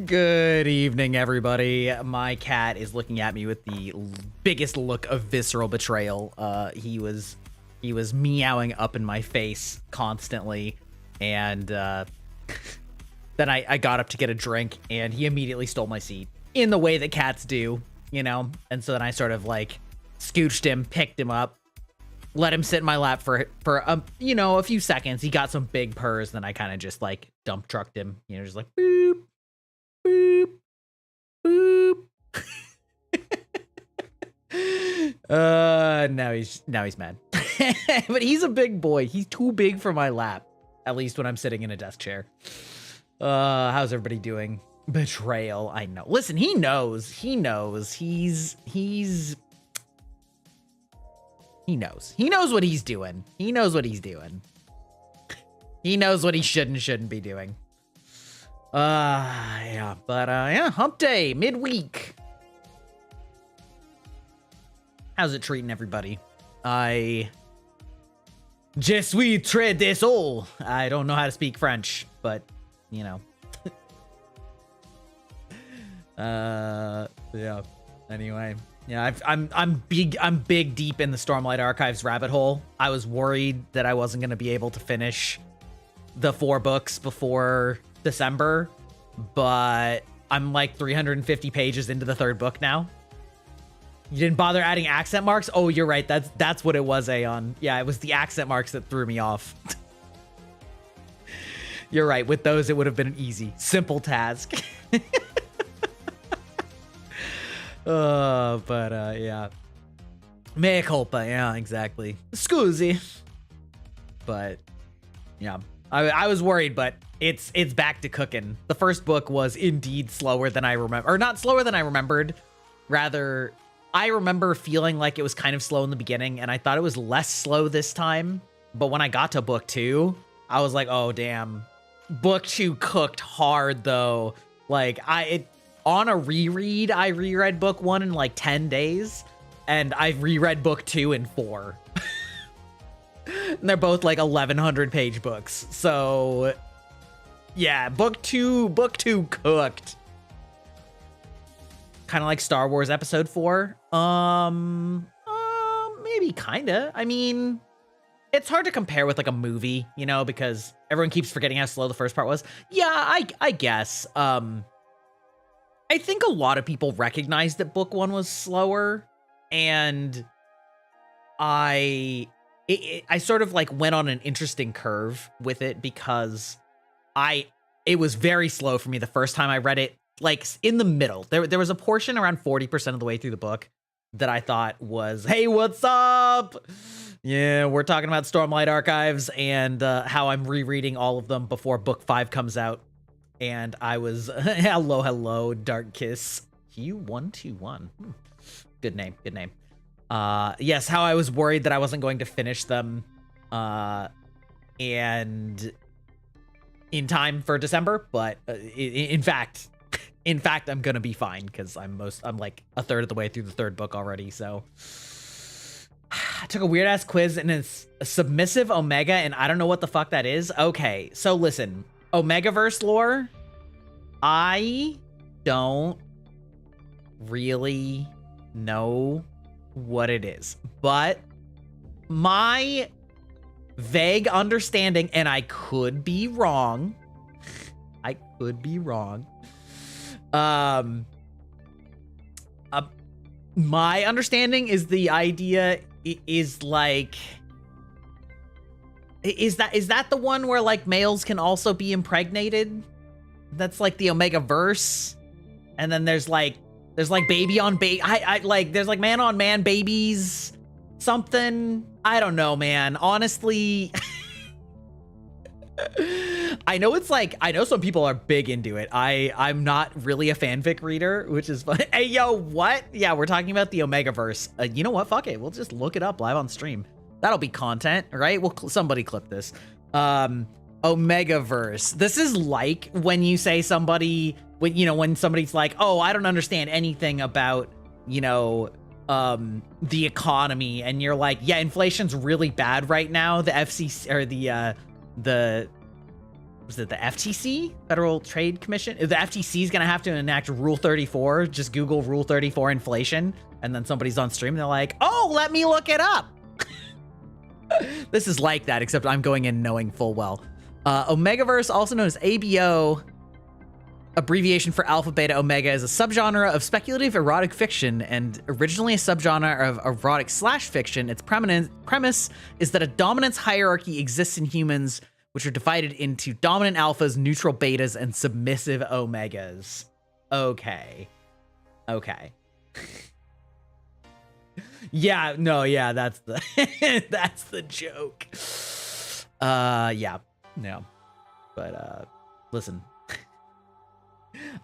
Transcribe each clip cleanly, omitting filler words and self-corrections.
Good evening, everybody. My cat is looking at me with the biggest look of visceral betrayal. He was meowing up in my face constantly, and then I got up to get a drink, and he immediately stole my seat in the way that cats do, you know? And so then I sort of like scooched him, picked him up, let him sit in my lap for a few seconds. He got some big purrs, then I kind of just like dump trucked him, just like boop. Boop, boop. Now he's mad. But he's a big boy. He's too big for my lap. At least when I'm sitting in a desk chair. How's everybody doing? Betrayal. I know. Listen, he knows. He knows. He knows. He knows what he's doing. He knows what he's doing. He knows what he should and shouldn't be doing. Yeah, hump day, midweek. How's it treating everybody? Je suis très désolé. I don't know how to speak French, but, yeah. Anyway, yeah, I'm big deep in the Stormlight Archives rabbit hole. I was worried that I wasn't going to be able to finish the 4 books before December, but I'm like 350 pages into the 3rd book now. You didn't bother adding accent marks? Oh, you're right. That's what it was, Aeon. Yeah, it was the accent marks that threw me off. You're right. With those, it would have been an easy, simple task. Yeah. Mea culpa. Yeah, exactly. Scusi. But yeah, I was worried, but it's back to cooking. The first book was indeed slower than I remember, or not slower than I remembered. Rather, I remember feeling like it was kind of slow in the beginning, and I thought it was less slow this time. But when I got to book 2, I was like, oh damn, book 2 cooked hard though. Like on a reread, I reread book 1 in like 10 days, and I reread book 2 in 4. And they're both like 1,100 page books. So yeah, book two cooked. Kind of like Star Wars Episode 4. Maybe kinda. I mean, it's hard to compare with like a movie, because everyone keeps forgetting how slow the first part was. Yeah, I guess. I think a lot of people recognized that book 1 was slower, and I sort of like went on an interesting curve with it because it was very slow for me the first time I read it. Like in the middle, there was a portion around 40% of the way through the book that I thought was, hey, what's up? Yeah, we're talking about Stormlight Archives and how I'm rereading all of them before book 5 comes out. And I was, hello, Dark Kiss Q121. Good name. Yes, how I was worried that I wasn't going to finish them and in time for December, but in fact, I'm gonna be fine because I'm like a third of the way through the 3rd book already. So I took a weird ass quiz and it's a submissive Omega, and I don't know what the fuck that is. Okay, so listen, Omegaverse lore, I don't really know what it is, but my vague understanding, and I could be wrong, my understanding is the idea is like, is that the one where like males can also be impregnated? That's like the Omega verse, and then there's like baby on baby. I like there's like man on man babies, something. I don't know, man. Honestly. I know some people are big into it. I'm not really a fanfic reader, which is fun. Hey, yo, what? Yeah, we're talking about the Omegaverse. You know what? Fuck it. We'll just look it up live on stream. That'll be content, right? Somebody clip this. Omegaverse. This is like when you say when somebody's like, oh, I don't understand anything about, the economy. And you're like, yeah, inflation's really bad right now. The FCC or the was it the FTC, Federal Trade Commission? The FTC is gonna have to enact Rule 34. Just Google Rule 34 inflation, and then somebody's on stream. And they're like, "Oh, let me look it up." This is like that, except I'm going in knowing full well. Omegaverse, also known as ABO, abbreviation for Alpha Beta Omega, is a subgenre of speculative erotic fiction and originally a subgenre of erotic slash fiction. Its premise is that a dominance hierarchy exists in humans, which are divided into dominant alphas, neutral betas, and submissive omegas. Okay. Yeah, no, yeah, that's the that's the joke. Yeah, no. But listen.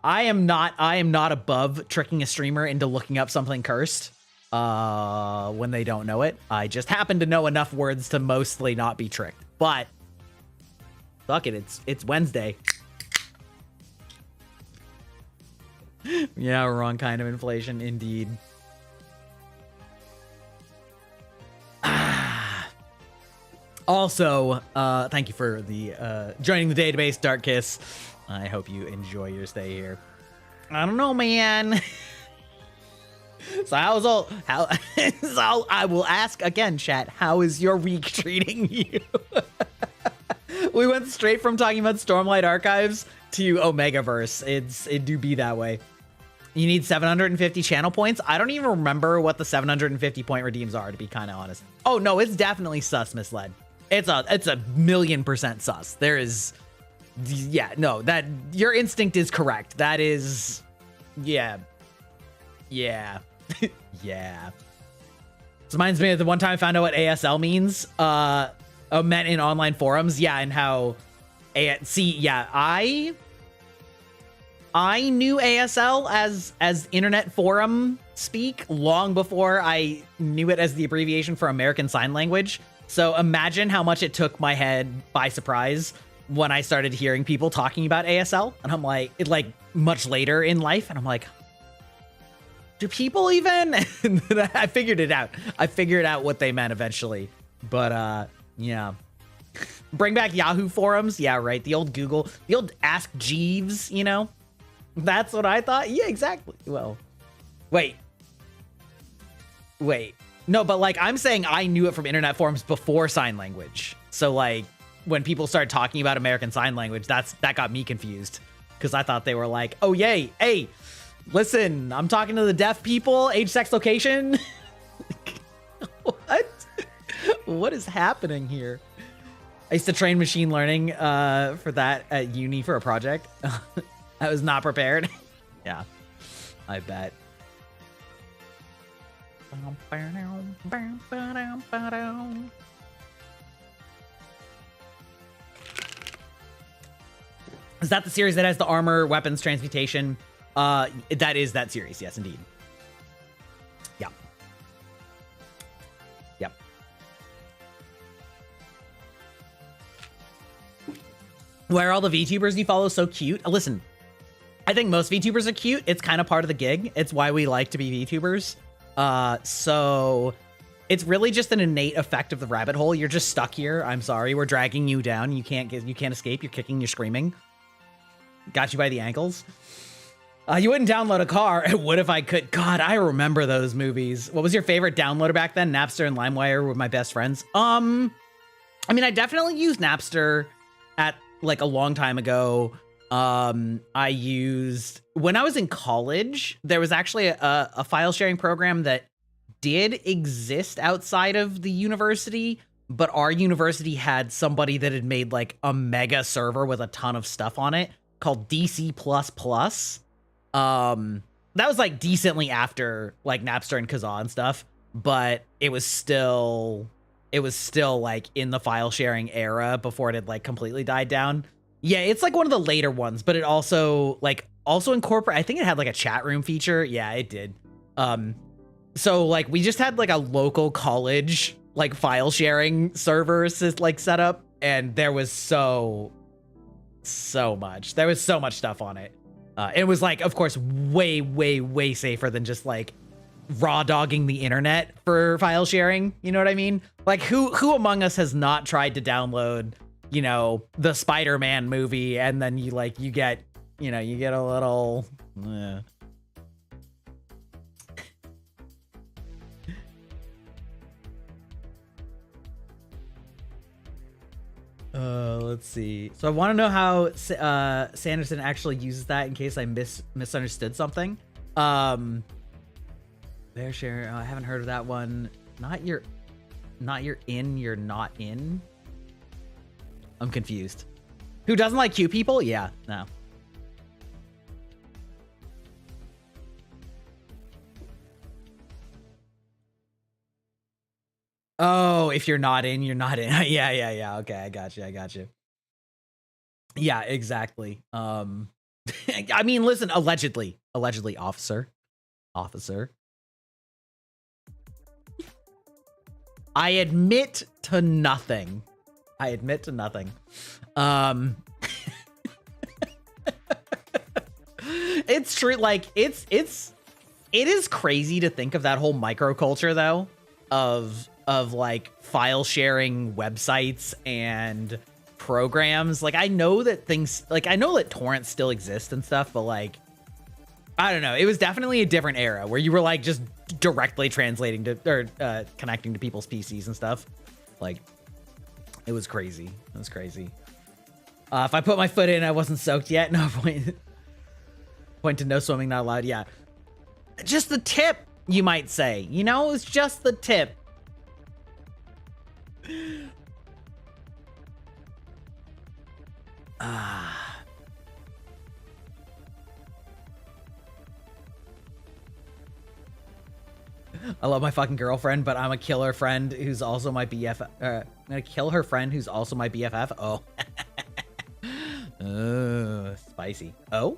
I am not above tricking a streamer into looking up something cursed when they don't know it. I just happen to know enough words to mostly not be tricked. But fuck it, it's Wednesday. Yeah, wrong kind of inflation indeed. Also, thank you for the joining the database, Dark Kiss. I hope you enjoy your stay here. I don't know, man. So so I will ask again, chat, how is your week treating you? We went straight from talking about Stormlight Archives to Omegaverse. It do be that way. You need 750 channel points. I don't even remember what the 750 point redeems are, to be kind of honest. Oh no, it's definitely sus misled. It's a 1,000,000% sus. There is, yeah, no, that your instinct is correct. That is, yeah. Yeah. This reminds me of the one time I found out what ASL means. Meant in online forums. Yeah, and how, I knew ASL as internet forum speak long before I knew it as the abbreviation for American Sign Language. So imagine how much it took my head by surprise when I started hearing people talking about ASL. And I'm like, much later in life. And I'm like, do people even? And then I figured it out. I figured out what they meant eventually. But yeah. Bring back Yahoo forums. Yeah, right. The old Google, the old Ask Jeeves, you know? That's what I thought. Yeah, exactly. Well, wait. No, but like I'm saying I knew it from internet forums before sign language. So like when people started talking about American Sign Language, that got me confused because I thought they were like, oh, yay. Hey, listen, I'm talking to the deaf people, age, sex, location. What? What is happening here? I used to train machine learning for that at uni for a project. I was not prepared. Yeah, I bet. Is that the series that has the armor weapons transmutation? That is that series. Yes, indeed. Yep. Why are all the VTubers you follow so cute? Listen, I think most VTubers are cute. It's kind of part of the gig. It's why we like to be VTubers. So it's really just an innate effect of the rabbit hole. You're just stuck here. I'm sorry. We're dragging you down. You can't escape. You're kicking, you're screaming. Got you by the ankles. You wouldn't download a car. I would if I could. God, I remember those movies. What was your favorite downloader back then? Napster and LimeWire were my best friends. I mean, I definitely used Napster at like a long time ago. I used, when I was in college, there was actually a file sharing program that did exist outside of the university, but our university had somebody that had made like a mega server with a ton of stuff on it called DC++. That was like decently after like Napster and Kazaa and stuff, but it was still like in the file sharing era before it had like completely died down. Yeah, it's like one of the later ones, but it also incorporate, I think it had like a chat room feature. Yeah, it did. So like we just had like a local college like file sharing server like set up, and there was so much. There was so much stuff on it. It was like, of course, way safer than just like raw dogging the internet for file sharing. You know what I mean? Like who among us has not tried to download you know, the Spider-Man movie, and then you get, you know, you get a little, let's see. So I want to know how Sanderson actually uses that in case I misunderstood something. Bear share. I haven't heard of that one. You're not in. I'm confused. Who doesn't like cute people? Yeah, no. Oh, if you're not in, you're not in. Yeah. Okay, I got you. Yeah, exactly. I mean, listen, allegedly, officer. I admit to nothing. It's true. Like, it is crazy to think of that whole microculture though, of like file sharing websites and programs. Like, I know that torrents still exist and stuff, but like, I don't know. It was definitely a different era where you were like just directly translating to or connecting to people's PCs and stuff. Like, it was crazy. If I put my foot in, I wasn't soaked yet. No point to no swimming not allowed. Yeah, just the tip, you might say. You know, it's just the tip. I love my fucking girlfriend, but I'm gonna kill her friend who's also my BFF. I'm gonna kill her friend who's also my BFF. Oh. Spicy. Oh.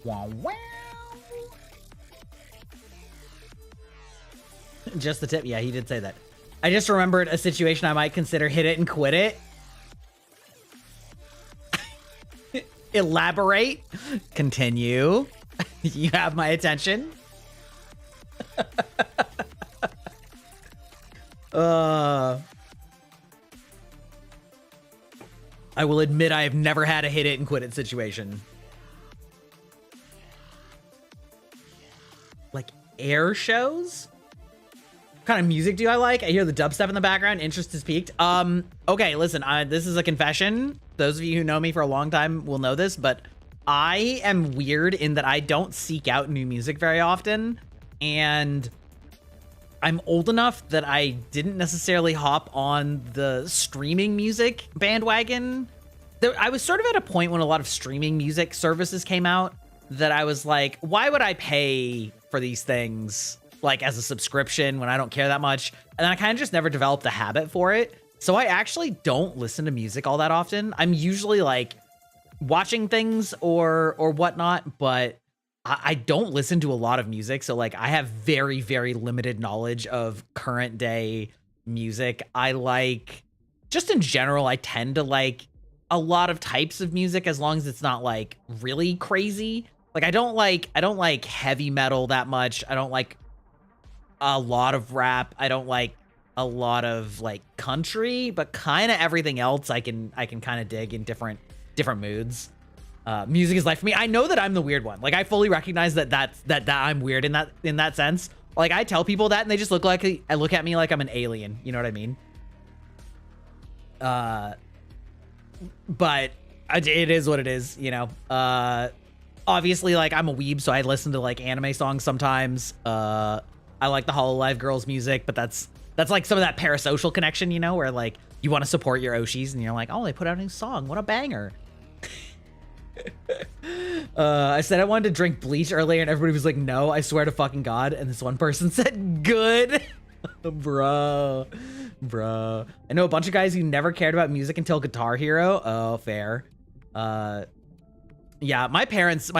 Wow. Just the tip. Yeah, he did say that. I just remembered a situation I might consider hit it and quit it. Elaborate. Continue. You have my attention. I will admit I have never had a hit it and quit it situation. Like air shows? What kind of music do I like? I hear the dubstep in the background. Interest is peaked. Okay, listen, this is a confession. Those of you who know me for a long time will know this, but I am weird in that I don't seek out new music very often, and I'm old enough that I didn't necessarily hop on the streaming music bandwagon. I was sort of at a point when a lot of streaming music services came out that I was like, why would I pay for these things like as a subscription when I don't care that much? And then I kind of just never developed a habit for it. So I actually don't listen to music all that often. I'm usually like watching things or whatnot, but I don't listen to a lot of music. So like I have very, very limited knowledge of current day music. I like, just in general, I tend to like a lot of types of music as long as it's not like really crazy. Like I don't like heavy metal that much. I don't like a lot of rap. I don't like a lot of like country, but kind of everything else I can kind of dig in different moods. Music is life for me. I know that I'm the weird one. Like I fully recognize that I'm weird in that sense. Like I tell people that and they just look at me like I'm an alien. You know what I mean? But it is what it is, you know. Obviously, like I'm a weeb, so I listen to like anime songs sometimes. I like the Hololive Girls music, but that's like some of that parasocial connection, you know, where like you want to support your Oshis and you're like, oh, they put out a new song. What a banger. I said I wanted to drink bleach earlier and everybody was like, no, I swear to fucking God. And this one person said, good. Bro. I know a bunch of guys who never cared about music until Guitar Hero. Oh, fair. Yeah, my dad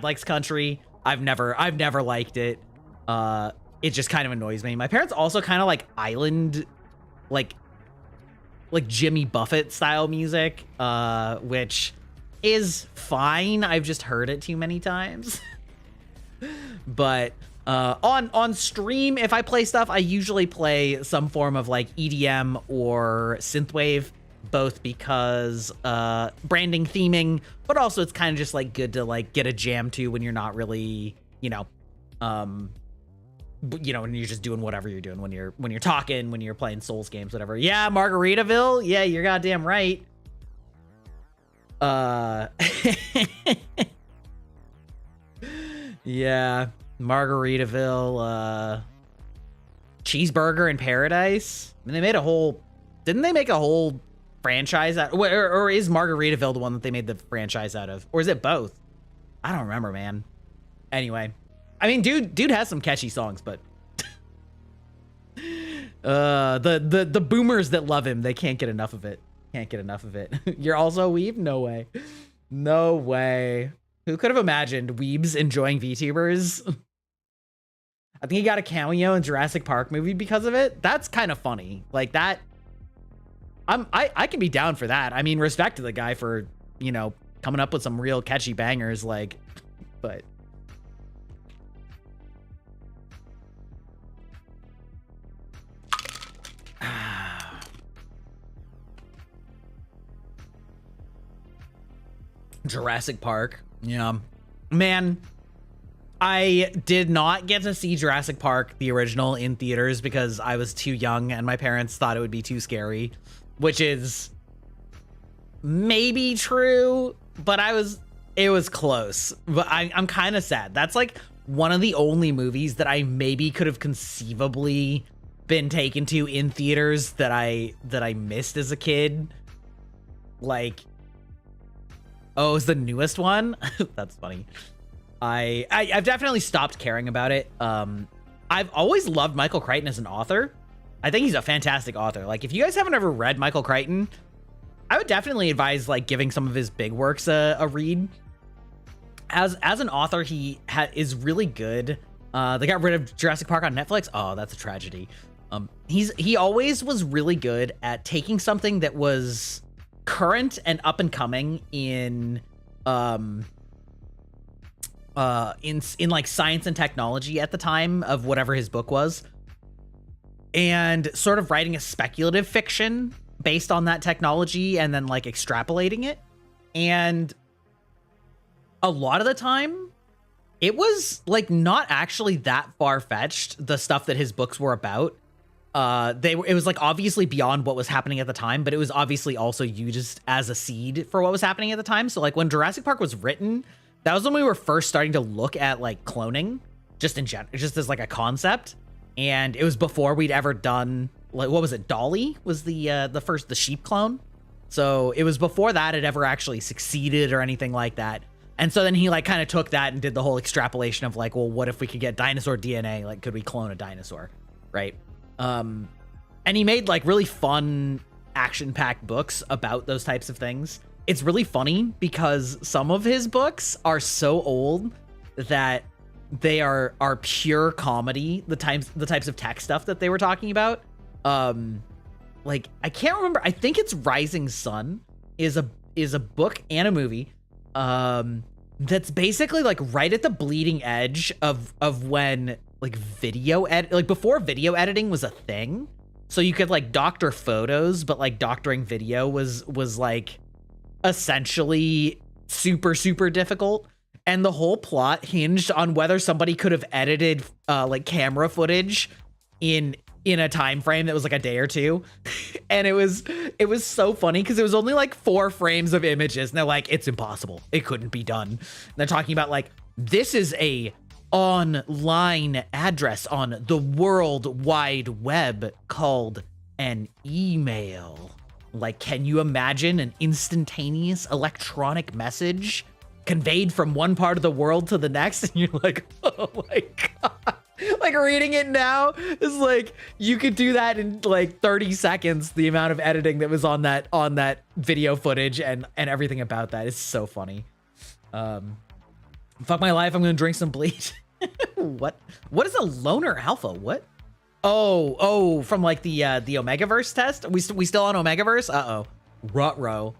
likes country. I've never liked it. It just kind of annoys me. My parents also kind of like island, like Jimmy Buffett style music, which is fine. I've just heard it too many times. But on stream, if I play stuff, I usually play some form of like EDM or synthwave, both because branding, theming, but also it's kind of just like good to like get a jam to when you're not really, you know, when you're just doing whatever you're doing, when you're talking, when you're playing Souls games, whatever. Yeah, Margaritaville. Yeah, you're goddamn right. Yeah, Margaritaville, Cheeseburger in Paradise. I mean, they made a whole, didn't they make a whole franchise out, or is Margaritaville the one that they made the franchise out of? Or is it both? I don't remember, man. Anyway, I mean, dude has some catchy songs, but the boomers that love him, they can't get enough of it. Can't get enough of it. You're also a weeb? No way. No way. Who could have imagined weebs enjoying VTubers? I think he got a cameo in Jurassic Park movie because of it. That's kind of funny. Like that. I can be down for that. I mean, respect to the guy for, you know, coming up with some real catchy bangers, like, but. Jurassic Park. Yeah. Man, I did not get to see Jurassic Park, the original, in theaters because I was too young and my parents thought it would be too scary, which is maybe true, but it was close. But I'm kind of sad. That's like one of the only movies that I maybe could have conceivably been taken to in theaters that I missed as a kid. Like, oh, it's the newest one? That's funny. I've definitely stopped caring about it. I've always loved Michael Crichton as an author. I think he's a fantastic author. Like, if you guys haven't ever read Michael Crichton, I would definitely advise like giving some of his big works a read. As an author, he is really good. They got rid of Jurassic Park on Netflix. Oh, that's a tragedy. He always was really good at taking something that was current and up and coming in like science and technology at the time of whatever his book was, and sort of writing a speculative fiction based on that technology and then like extrapolating it. And a lot of the time it was like not actually that far-fetched, the stuff that his books were about. It was like obviously beyond what was happening at the time, but it was obviously also used as a seed for what was happening at the time. So like when Jurassic Park was written, that was when we were first starting to look at like cloning, just in general, just as like a concept. And it was before we'd ever done, like, what was it? Dolly was the sheep clone. So it was before that it ever actually succeeded or anything like that. And so then he like kind of took that and did the whole extrapolation of like, well, what if we could get dinosaur DNA? Like, could we clone a dinosaur? Right. And he made like really fun action-packed books about those types of things. It's really funny because some of his books are so old that they are pure comedy. The types of tech stuff that they were talking about. Like, I can't remember. I think it's Rising Sun is a book and a movie. That's basically like right at the bleeding edge of when like before video editing was a thing. So you could like doctor photos, but like doctoring video was like essentially super, super difficult. And the whole plot hinged on whether somebody could have edited like camera footage in a time frame that was like a day or two. And it was so funny because it was only like 4 frames of images and they're like, it's impossible, it couldn't be done. And they're talking about like, this is a online address on the World Wide Web called an email. Like, can you imagine an instantaneous electronic message conveyed from one part of the world to the next? And you're like, oh my God. Like, reading it now is like, you could do that in like 30 seconds. The amount of editing that was on that video footage and everything about that is so funny. Fuck my life, I'm gonna drink some bleach. What is a loner alpha? What? Oh, from like the Omegaverse test. We still on Omegaverse? Uh-oh. Ruh-roh.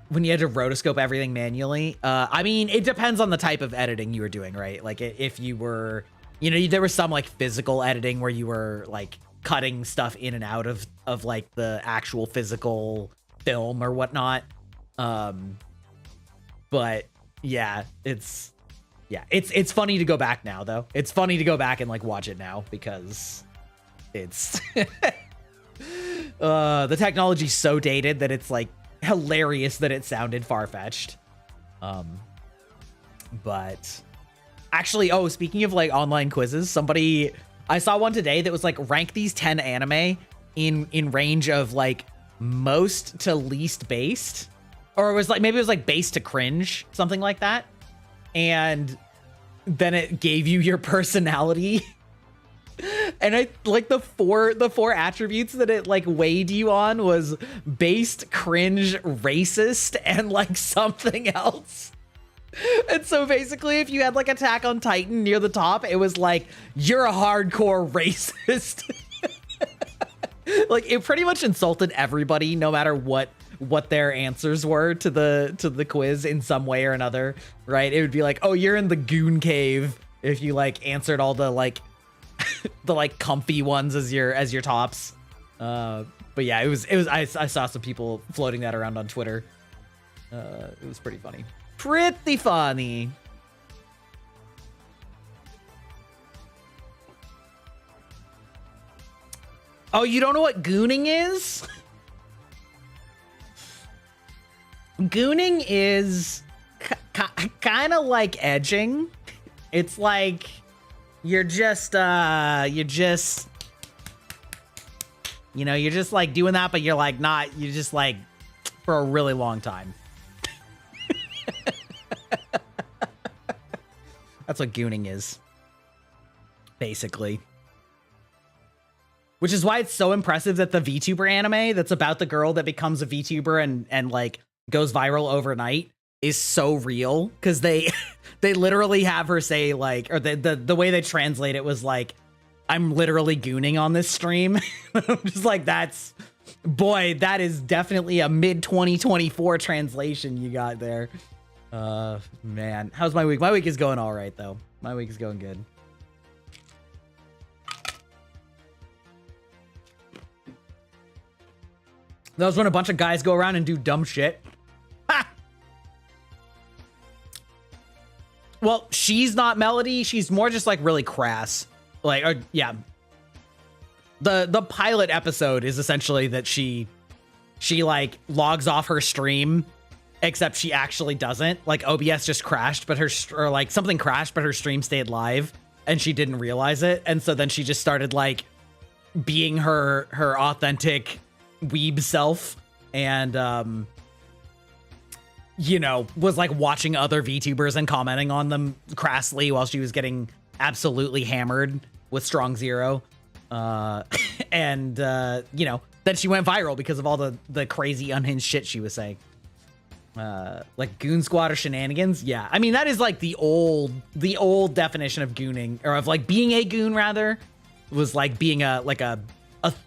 when you had to rotoscope everything manually. I mean, it depends on the type of editing you were doing, right? Like if you were, you know, there was some like physical editing where you were like cutting stuff in and out of like the actual physical film or whatnot. But yeah, it's funny to go back now though. It's funny to go back and like watch it now because it's the technology's so dated that it's like hilarious that it sounded far-fetched. But actually, oh, speaking of like online quizzes, I saw one today that was like rank these 10 anime in range of like most to least based, or it was like maybe it was like based to cringe, something like that. And then it gave you your personality. And I like the four attributes that it like weighed you on was based, cringe, racist, and like something else. And so basically if you had like Attack on Titan near the top, it was like, you're a hardcore racist. Like it pretty much insulted everybody no matter what their answers were to the quiz in some way or another, right? It would be like, oh, you're in the goon cave if you like answered all the like the like comfy ones as your tops. But yeah, it was I saw some people floating that around on Twitter. It was pretty funny. Pretty funny. Oh, you don't know what gooning is? Gooning is kind of like edging. It's like you're just like doing that, but you're like not, you're just like for a really long time. That's what gooning is, basically. Which is why it's so impressive that the VTuber anime that's about the girl that becomes a VTuber and like goes viral overnight is so real, because they literally have her say like, or the way they translate it was like, I'm literally gooning on this stream. I'm just like, boy, that is definitely a mid 2024 translation you got there. Man, how's my week? My week is going all right though. My week is going good. That was when a bunch of guys go around and do dumb shit. Ha! Well, she's not Melody. She's more just like really crass. Like, yeah. The pilot episode is essentially that she like logs off her stream, except she actually doesn't. Like OBS just crashed, but or like something crashed, but her stream stayed live and she didn't realize it. And so then she just started like being her authentic weeb self, and you know, was like watching other VTubers and commenting on them crassly while she was getting absolutely hammered with Strong Zero. And you know, then she went viral because of all the crazy unhinged shit she was saying. Like goon squad or shenanigans. Yeah, I mean that is like the old definition of gooning, or of like being a goon rather, was like being a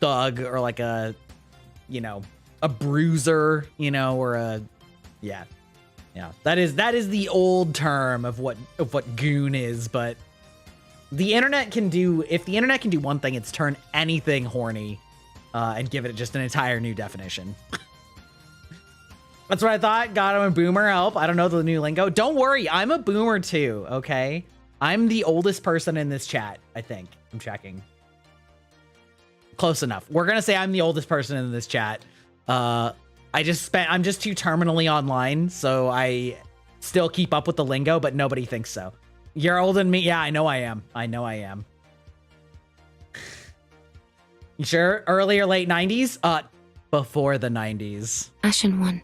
thug, or like a, you know, a bruiser, you know, or a, yeah. That is the old term of what goon is. But the internet can do, if the internet can do one thing, it's turn anything horny, and give it just an entire new definition. That's what I thought. God, I'm a boomer. Help. I don't know the new lingo. Don't worry. I'm a boomer too. Okay. I'm the oldest person in this chat. I think I'm checking. Close enough. We're going to say I'm the oldest person in this chat. I'm just too terminally online, so I still keep up with the lingo, but nobody thinks so. You're older than me? Yeah, I know I am. You sure? Early or late 90s? Before the 90s. Ashen One,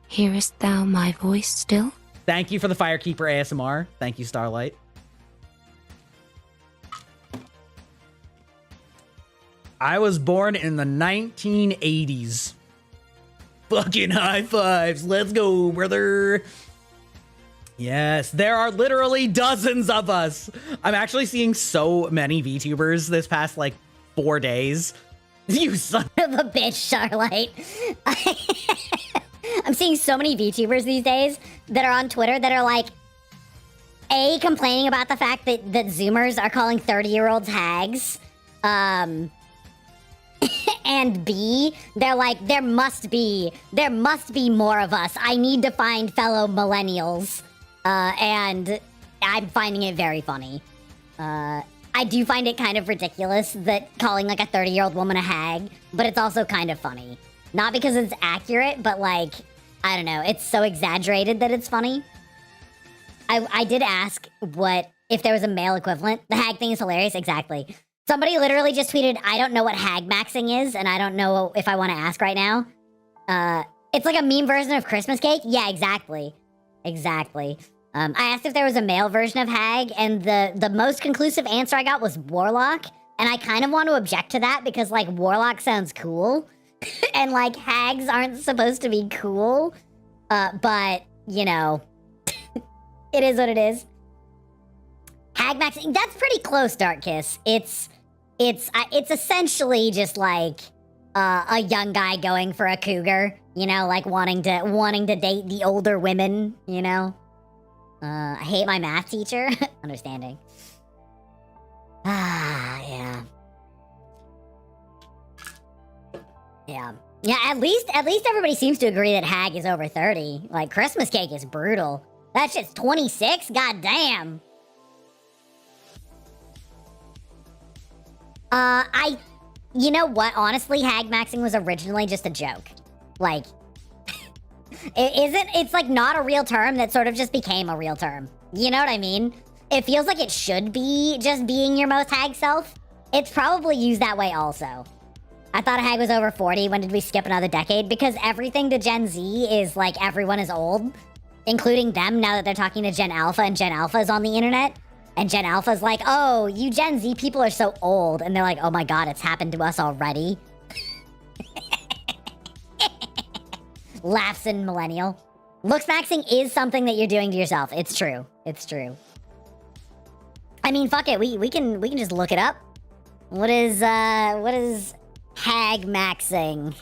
hearest thou my voice still? Thank you for the Firekeeper ASMR. Thank you, Starlight. I was born in the 1980s. Fucking high fives. Let's go, brother. Yes, there are literally dozens of us. I'm actually seeing so many VTubers this past like 4 days. You son of a bitch, Starlight. I'm seeing so many VTubers these days that are on Twitter that are like, A, complaining about the fact that Zoomers are calling 30-year-olds hags. And B, they're like, there must be more of us. I need to find fellow millennials. And I'm finding it very funny. I do find it kind of ridiculous that calling like a 30-year-old woman a hag, but it's also kind of funny. Not because it's accurate, but like, I don't know, it's so exaggerated that it's funny. I did ask if there was a male equivalent. The hag thing is hilarious, exactly. Somebody literally just tweeted, I don't know what hag maxing is, and I don't know if I want to ask right now. It's like a meme version of Christmas cake? Yeah, exactly. Exactly. I asked if there was a male version of hag, and the most conclusive answer I got was warlock, and I kind of want to object to that because, like, warlock sounds cool, and, like, hags aren't supposed to be cool, but, you know, it is what it is. Hag maxing, that's pretty close, Dark Kiss. It's essentially just, like, a young guy going for a cougar, you know, like, wanting to date the older women, you know? I hate my math teacher. Understanding. Yeah. Yeah. Yeah, at least everybody seems to agree that hag is over 30. Like, Christmas cake is brutal. That shit's 26? God damn. You know what? Honestly, hag maxing was originally just a joke. Like, it's like not a real term that sort of just became a real term. You know what I mean? It feels like it should be just being your most hag self. It's probably used that way also. I thought a hag was over 40. When did we skip another decade? Because everything to Gen Z is like everyone is old, including them now that they're talking to Gen Alpha and Gen Alpha is on the internet. And Gen Alpha's like, oh, you Gen Z people are so old. And they're like, oh my god, it's happened to us already. Laughs in millennial. Looks maxing is something that you're doing to yourself. It's true. It's true. I mean, fuck it. We can just look it up. What is hag maxing?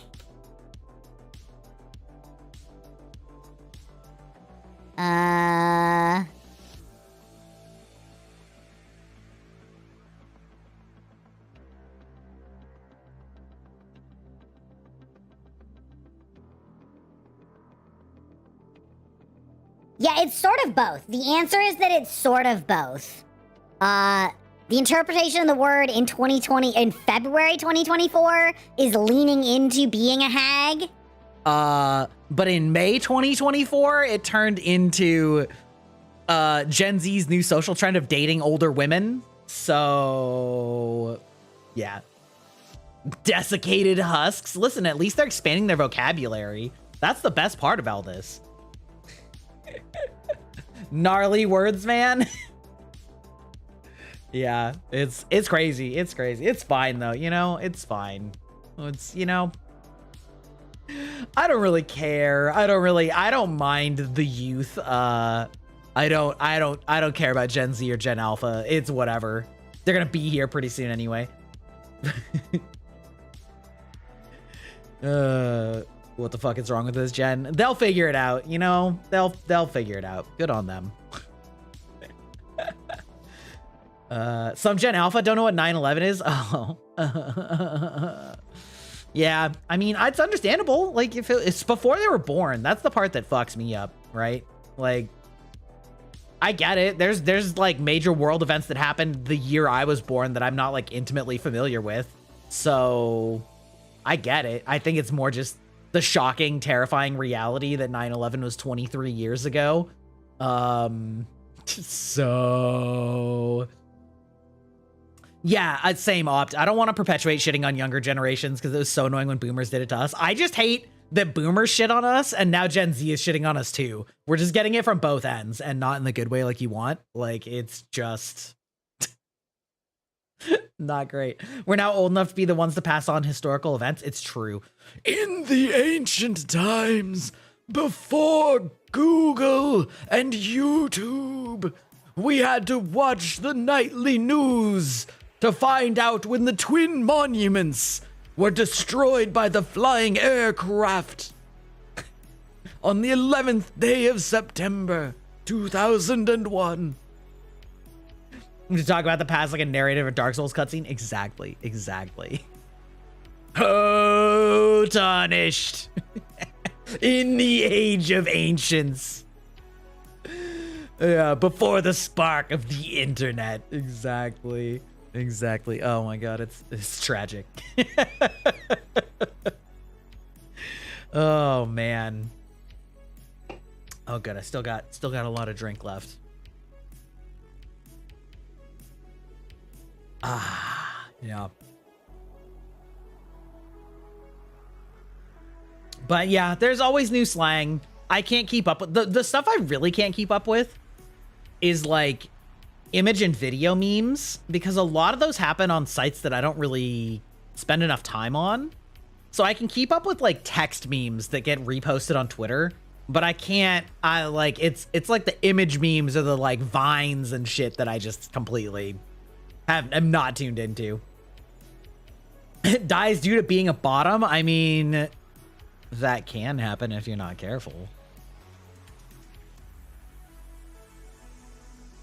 Yeah, it's sort of both. The answer is that it's sort of both. The interpretation of the word in February 2024 is leaning into being a hag. But in May 2024, it turned into Gen Z's new social trend of dating older women. So, yeah. Desiccated husks. Listen, at least they're expanding their vocabulary. That's the best part of all this. Gnarly words, man. Yeah, it's crazy. It's crazy. It's fine though, you know, it's fine. It's, you know, I don't really care. I don't mind the youth. I don't care about Gen Z or Gen Alpha. It's whatever. They're gonna be here pretty soon anyway. What the fuck is wrong with this gen? They'll figure it out, you know? They'll figure it out. Good on them. Some Gen Alpha don't know what 9/11 is. Oh. Yeah, I mean, it's understandable. Like, if it's before they were born, that's the part that fucks me up, right? Like, I get it. There's like major world events that happened the year I was born that I'm not like intimately familiar with. So I get it. I think it's more just the shocking, terrifying reality that 9/11 was 23 years ago. So yeah, same opt. I don't want to perpetuate shitting on younger generations because it was so annoying when boomers did it to us. I just hate that boomers shit on us and now Gen Z is shitting on us too. We're just getting it from both ends and not in the good way like you want. Like, it's just not great. We're now old enough to be the ones to pass on historical events. It's true. In the ancient times, before Google and YouTube, we had to watch the nightly news to find out when the twin monuments were destroyed by the flying aircraft. on the 11th day of September, 2001. To talk about the past like a narrative or Dark Souls cutscene? Exactly. Oh, tarnished. In the age of ancients. Yeah, before the spark of the internet. Exactly. Oh my god, it's tragic. Oh man. Oh good, I still got a lot of drink left. Yeah. But yeah, there's always new slang. I can't keep up with the stuff I really can't keep up with is like image and video memes, because a lot of those happen on sites that I don't really spend enough time on. So I can keep up with like text memes that get reposted on Twitter, but I can't, it's like the image memes or the like vines and shit that I just completely am not tuned into. Dies due to being a bottom. I mean, that can happen if you're not careful.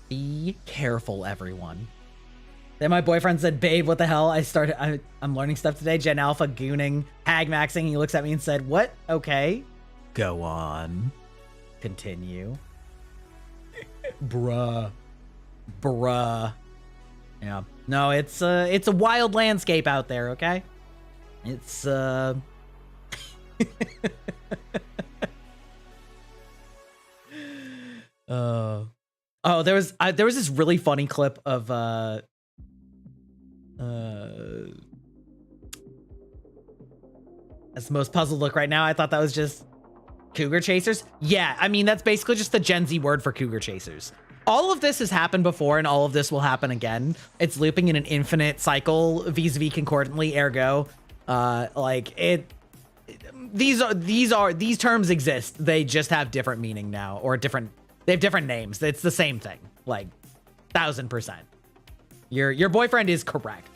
Be careful, everyone. Then my boyfriend said, babe, what the hell? I'm learning stuff today. Gen Alpha gooning, hag maxing. He looks at me and said, what? Okay. Go on. Continue. Bruh. Yeah. No, it's a wild landscape out there, okay? It's oh, there was this really funny clip of that's the most puzzled look right now. I thought that was just cougar chasers. Yeah, I mean, that's basically just the Gen Z word for cougar chasers. All of this has happened before and all of this will happen again. It's looping in an infinite cycle vis-a-vis concordantly, ergo these terms exist. They just have different meaning now, or they have different names. It's the same thing, like 1000%. Your boyfriend is correct.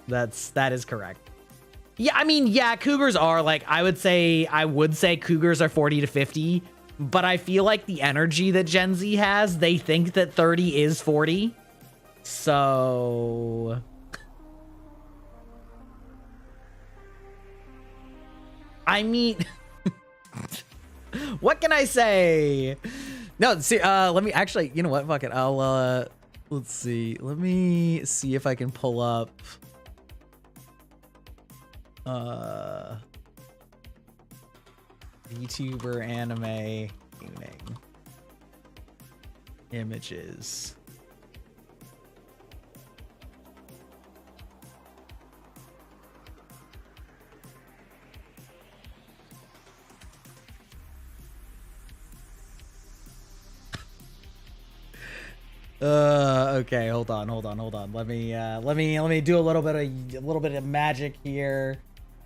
That is correct. Yeah, I mean, yeah, cougars are like, I would say cougars are 40 to 50, but I feel like the energy that Gen Z has, they think that 30 is 40. So I mean, what can I say? No, see, let me actually, you know what? Fuck it. I'll, let's see. Let me see if I can pull up, VTuber anime tuning images. Okay, hold on. Let me do a little bit of magic here.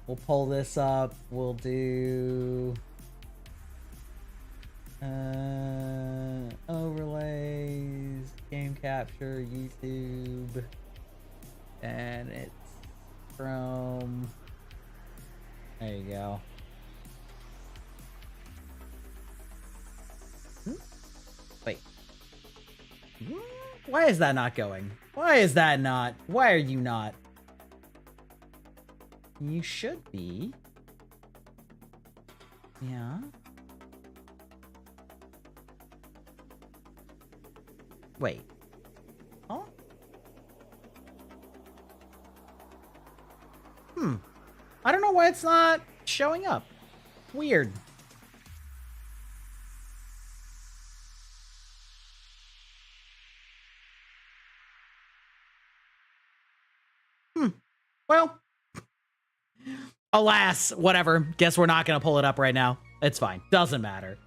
We'll pull this up. We'll do overlays, game capture, YouTube, and it's from, there you go. Wait. Why is that not going? Why is that not? Why are you not? You should be. Yeah. Wait. Oh? I don't know why it's not showing up. Weird. Well, alas, whatever. Guess we're not gonna pull it up right now. It's fine. Doesn't matter.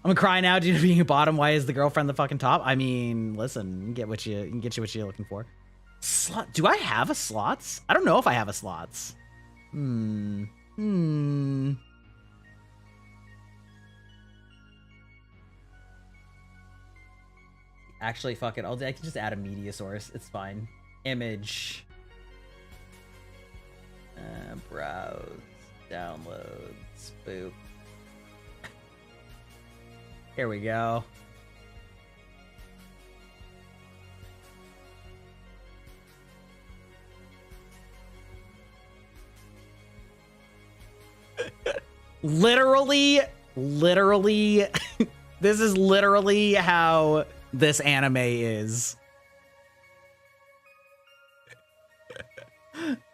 I'm gonna cry now due to being a bottom. Why is the girlfriend the fucking top? I mean, listen, you get what you're looking for. Slot? Do I have a slots? I don't know if I have a slots. Actually, fuck it. I can just add a media source. It's fine. Image. Browse. Download. Spook. Here we go. Literally, this is literally how this anime is.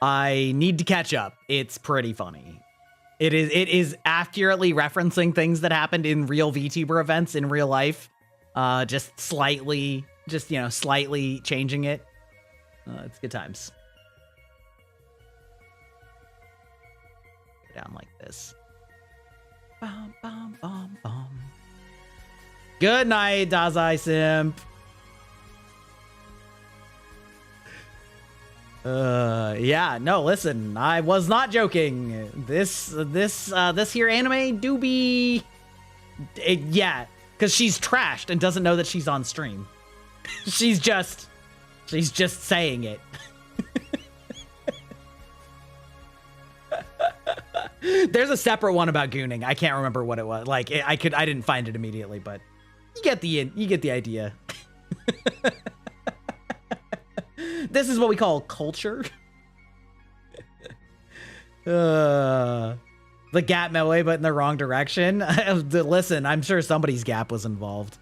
I need to catch up. It's pretty funny. It is accurately referencing things that happened in real VTuber events in real life. Just slightly changing it. It's good times. Go down like this. Bum, bum, bum, bum. Good night, Dazai Simp. Yeah, no, listen, I was not joking. This here anime do be, yeah, because she's trashed and doesn't know that she's on stream. she's just saying it. There's a separate one about gooning. I can't remember what it was. Like, I didn't find it immediately, but you get the idea. This is what we call culture. The gap melee, but in the wrong direction. Listen, I'm sure somebody's gap was involved.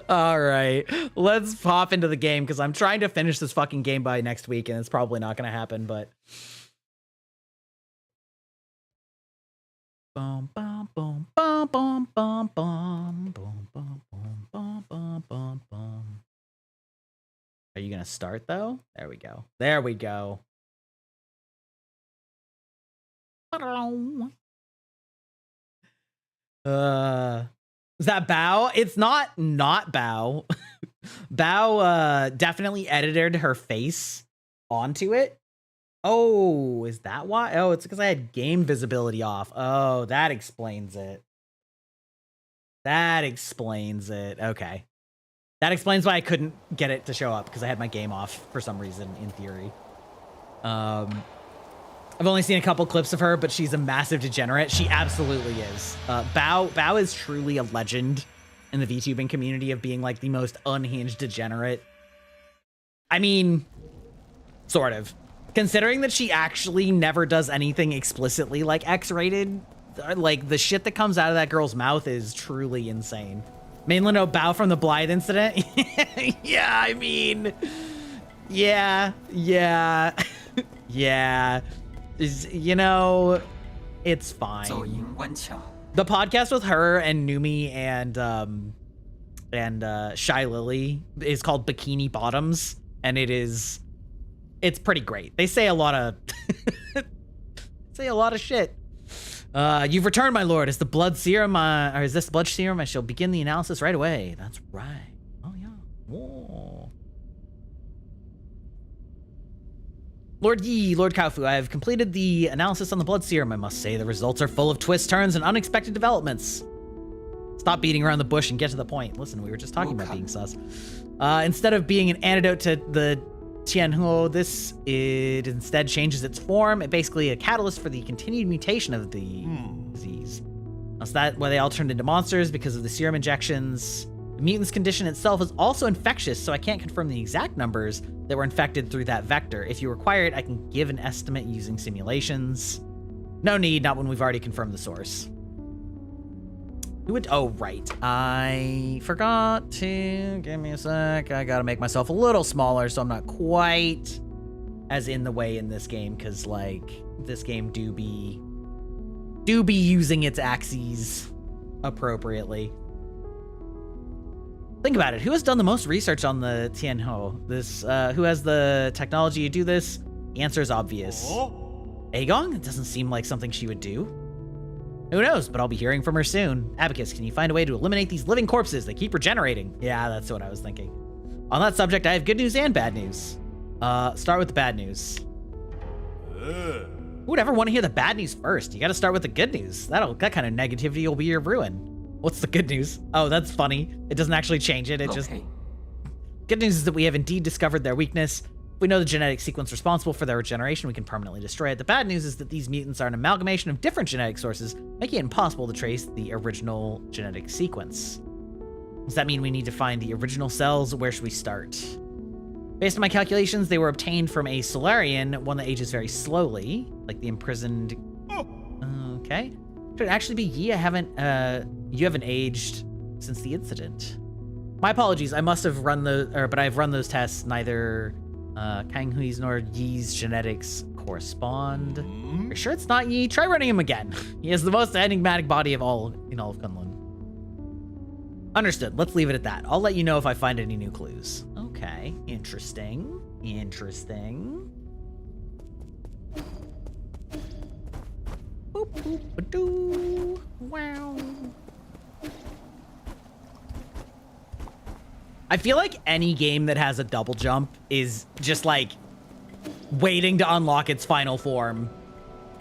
All right, let's pop into the game because I'm trying to finish this fucking game by next week, and it's probably not going to happen, but... Boom, boom, boom, boom, boom, boom, boom, boom, boom, boom, boom, boom, boom. Are you going to start, though? There we go. There we go. Is that Bao? It's not Bao. Bao definitely edited her face onto it. Oh, is that why? Oh, it's because I had game visibility off. Oh, that explains it. That explains it. Okay. That explains why I couldn't get it to show up, because I had my game off for some reason, in theory. I've only seen a couple clips of her, but she's a massive degenerate. She absolutely is. Bao is truly a legend in the VTubing community of being like the most unhinged degenerate. I mean, sort of. Considering that she actually never does anything explicitly like X-rated, like the shit that comes out of that girl's mouth is truly insane. Mainland Bao from the Blythe incident? Yeah, I mean, yeah. Yeah. You know, it's fine. The podcast with her and Numi and Shy Lily is called Bikini Bottoms, and it's pretty great. They say a lot of shit. You've returned, my lord. Is the blood serum or is this blood serum? I shall begin the analysis right away. That's right. Oh yeah. Whoa. Lord Yi, Lord Kaufu, I have completed the analysis on the blood serum. I must say the results are full of twists, turns, and unexpected developments. Stop beating around the bush and get to the point. Listen, we were just talking about being sus. Instead of being an antidote to the Tianhuo, it instead changes its form. It's basically a catalyst for the continued mutation of the disease. That's that why they all turned into monsters because of the serum injections. The mutant's condition itself is also infectious, so I can't confirm the exact numbers that were infected through that vector. If you require it, I can give an estimate using simulations. No need, not when we've already confirmed the source. Oh, right. I forgot to... Give me a sec. I gotta make myself a little smaller so I'm not quite as in the way in this game, because, like, this game do be using its axes appropriately. Think about it. Who has done the most research on the Tianhuo? Who has the technology to do this? The answer is obvious. Aegong? It doesn't seem like something she would do. Who knows, but I'll be hearing from her soon. Abacus, can you find a way to eliminate these living corpses? They keep regenerating. Yeah, that's what I was thinking. On that subject, I have good news and bad news. Start with the bad news. Who would ever want to hear the bad news first? You gotta start with the good news. That kind of negativity will be your ruin. What's the good news? Oh, that's funny. It doesn't actually change it. It just... Good news is that we have indeed discovered their weakness. If we know the genetic sequence responsible for their regeneration, we can permanently destroy it. The bad news is that these mutants are an amalgamation of different genetic sources, making it impossible to trace the original genetic sequence. Does that mean we need to find the original cells? Where should we start? Based on my calculations, they were obtained from a Solarian, one that ages very slowly, like the imprisoned... Okay. Should it actually be Yi? You haven't aged since the incident. My apologies, I must have run but I've run those tests. Neither Kang Hui's nor Yi's genetics correspond. Are you sure it's not Yi? Try running him again. He has the most enigmatic body of all in all of Kunlun. Understood. Let's leave it at that. I'll let you know if I find any new clues. Okay. Interesting. Interesting. Boop, boop, ba-doo. Wow. I feel like any game that has a double jump is just like waiting to unlock its final form.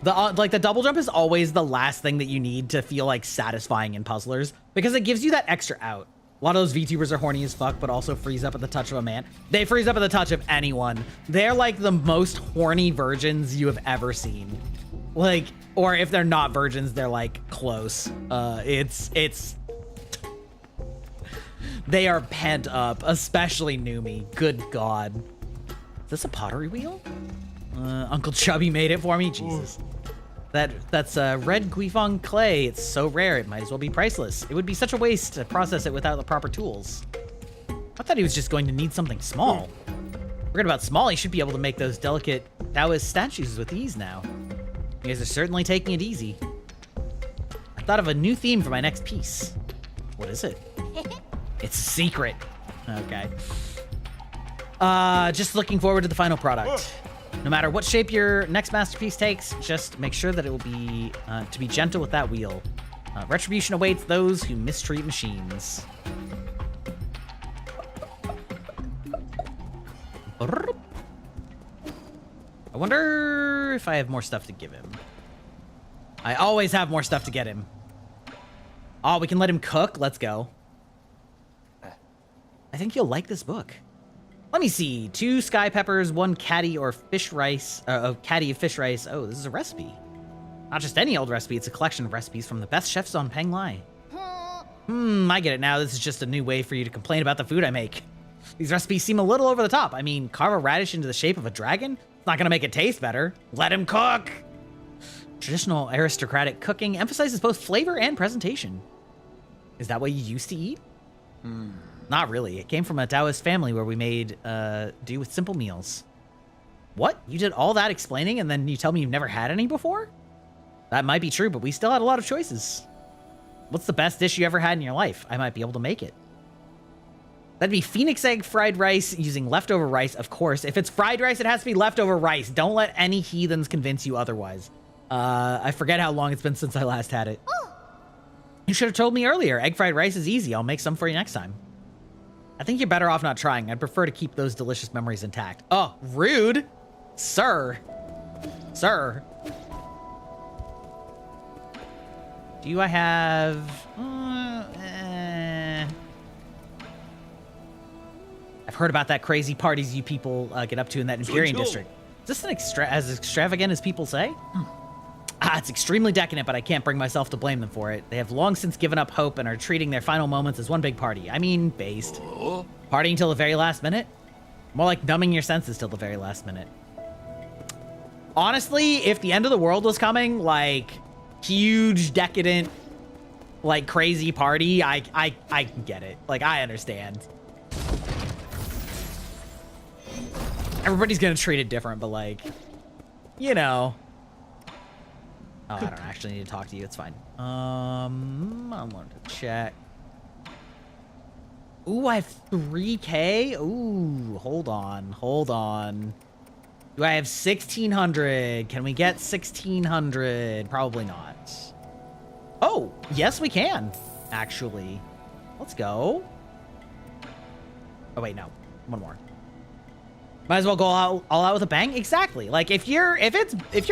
The double jump is always the last thing that you need to feel like satisfying in puzzlers because it gives you that extra out. A lot of those VTubers are horny as fuck, but also freeze up at the touch of a man. They freeze up at the touch of anyone. They're like the most horny virgins you have ever seen. Like, or if they're not virgins, they're like close. They are pent up, especially Numi. Good God. Is this a pottery wheel? Uncle Chubby made it for me. Jesus. That's red Guifang clay. It's so rare, it might as well be priceless. It would be such a waste to process it without the proper tools. I thought he was just going to need something small. Forget about small, he should be able to make those delicate Taoist statues with ease now. You guys are certainly taking it easy. I thought of a new theme for my next piece. What is it? It's a secret. Okay. Just looking forward to the final product. No matter what shape your next masterpiece takes, just make sure that it will be to be gentle with that wheel. Retribution awaits those who mistreat machines. I wonder if I have more stuff to give him. I always have more stuff to get him. Oh, we can let him cook? Let's go. I think you'll like this book. Let me see. 2 sky peppers, 1 caddy or fish rice. Caddy of fish rice. Oh, this is a recipe. Not just any old recipe. It's a collection of recipes from the best chefs on Peng Lai. I get it now. This is just a new way for you to complain about the food I make. These recipes seem a little over the top. I mean, carve a radish into the shape of a dragon? It's not gonna make it taste better. Let him cook! Traditional aristocratic cooking emphasizes both flavor and presentation. Is that what you used to eat? Not really. It came from a Taoist family where we made do with simple meals. What? You did all that explaining and then you tell me you've never had any before? That might be true, but we still had a lot of choices. What's the best dish you ever had in your life? I might be able to make it. That'd be phoenix egg fried rice using leftover rice, of course. If it's fried rice, it has to be leftover rice. Don't let any heathens convince you otherwise. I forget how long it's been since I last had it. You should have told me earlier. Egg fried rice is easy. I'll make some for you next time. I think you're better off not trying. I'd prefer to keep those delicious memories intact. Oh, rude. Sir. Sir. Do I have... I've heard about that crazy parties you people get up to in that Empyrean district. Is this as extravagant as people say? It's extremely decadent, but I can't bring myself to blame them for it. They have long since given up hope and are treating their final moments as one big party. I mean, based. Partying till the very last minute? More like numbing your senses till the very last minute. Honestly, if the end of the world was coming, like, huge, decadent, like, crazy party, I can get it. Like, I understand. Everybody's gonna treat it different, but, like, you know... Oh, I don't actually need to talk to you. It's fine. I wanted to check. Ooh, I have 3K? Ooh, hold on. Do I have 1,600? Can we get 1,600? Probably not. Oh, yes, we can, actually. Let's go. Oh, wait, no. One more. Might as well go all out with a bang. Exactly. Like if you're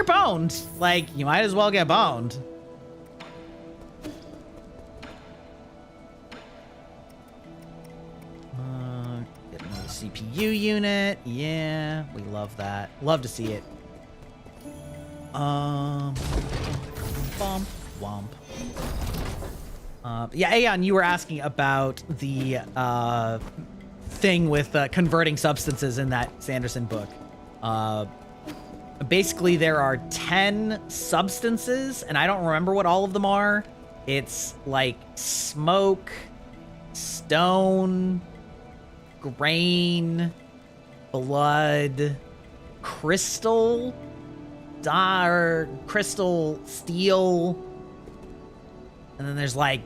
boned, like you might as well get boned. Get another CPU. CPU unit. Yeah, we love that. Love to see it. Bump, womp. Yeah, Aeon, you were asking about the thing with converting substances in that Sanderson book. Basically, there are 10 substances, and I don't remember what all of them are. It's like smoke, stone, grain, blood, crystal, crystal, steel, and then there's like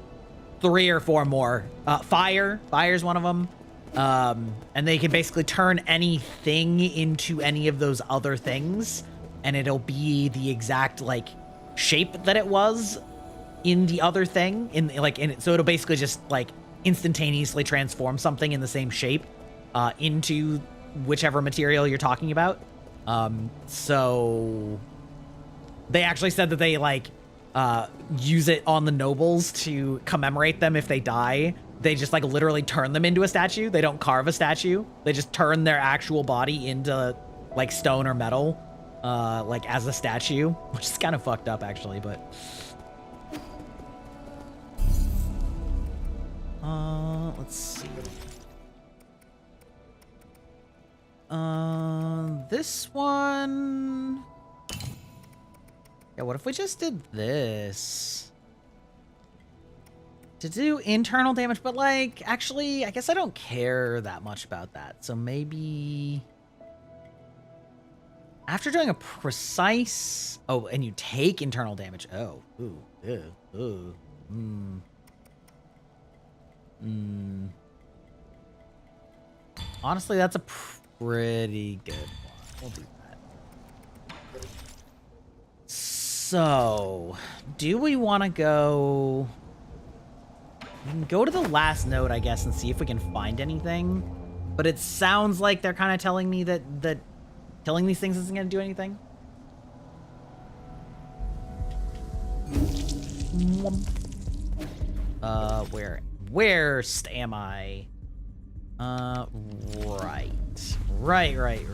3 or 4 more. Fire's one of them. And they can basically turn anything into any of those other things, and it'll be the exact like shape that it was in the other thing. So it'll basically just like instantaneously transform something in the same shape into whichever material you're talking about. So they actually said that they like use it on the nobles to commemorate them if they die. They just like literally turn them into a statue. They don't carve a statue. They just turn their actual body into like stone or metal, like as a statue, which is kind of fucked up actually, but. Let's see. This one. Yeah, what if we just did this? To do internal damage, but like, actually, I guess I don't care that much about that. So maybe after doing a precise, oh, and you take internal damage. Oh, ooh, ew, ooh, Honestly, that's a pretty good one. We'll do that. So, do we want to go? We can go to the last node, I guess, and see if we can find anything. But it sounds like they're kind of telling me that killing these things isn't going to do anything. Where's am I? Right. Okay.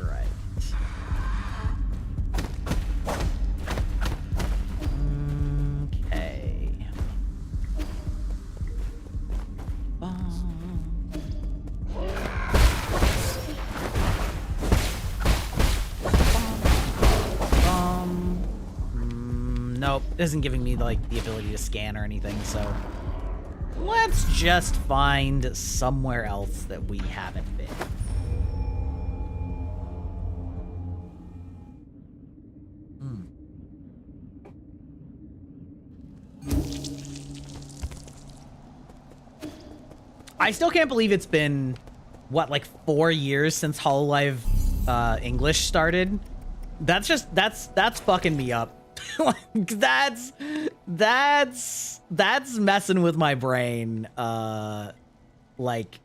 Nope, it isn't giving me like the ability to scan or anything, so let's just find somewhere else that we haven't been. I still can't believe it's been, what, like 4 years since Hololive English started? That's fucking me up. Like, that's messing with my brain, like,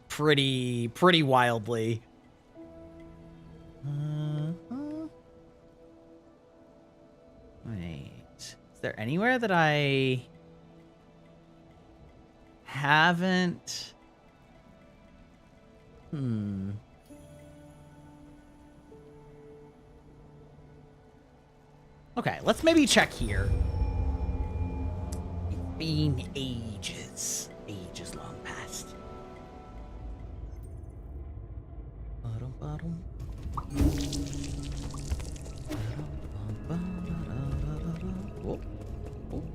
pretty wildly. Wait, is there anywhere that I haven't? Okay, let's maybe check here. It's been ages long past. Oh,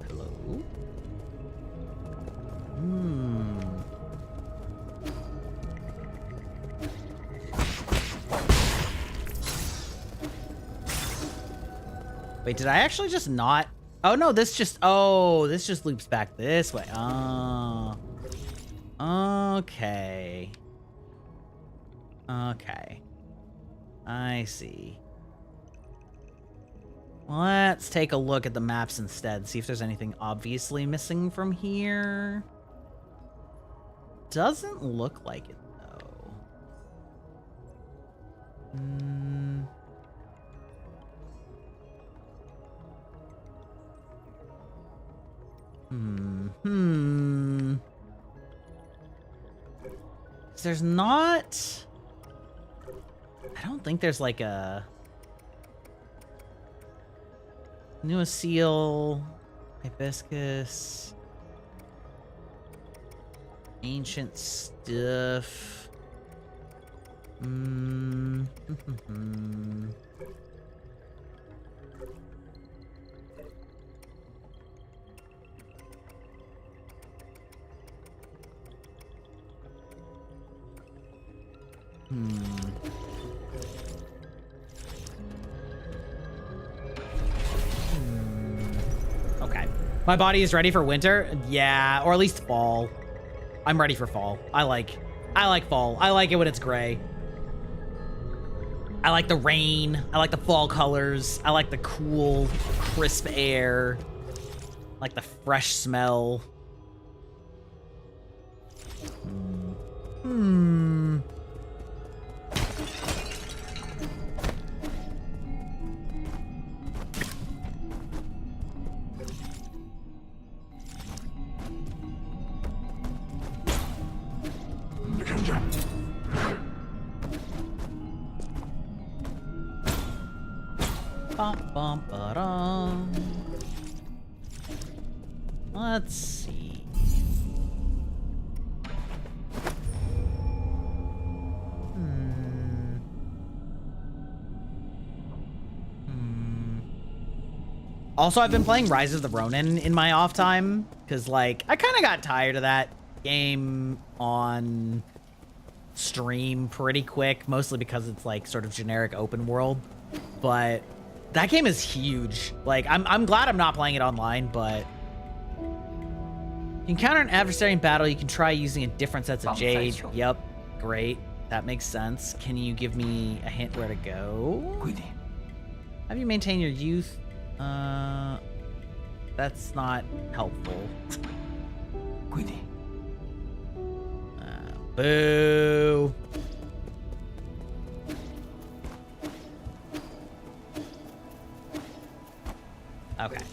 hello. Wait, did I actually just not? Oh, no, this just loops back this way. Oh. Okay. Okay. I see. Let's take a look at the maps instead, see if there's anything obviously missing from here. Doesn't look like it, though. There's not I don't think there's like a newest seal, hibiscus, ancient stuff. Okay. My body is ready for winter? Yeah, or at least fall. I'm ready for fall. I like fall. I like it when it's gray. I like the rain. I like the fall colors. I like the cool, crisp air. I like the fresh smell. Bum, bum, ba-dum. Let's see. Also, I've been playing Rise of the Ronin in my off time because, like, I kind of got tired of that game on stream pretty quick, mostly because it's like sort of generic open world. But that game is huge. Like, I'm glad I'm not playing it online, but you encounter an adversary in battle, you can try using a different sets of jade. Yep, great. That makes sense. Can you give me a hint where to go? Have you maintained your youth? That's not helpful. Boo. Okay.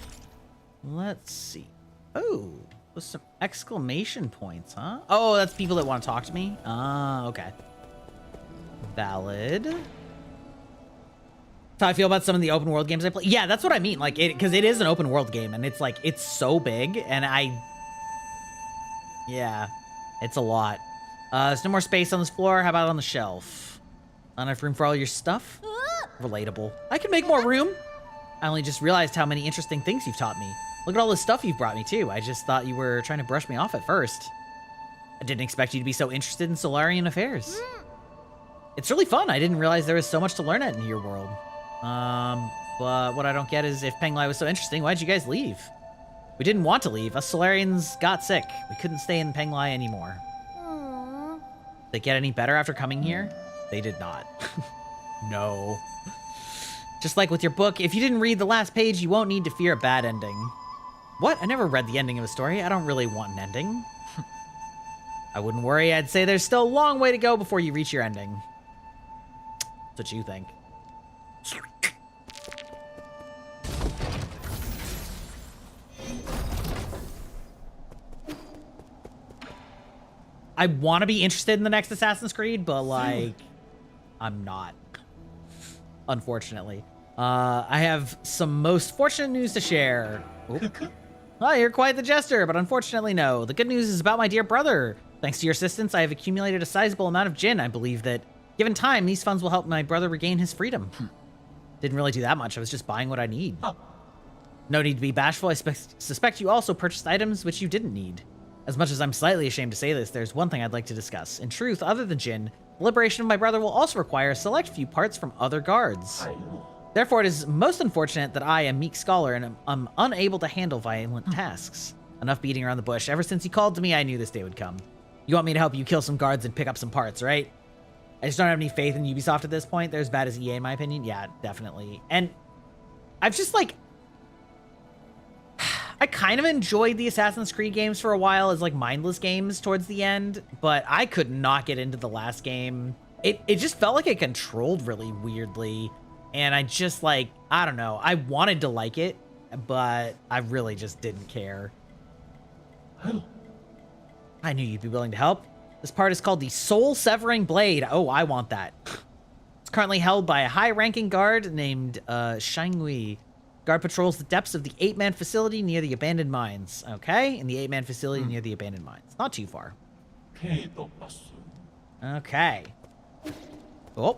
Let's see. Oh, with some exclamation points, huh? Oh, that's people that want to talk to me? Ah, okay. Valid. That's how I feel about some of the open world games I play. Yeah, that's what I mean. Like, because it is an open world game, and it's like, it's so big, and yeah, it's a lot. There's no more space on this floor. How about on the shelf? Not enough room for all your stuff? Relatable. I can make more room. I only just realized how many interesting things you've taught me. Look at all the stuff you've brought me, too. I just thought you were trying to brush me off at first. I didn't expect you to be so interested in Solarian affairs. It's really fun. I didn't realize there was so much to learn in your world. But what I don't get is if Penglai was so interesting, why'd you guys leave? We didn't want to leave. Us Solarians got sick. We couldn't stay in Penglai anymore. They get any better after coming here? They did not. No. Just like with your book, if you didn't read the last page, you won't need to fear a bad ending. What? I never read the ending of a story. I don't really want an ending. I wouldn't worry. I'd say there's still a long way to go before you reach your ending. That's what you think. I want to be interested in the next Assassin's Creed, but, like, I'm not. Unfortunately. I have some most fortunate news to share. Oh, you're quite the jester, but unfortunately, no. The good news is about my dear brother. Thanks to your assistance, I have accumulated a sizable amount of gin. I believe that, given time, these funds will help my brother regain his freedom. Didn't really do that much. I was just buying what I need. No need to be bashful. I suspect you also purchased items which you didn't need. As much as I'm slightly ashamed to say this, there's one thing I'd like to discuss. In truth, other than gin, the liberation of my brother will also require a select few parts from other guards. Therefore, it is most unfortunate that I, a meek scholar, and am unable to handle violent tasks. Enough beating around the bush. Ever since you called to me, I knew this day would come. You want me to help you kill some guards and pick up some parts, right? I just don't have any faith in Ubisoft at this point. They're as bad as EA, in my opinion. Yeah, definitely. And I've just, like... I kind of enjoyed the Assassin's Creed games for a while as, like, mindless games towards the end, but I could not get into the last game. It just felt like it controlled really weirdly, and I just, like, I don't know. I wanted to like it, but I really just didn't care. I knew you'd be willing to help. This part is called the Soul Severing Blade. Oh, I want that. It's currently held by a high-ranking guard named Shangui. Guard patrols the depths of the 8-man facility near the abandoned mines. Okay, in the 8-man facility near the abandoned mines. Not too far. Okay. Oh.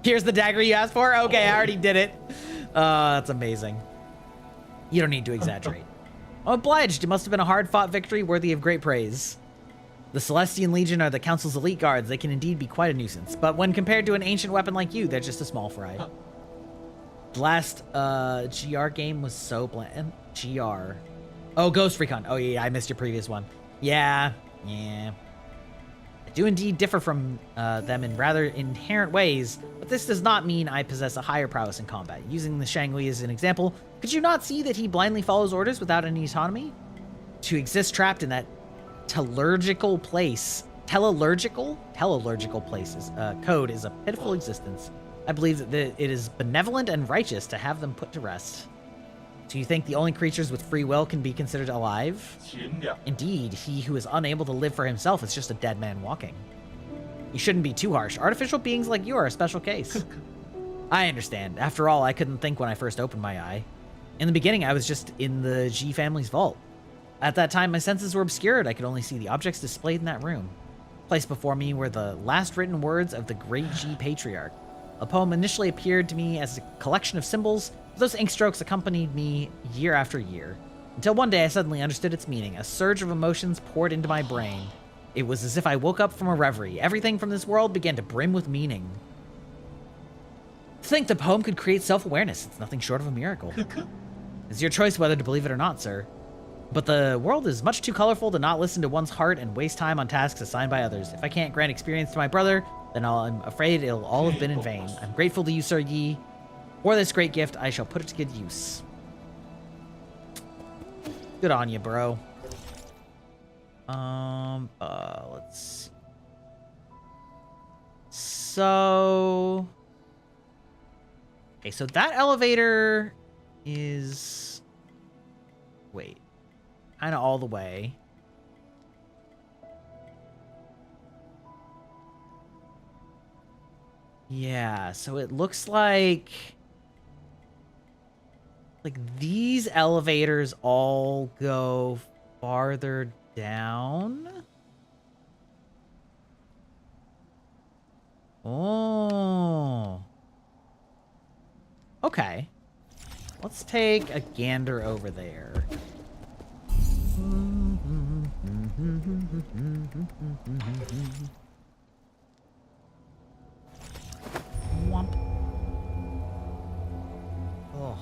Here's the dagger you asked for? Okay, I already did it. That's amazing. You don't need to exaggerate. Oh, obliged. It must have been a hard-fought victory worthy of great praise. The Celestian Legion are the Council's elite guards. They can indeed be quite a nuisance. But when compared to an ancient weapon like you, they're just a small fry. The last GR game was so bland. GR. Oh, Ghost Recon. Oh, yeah, I missed your previous one. Yeah. I do indeed differ from them in rather inherent ways, but this does not mean I possess a higher prowess in combat. Using the Shangui as an example, could you not see that he blindly follows orders without any autonomy? To exist trapped in that tellurgical place, tellurgical places, code is a pitiful existence. I believe that it is benevolent and righteous to have them put to rest. Do you think the only creatures with free will can be considered alive? Indeed, he who is unable to live for himself is just a dead man walking. You shouldn't be too harsh. Artificial beings like you are a special case. I understand. After all, I couldn't think when I first opened my eye. In the beginning, I was just in the G family's vault. At that time, my senses were obscured. I could only see the objects displayed in that room. Placed before me were the last written words of the great G patriarch. A poem initially appeared to me as a collection of symbols. Those ink strokes accompanied me year after year, until one day I suddenly understood its meaning. A surge of emotions poured into my brain. It was as if I woke up from a reverie. Everything from this world began to brim with meaning. To think the poem could create self-awareness, it's nothing short of a miracle. It's your choice whether to believe it or not, sir. But the world is much too colorful to not listen to one's heart and waste time on tasks assigned by others. If I can't grant experience to my brother, then I'm afraid it'll all have been in vain. I'm grateful to you, Sir Yi. For this great gift, I shall put it to good use. Good on you, bro. Let's see. So... Okay, so that elevator is... Wait. Kind of all the way. Yeah, so it looks like these elevators all go farther down. Oh. Okay. Let's take a gander over there. Womp. Oh.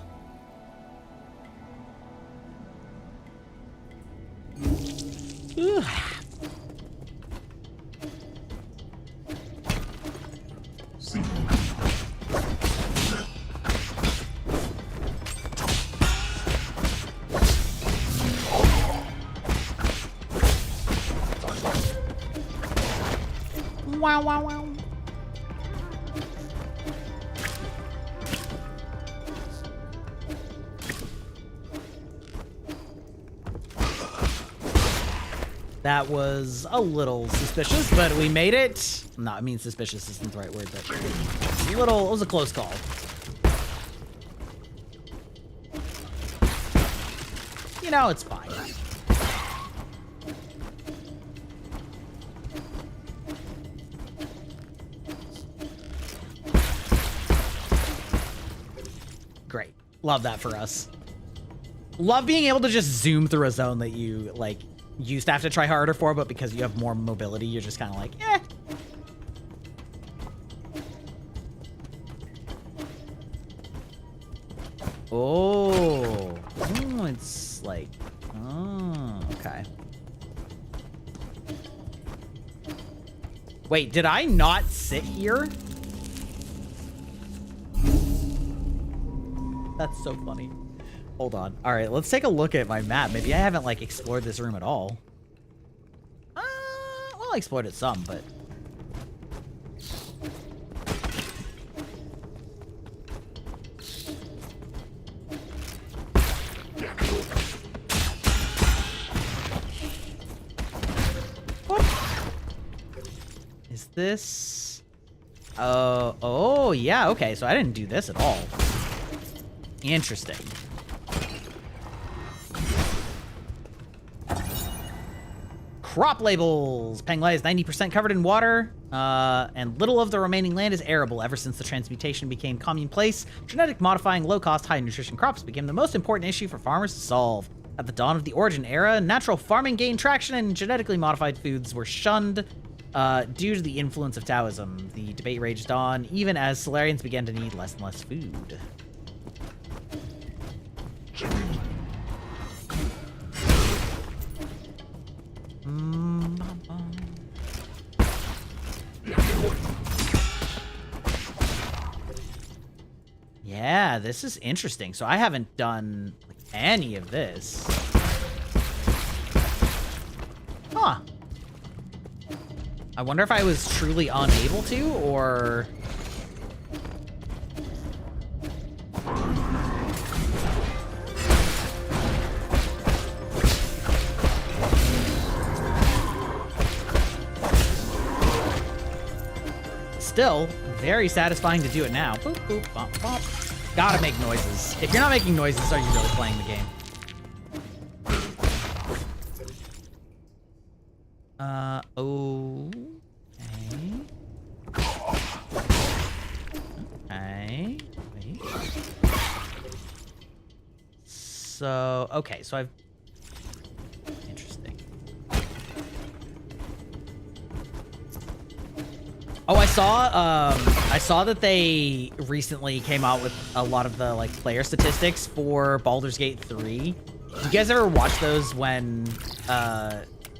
Ugh. Wow, wow, wow. That was a little suspicious, but we made it. No, I mean suspicious isn't the right word, but it was a close call. You know, it's fine. Great. Love that for us. Love being able to just zoom through a zone that you, like, used to have to try harder for, but because you have more mobility, you're just kind of like, eh. Oh. Oh, it's like, oh, okay. Wait, did I not sit here? That's so funny. Hold on. All right, let's take a look at my map. Maybe I haven't, like, explored this room at all. Well, I explored it some, but... Is this? Oh, yeah, okay, so I didn't do this at all. Interesting. Crop labels. Penglai is 90% covered in water, and little of the remaining land is arable. Ever since the transmutation became commonplace, genetic modifying low-cost, high-nutrition crops became the most important issue for farmers to solve. At the dawn of the Origin era, natural farming gained traction and genetically modified foods were shunned due to the influence of Taoism. The debate raged on, even as Solarians began to need less and less food. Yeah, this is interesting. So I haven't done like, any of this. Huh. I wonder if I was truly unable to, or... Still, very satisfying to do it now. Boop, boop, bump, bump. Gotta make noises. If you're not making noises, are you really playing the game? Okay. Wait. So, okay, so I've... Interesting. Oh, I saw that they recently came out with a lot of the, like, player statistics for Baldur's Gate 3. Do you guys ever watch those when,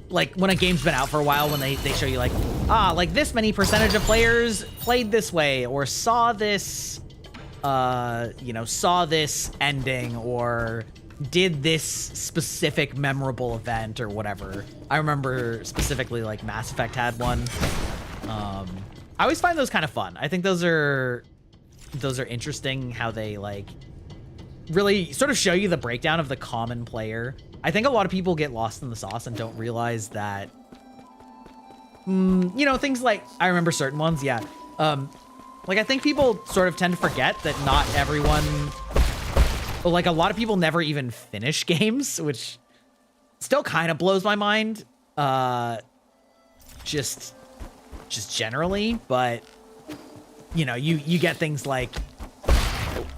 like, when a game's been out for a while, when they show you, like, like, this many percentage of players played this way, or saw this, you know, saw this ending, or did this specific memorable event, or whatever. I remember specifically, like, Mass Effect had one. I always find those kind of fun. I think those are interesting, how they, like, really sort of show you the breakdown of the common player. I think a lot of people get lost in the sauce and don't realize that, you know, things like, I remember certain ones, yeah. Like, I think people sort of tend to forget that not everyone, like, a lot of people never even finish games, which still kind of blows my mind. Just generally, but, you know, you get things like,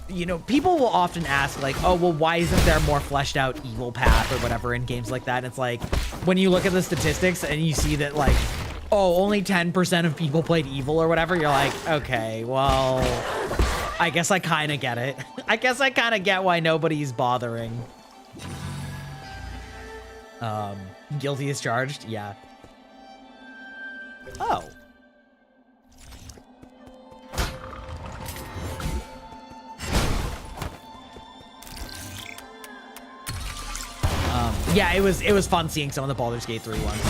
you know, people will often ask, like, oh, well, why isn't there more fleshed out evil path or whatever in games like that? And it's like, when you look at the statistics and you see that, like, oh, only 10% of people played evil or whatever, you're like, okay, well, I guess I kind of get it. I guess I kind of get why nobody's bothering. Guilty as charged? Yeah. Oh. Yeah, it was fun seeing some of the Baldur's Gate 3 ones.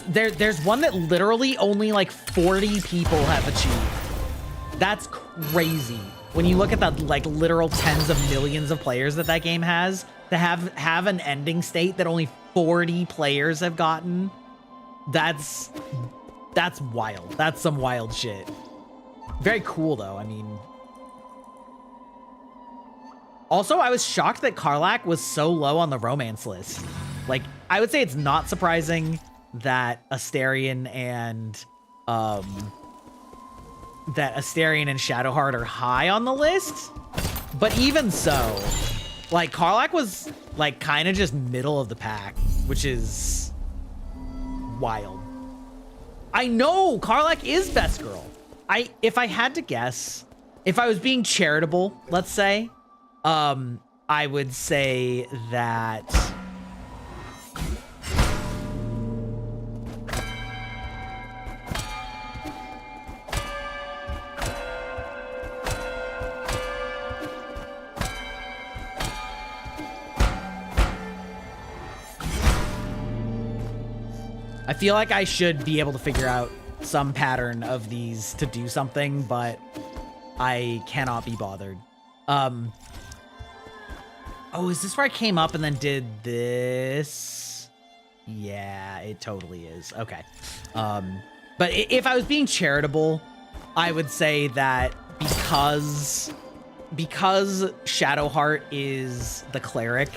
There's one that literally only like 40 people have achieved. That's crazy. When you look at the like literal tens of millions of players that game has, to have an ending state that only 40 players have gotten, that's wild. That's some wild shit. Very cool though, I mean. Also, I was shocked that Karlach was so low on the romance list. Like, I would say it's not surprising that Astarion and Shadowheart are high on the list, but even so, like, Karlach was like kind of just middle of the pack, which is wild. I know Karlach is best girl. If I had to guess, if I was being charitable, let's say, I would say that I feel like I should be able to figure out some pattern of these to do something, but I cannot be bothered. Oh, is this where I came up and then did this? Yeah, it totally is. Okay. But if I was being charitable, I would say that because Shadowheart is the cleric,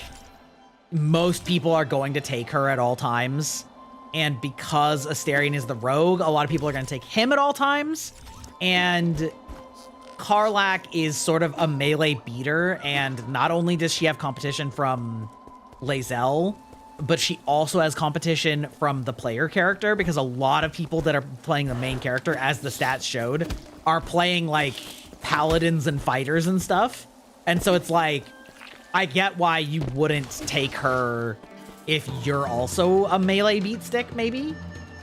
most people are going to take her at all times. And because Astarion is the rogue, a lot of people are going to take him at all times. And Karlach is sort of a melee beater, and not only does she have competition from Lae'zel, but she also has competition from the player character, because a lot of people that are playing the main character, as the stats showed, are playing like paladins and fighters and stuff. And so it's like, I get why you wouldn't take her if you're also a melee beat stick, maybe.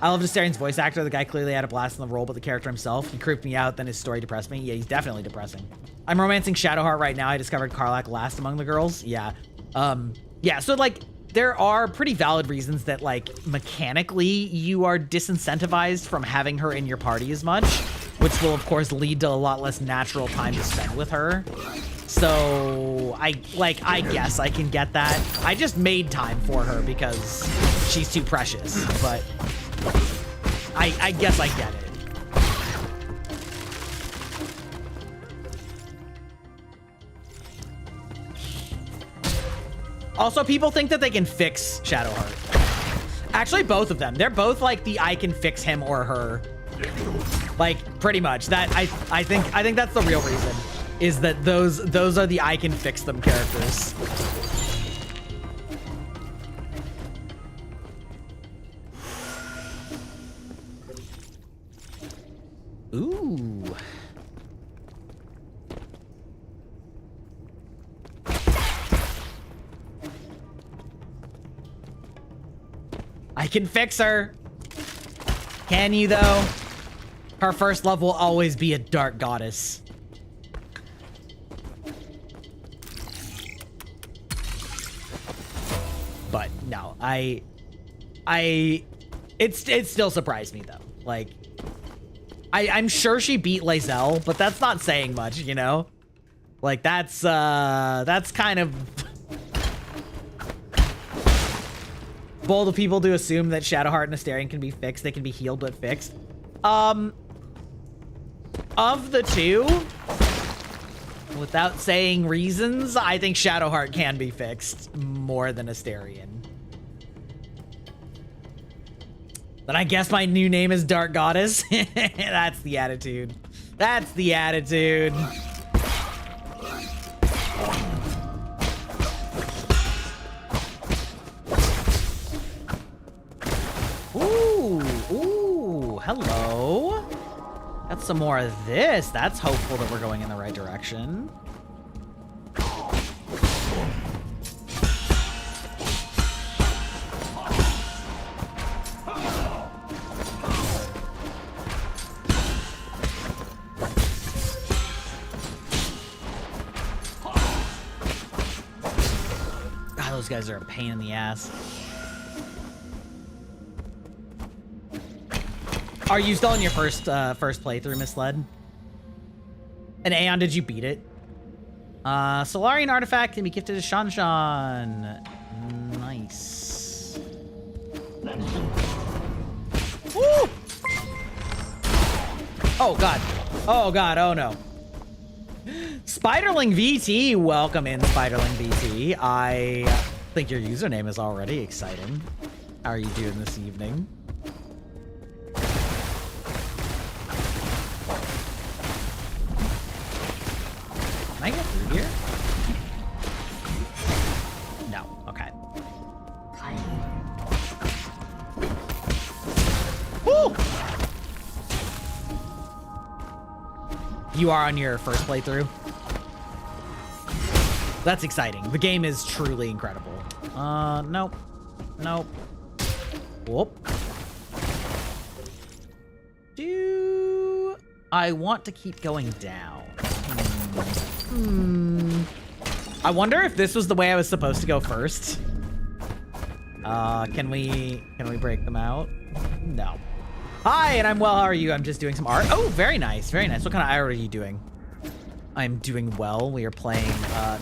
I love Astarion's voice actor. The guy clearly had a blast in the role, but the character himself, he creeped me out, then his story depressed me. Yeah, he's definitely depressing. I'm romancing Shadowheart right now. I discovered Karlach last among the girls. Yeah. Yeah, so like, there are pretty valid reasons that like mechanically you are disincentivized from having her in your party as much, which will of course lead to a lot less natural time to spend with her. So I guess I can get that. I just made time for her because she's too precious, but I guess I get it. Also, people think that they can fix Shadowheart. Actually, both of them. They're both like the I can fix him or her. Like, pretty much. That I think that's the real reason. Is that those are the I can fix them characters. Ooh. I can fix her. Can you, though? Her first love will always be a dark goddess. But no, it still surprised me, though. Like, I'm sure she beat Lae'zel, but that's not saying much, you know? Like, that's kind of bold of people to assume that Shadowheart and Astarion can be fixed. They can be healed but fixed. Of the two, without saying reasons, I think Shadowheart can be fixed more than Astarion. Then I guess my new name is Dark Goddess. That's the attitude. That's the attitude. Ooh, hello. Got some more of this. That's hopeful that we're going in the right direction. God, those guys are a pain in the ass. Are you still in your first playthrough, Misled? And Aeon, did you beat it? Solarian artifact can be gifted to Shanshan. Nice. Woo! Oh god. Oh god, oh no. Spiderling VT, welcome in, Spiderling VT. I think your username is already exciting. How are you doing this evening? Can I get through here? No. Okay. Woo! You are on your first playthrough? That's exciting. The game is truly incredible. Nope. Nope. Whoop. Do I want to keep going down? I wonder if this was the way I was supposed to go first. Can we break them out? No. Hi, and I'm well. How are you? I'm just doing some art. Oh, very nice. Very nice. What kind of art are you doing? I'm doing well. We are playing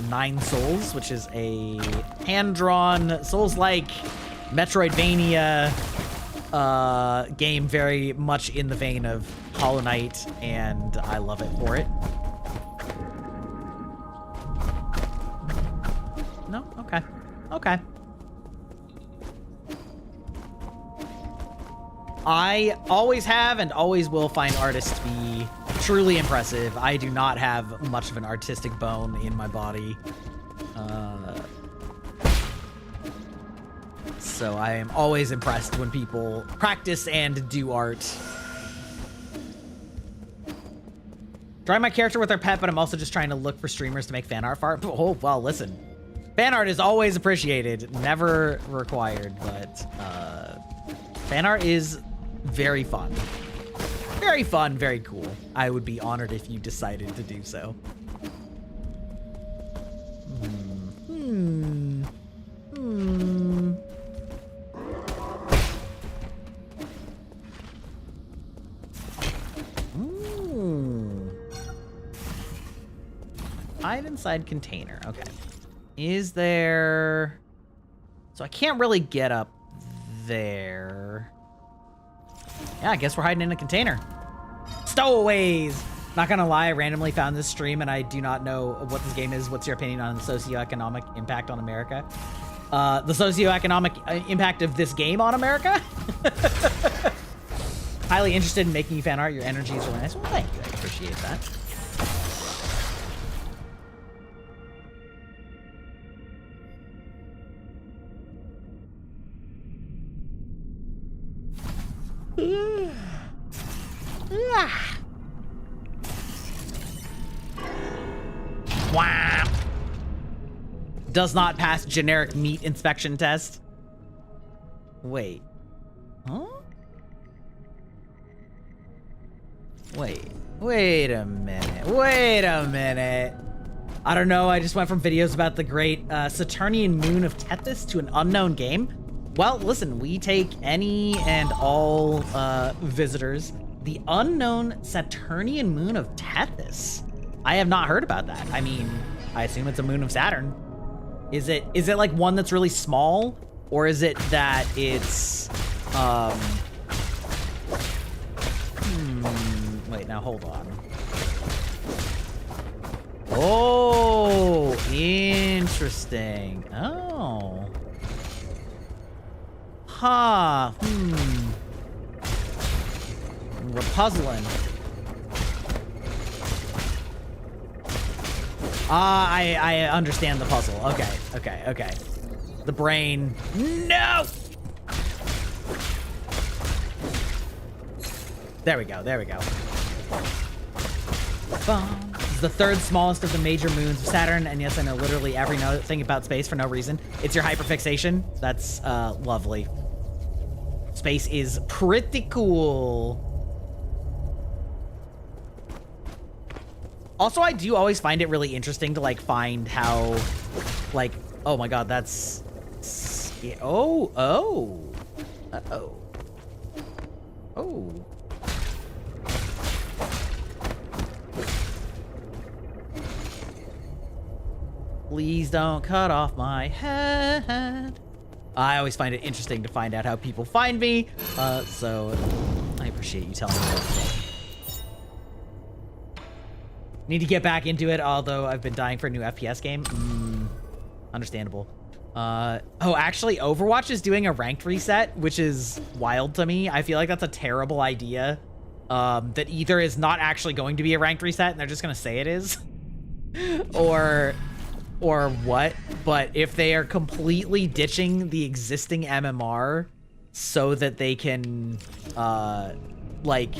9 Souls, which is a hand-drawn Souls-like Metroidvania game very much in the vein of Hollow Knight, and I love it for it. No? Okay. Okay. I always have and always will find artists to be truly impressive. I do not have much of an artistic bone in my body. So I am always impressed when people practice and do art. Drawing my character with their pet, but I'm also just trying to look for streamers to make fan art for art. Oh, well, listen. Fan art is always appreciated, never required, but fan art is very fun. Very fun, very cool. I would be honored if you decided to do so. Hide inside container. Okay. Is there... So I can't really get up there. Yeah, I guess we're hiding in a container. Stowaways! Not gonna lie, I randomly found this stream and I do not know what this game is. What's your opinion on the socioeconomic impact on America? The socioeconomic impact of this game on America? Highly interested in making you fan art. Your energy is really nice. Well, thank you. I appreciate that. Wow. Does not pass generic meat inspection test. Wait. Huh? Wait a minute. I don't know, I just went from videos about the great Saturnian moon of Tethys to an unknown game. Well, listen, we take any and all visitors. The unknown Saturnian moon of Tethys. I have not heard about that. I mean, I assume it's a moon of Saturn. Is it like one that's really small? Or is it that it's, wait, now hold on. Oh, interesting. Oh. Huh. We're puzzling. I understand the puzzle. Okay. The brain. No! There we go. This is the third smallest of the major moons of Saturn, and yes, I know literally every thing about space for no reason. It's your hyperfixation. That's lovely. Space is pretty cool. Also, I do always find it really interesting to like find how, like, oh my god, that's, oh. Please don't cut off my head. I always find it interesting to find out how people find me, so I appreciate you telling me that. Need to get back into it, although I've been dying for a new FPS game. Understandable. Oh, actually, Overwatch is doing a ranked reset, which is wild to me. I feel like that's a terrible idea. That either is not actually going to be a ranked reset, and they're just gonna say it is, or what. But if they are completely ditching the existing MMR so that they can, like,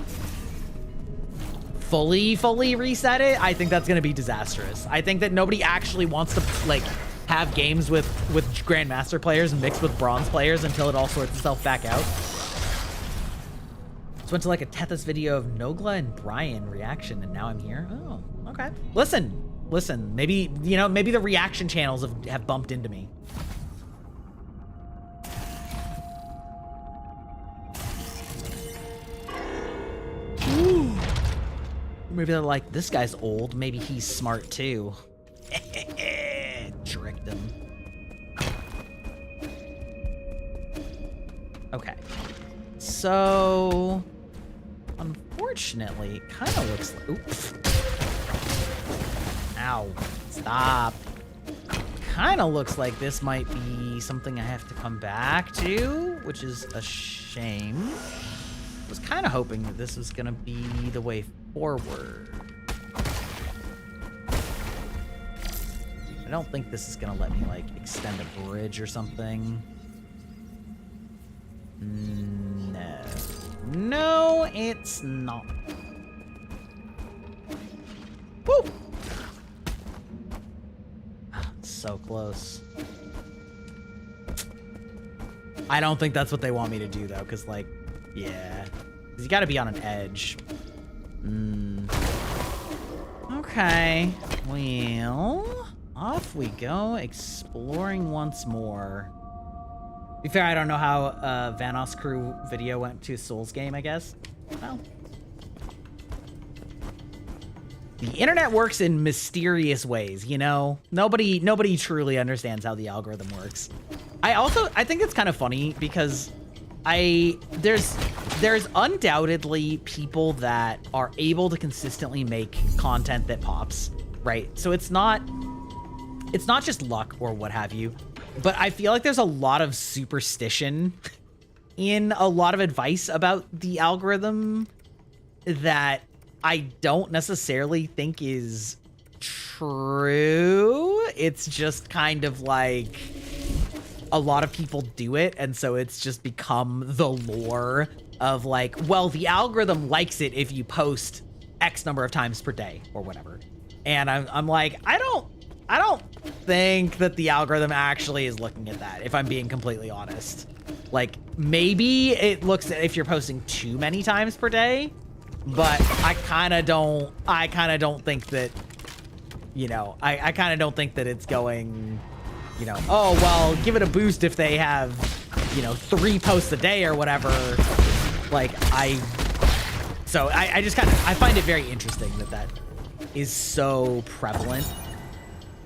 fully reset it, I think that's gonna be disastrous. I think that nobody actually wants to like have games with Grandmaster players mixed with Bronze players until it all sorts itself back out. Just went to like a Tethys video of Nogla and Brian reaction, and now I'm here. Oh, okay. Listen. Maybe, you know, maybe the reaction channels have bumped into me. Ooh. Maybe they're like, this guy's old. Maybe he's smart too. Tricked them. Okay. So, unfortunately, it kind of looks like... Oops. Ow. Stop. Kind of looks like this might be something I have to come back to, which is a shame. I was kind of hoping that this was going to be the way forward. I don't think this is going to let me, like, extend a bridge or something. No. No, it's not. Woo! So close. I don't think that's what they want me to do, though, because, like, yeah. Because you got to be on an edge. Okay. Well, off we go, exploring once more. To be fair, I don't know how Vanoss crew video went to Souls game, I guess. Well. The internet works in mysterious ways, you know? Nobody truly understands how the algorithm works. I think it's kind of funny because there's undoubtedly people that are able to consistently make content that pops, right? So it's not just luck or what have you, but I feel like there's a lot of superstition in a lot of advice about the algorithm that I don't necessarily think is true. It's just kind of like a lot of people do it, and so it's just become the lore of like, well, the algorithm likes it if you post X number of times per day or whatever. And I'm like, I don't think that the algorithm actually is looking at that, if I'm being completely honest. Like, maybe it looks at if you're posting too many times per day, but I kind of don't think that, you know, I kind of don't think that it's going, you know, oh, well, give it a boost if they have, you know, 3 posts a day or whatever. Like, I find it very interesting that is so prevalent.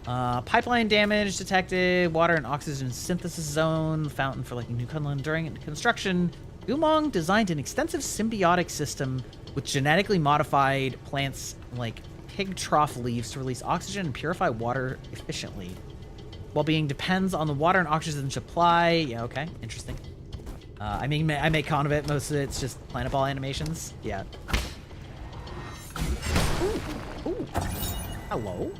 Pipeline damage detected, water and oxygen synthesis zone, fountain for like New Kunlun during construction. Umong designed an extensive symbiotic system with genetically modified plants like pig trough leaves to release oxygen and purify water efficiently. Well-being depends on the water and oxygen supply. Yeah, okay, interesting. I make con of it. Most of it's just planet ball animations. Yeah. Ooh. Hello.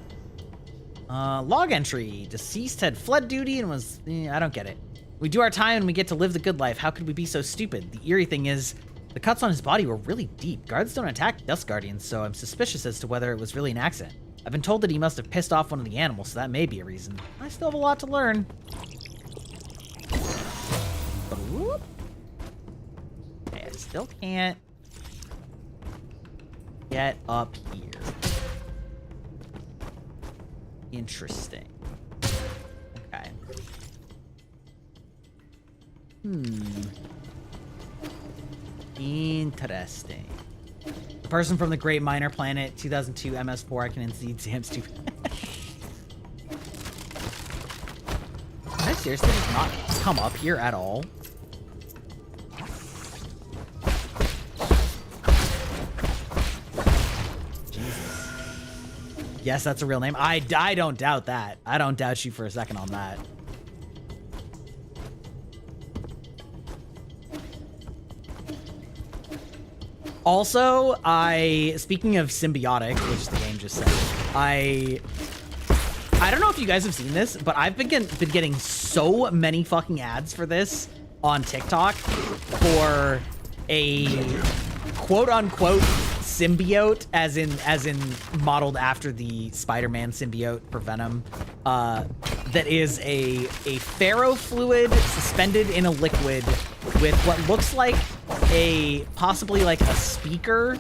Log entry. Deceased had fled duty and was... I don't get it. We do our time and we get to live the good life. How could we be so stupid? The eerie thing is, the cuts on his body were really deep. Guards don't attack Dust Guardians, so I'm suspicious as to whether it was really an accident. I've been told that he must have pissed off one of the animals, so that may be a reason. I still have a lot to learn. Okay, I still can't get up here. Interesting. Okay. Interesting. The person from the Great Minor Planet 2002 MS4, I can indeed see him stupid. Can I seriously just not come up here at all? Jesus. Yes, that's a real name. I don't doubt that. I don't doubt you for a second on that. Also, speaking of symbiotic, which the game just said, I don't know if you guys have seen this, but I've been getting so many fucking ads for this on TikTok for a quote-unquote symbiote, as in modeled after the Spider-Man symbiote for Venom, that is a ferrofluid suspended in a liquid with what looks like possibly like a speaker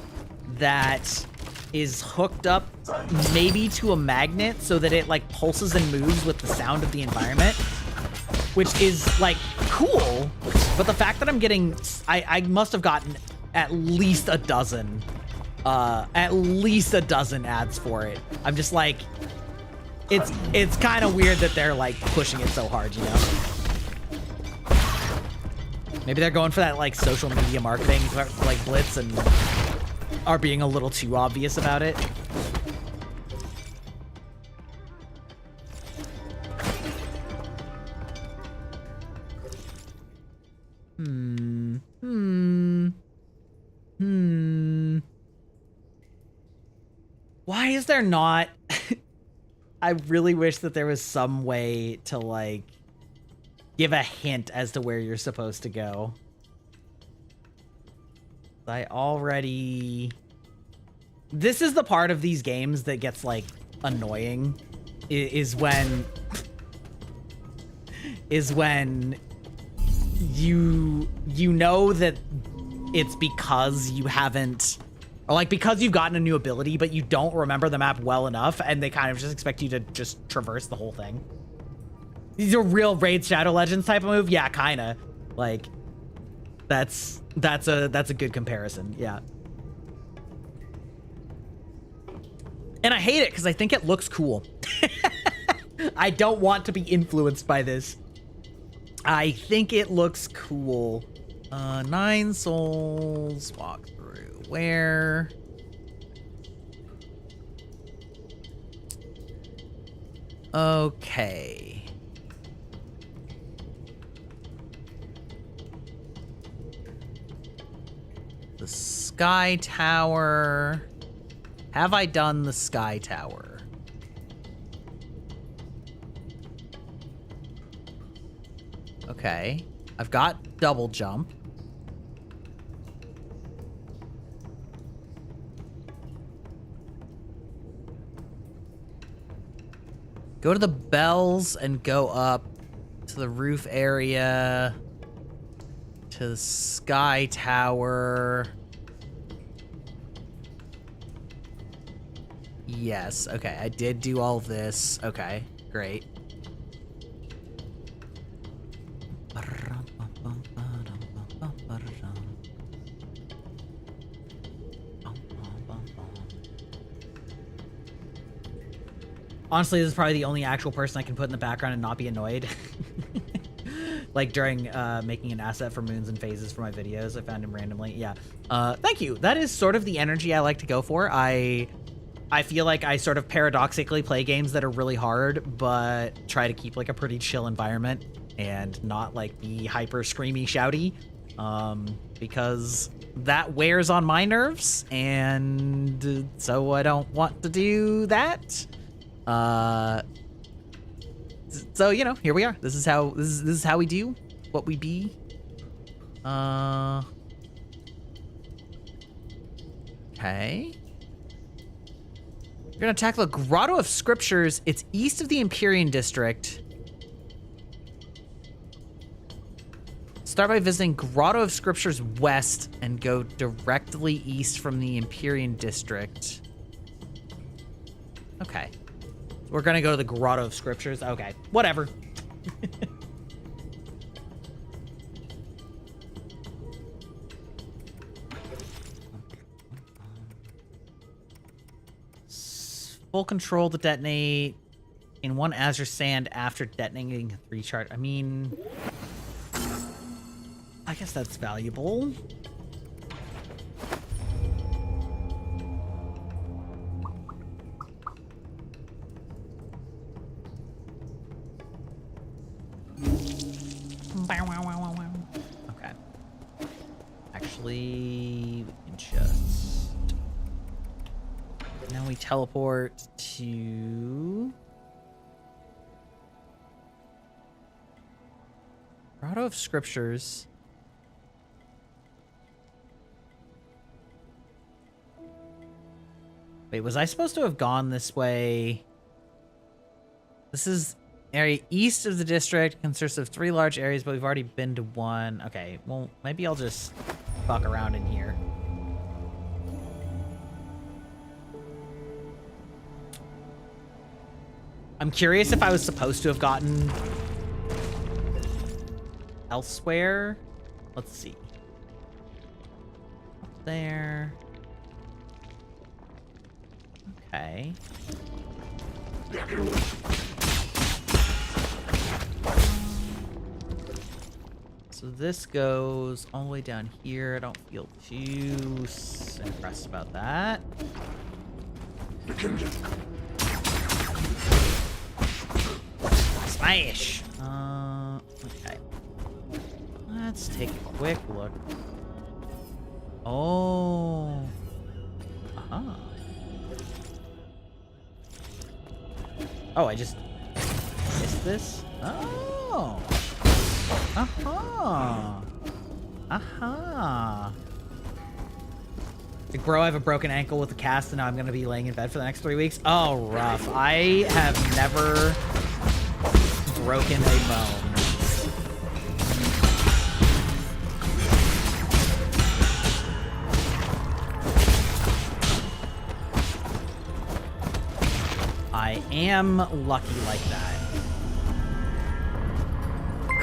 that is hooked up maybe to a magnet so that it like pulses and moves with the sound of the environment, which is like cool. But the fact that I'm getting, I must have gotten at least a dozen ads for it. I'm just like, it's kind of weird that they're like pushing it so hard, you know? Maybe they're going for that like social media marketing like blitz and are being a little too obvious about it. Why is there not? I really wish that there was some way to like give a hint as to where you're supposed to go. I already... This is the part of these games that gets like annoying is when you know that it's because you haven't, or like because you've gotten a new ability but you don't remember the map well enough and they kind of just expect you to just traverse the whole thing. These are real Raid Shadow Legends type of move. Yeah, kind of. Like that's a good comparison. Yeah. And I hate it because I think it looks cool. I don't want to be influenced by this. I think it looks cool. 9 souls, walk through. Where? Okay. The Sky Tower. Have I done the Sky Tower? Okay. I've got double jump. Go to the bells and go up to the roof area, to the Sky Tower. Yes, okay, I did do all this. Okay, great. Honestly, this is probably the only actual person I can put in the background and not be annoyed. Like during making an asset for moons and phases for my videos, I found him randomly. Yeah. Thank you. That is sort of the energy I like to go for. I feel like I sort of paradoxically play games that are really hard, but try to keep like a pretty chill environment and not like be hyper screamy shouty, because that wears on my nerves, and so I don't want to do that. So you know, here we are. This is how we do what we be. Okay. We're gonna tackle the Grotto of Scriptures. It's east of the Empyrean District. Start by visiting Grotto of Scriptures west and go directly east from the Empyrean District. Okay. We're gonna go to the Grotto of Scriptures. Okay, whatever. Full control to detonate in 1 Azure Sand after detonating 3 charge. I mean, I guess that's valuable. Okay. Actually, we can just... Now we teleport to... Grotto of Scriptures. Wait, was I supposed to have gone this way? This is area east of the district, consists of 3 large areas, but we've already been to 1. Okay, well, maybe I'll just fuck around in here. I'm curious if I was supposed to have gotten elsewhere. Let's see. Up there. Okay. So this goes all the way down here. I don't feel too impressed about that. Smash! Okay. Let's take a quick look. Oh. Uh-huh. Oh, I just missed this? Oh. Uh-huh. Uh-huh. Like, bro, I have a broken ankle with a cast, and now I'm gonna be laying in bed for the next 3 weeks. Oh, rough. I have never broken a bone. I am lucky like that.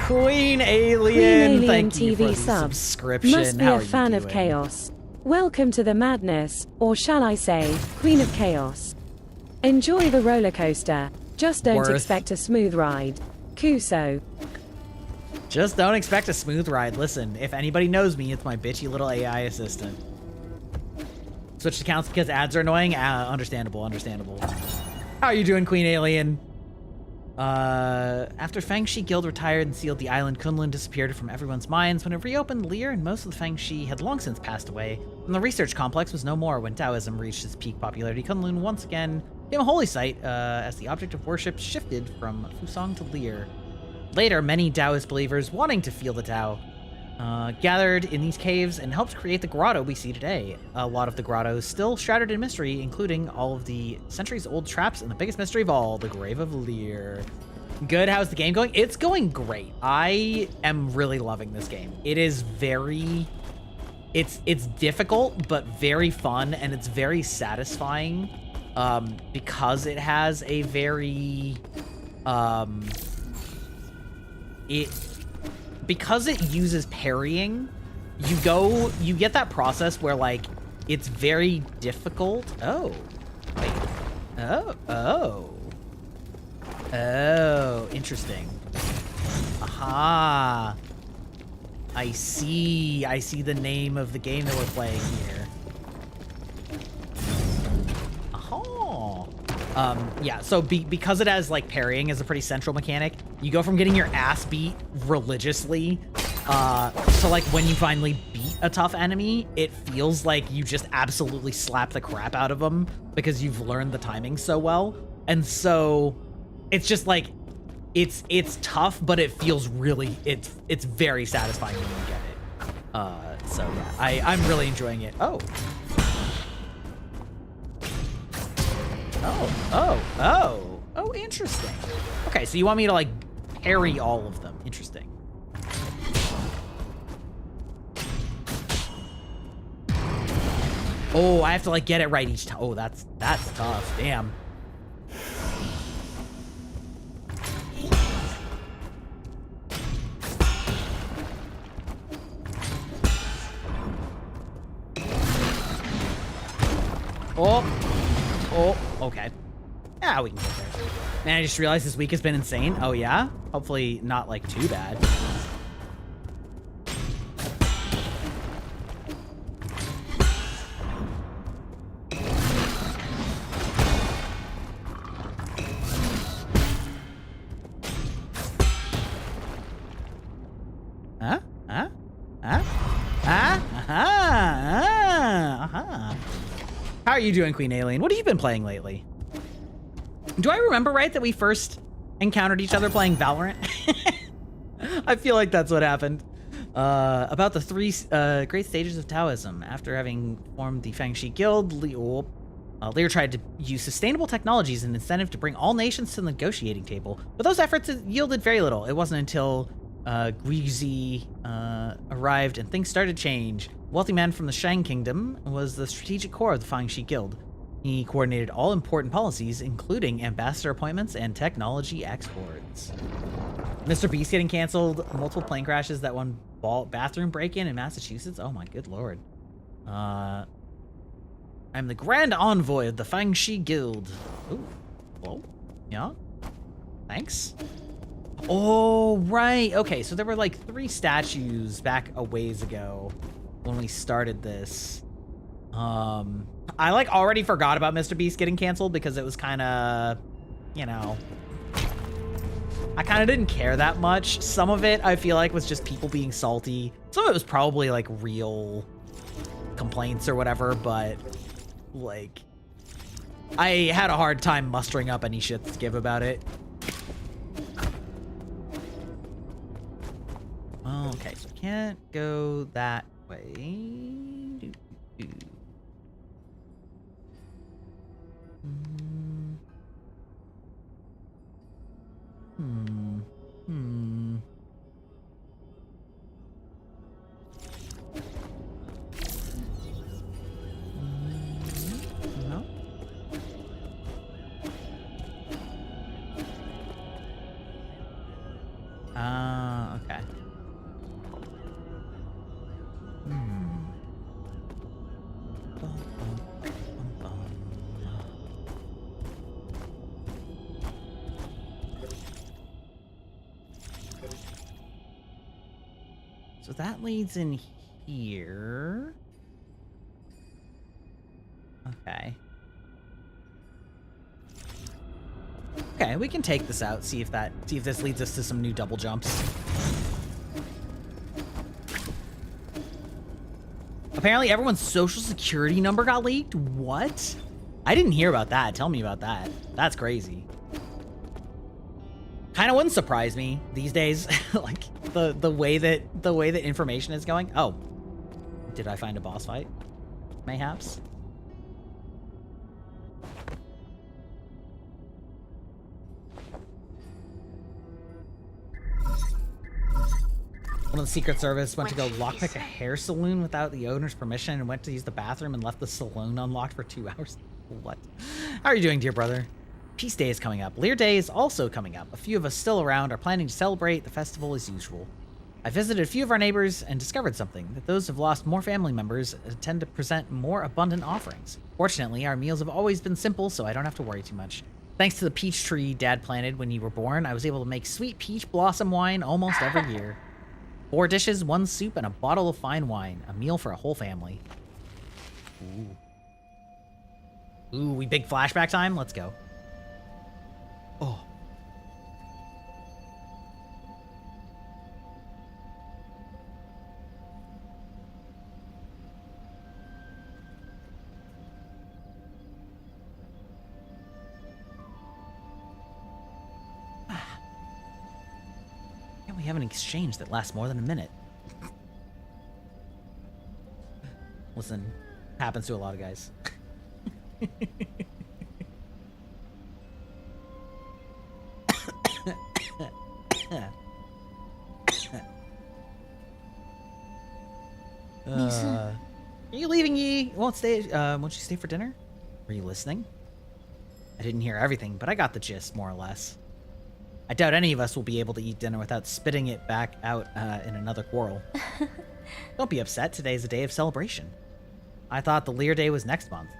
Queen Alien, thank you for the subscription. Must be How a are you fan of doing? chaos. Welcome to the madness, or shall I say, Queen of Chaos. Enjoy the roller coaster. Just don't Worth. expect a smooth ride. Kuso. Just don't expect a smooth ride. Listen, if anybody knows me, it's my bitchy little AI assistant. Switched accounts because ads are annoying? Understandable, understandable. How are you doing, Queen Alien? After Fangshi Guild retired and sealed the island, Kunlun disappeared from everyone's minds. When it reopened, Lear and most of the Fangshi had long since passed away, and the research complex was no more. When Taoism reached its peak popularity, Kunlun once again became a holy site, as the object of worship shifted from Fusang to Lear. Later, many Taoist believers wanting to feel the Tao gathered in these caves and helped create the grotto we see today. A lot of the grottos still shrouded in mystery, including all of the centuries-old traps and the biggest mystery of all, the Grave of Lear. Good, how's the game going? It's going great. I am really loving this game. It is very... It's difficult, but very fun, and it's very satisfying, because it has a very... Because it uses parrying, you get that process where, like, it's very difficult. Oh, wait. Oh, interesting. Aha. I see the name of the game that we're playing here. Yeah, so because it has, like, parrying as a pretty central mechanic, you go from getting your ass beat religiously, to, like, when you finally beat a tough enemy, it feels like you just absolutely slap the crap out of them because you've learned the timing so well. And so, it's just, like, it's tough, but it feels really, it's very satisfying when you get it. So, yeah, I'm really enjoying it. Oh, interesting. Okay, so you want me to, like, parry all of them. Interesting. Oh, I have to, like, get it right each time. Oh, that's tough. Damn. Oh, okay. Yeah, we can get there. Man, I just realized this week has been insane. Oh, yeah? Hopefully not, like, too bad. How are you doing, Queen Alien? What have you been playing lately? Do I remember right that we first encountered each other playing Valorant? I feel like that's what happened. About the three great stages of Taoism. After having formed the Fangshi Guild, Lear tried to use sustainable technologies as an incentive to bring all nations to the negotiating table. But those efforts yielded very little. It wasn't until Guizi arrived and things started to change. A wealthy man from the Shang Kingdom was the strategic core of the Fangshi Guild. He coordinated all important policies, including ambassador appointments and technology exports. Mr. Beast getting canceled, multiple plane crashes, that one bathroom break-in in Massachusetts. Oh my good lord. I'm the Grand Envoy of the Fangshi Guild. Ooh. Whoa. Yeah. Thanks. Oh, right. Okay, so there were like 3 statues back a ways ago when we started this. I like already forgot about Mr. Beast getting canceled because it was kind of, you know, I kind of didn't care that much. Some of it I feel like was just people being salty. Some of it was probably like real complaints or whatever, but like I had a hard time mustering up any shit to give about it. Okay, so I can't go that way. No. Okay. So that leads in here. Okay. Okay, we can take this out, see if this leads us to some new double jumps. Apparently everyone's social security number got leaked? What? I didn't hear about that. Tell me about that. That's crazy. Kind of wouldn't surprise me these days, like the way that information is going. Oh, did I find a boss fight? Mayhaps. One of the Secret Service went to go lockpick a hair salon without the owner's permission and went to use the bathroom and left the salon unlocked for 2 hours. What? How are you doing, dear brother? Peace Day is coming up. Lear Day is also coming up. A few of us still around are planning to celebrate the festival as usual. I visited a few of our neighbors and discovered something, that those who've lost more family members tend to present more abundant offerings. Fortunately, our meals have always been simple, so I don't have to worry too much. Thanks to the peach tree Dad planted when you were born, I was able to make sweet peach blossom wine almost every year. 4 dishes, 1 soup, and a bottle of fine wine. A meal for a whole family. Ooh, we big flashback time? Let's go. Oh. We have an exchange that lasts more than a minute. Listen, happens to a lot of guys. Are you leaving, Yi? Won't you stay for dinner? Were you listening? I didn't hear everything, but I got the gist, more or less. I doubt any of us will be able to eat dinner without spitting it back out in another quarrel. Don't be upset. Today's a day of celebration. I thought the Lear Day was next month.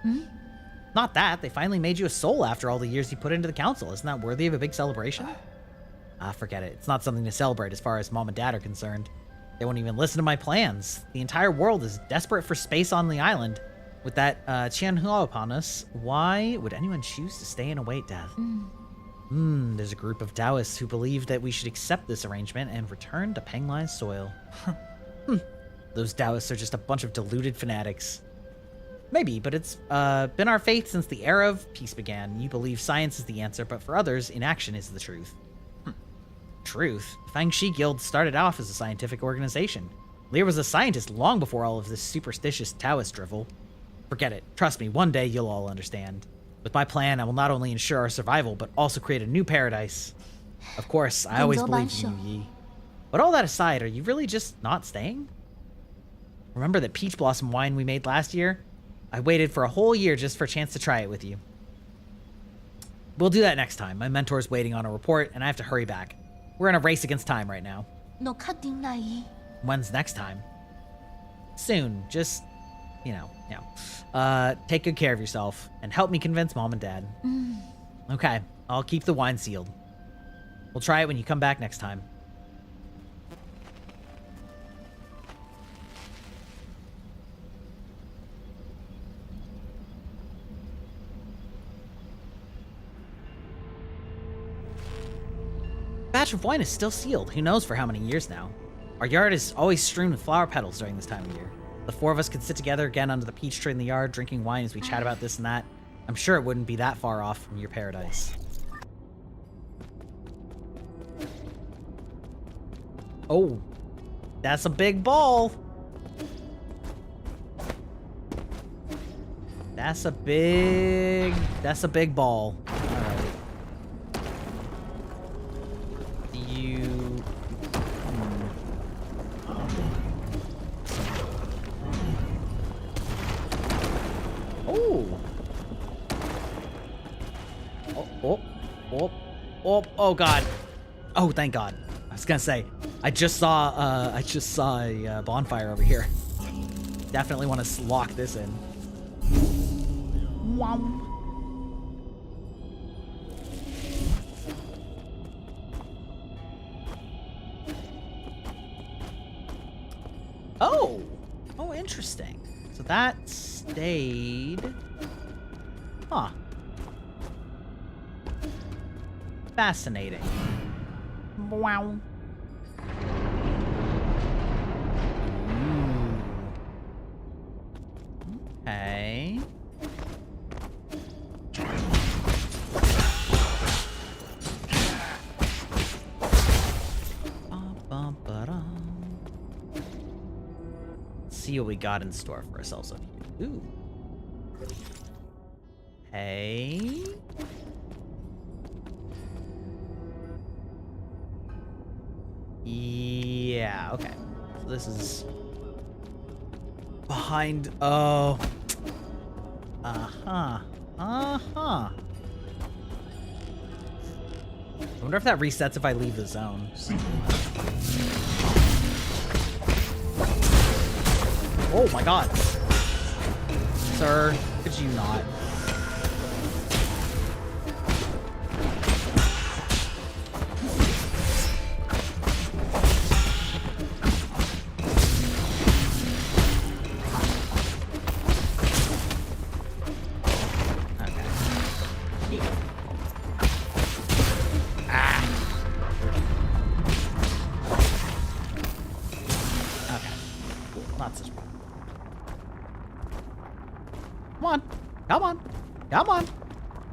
Not that. They finally made you a soul after all the years you put into the council. Isn't that worthy of a big celebration? Forget it. It's not something to celebrate as far as Mom and Dad are concerned. They won't even listen to my plans. The entire world is desperate for space on the island. With that Qianhua upon us, why would anyone choose to stay and await death? There's a group of Taoists who believe that we should accept this arrangement and return to Penglai's soil. Those Taoists are just a bunch of deluded fanatics. Maybe, but it's been our faith since the era of peace began. You believe science is the answer, but for others, inaction is the truth. Truth? The Fang Shi Guild started off as a scientific organization. Lear was a scientist long before all of this superstitious Taoist drivel. Forget it. Trust me, one day you'll all understand. With my plan, I will not only ensure our survival, but also create a new paradise. Of course, I always believed in you, Yi. But all that aside, are you really just not staying? Remember that peach blossom wine we made last year? I waited for a whole year just for a chance to try it with you. We'll do that next time. My mentor's waiting on a report, and I have to hurry back. We're in a race against time right now. When's next time? Soon. Just, take good care of yourself, and help me convince Mom and Dad. Okay, I'll keep the wine sealed. We'll try it when you come back next time. Batch of wine is still sealed. Who knows for how many years now? Our yard is always strewn with flower petals during this time of year. The four of us could sit together again under the peach tree in the yard, drinking wine as we chat about this and that. I'm sure it wouldn't be that far off from your paradise. Oh, that's a big ball. That's a big ball. All right. Oh god. Oh, thank god. I was gonna say, I just saw a bonfire over here. Definitely want to lock this in. Wham. Oh, interesting. So that stayed. Huh. Fascinating. Wow. Okay. See what we got in store for ourselves up here. Ooh. Hey. Yeah, okay. So this is behind. Oh. Uh-huh. I wonder if that resets if I leave the zone. Oh my god. Sir, could you not?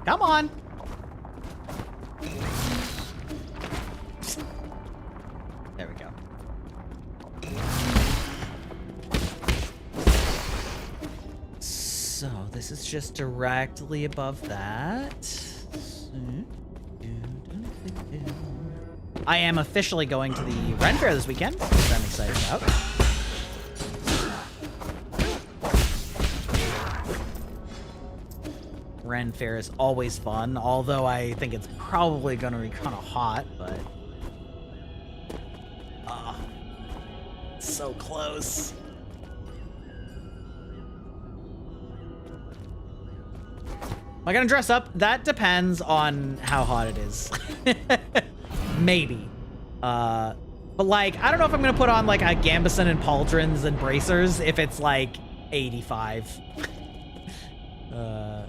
Come on. There we go. So this is just directly above that. I am officially going to the Ren Fair this weekend, which I'm excited about. Ren Fair is always fun, although I think it's probably going to be kind of hot, but... Oh, so close. Am I going to dress up? That depends on how hot it is. Maybe. But like, I don't know if I'm going to put on like a gambeson and pauldrons and bracers if it's like 85. Oh,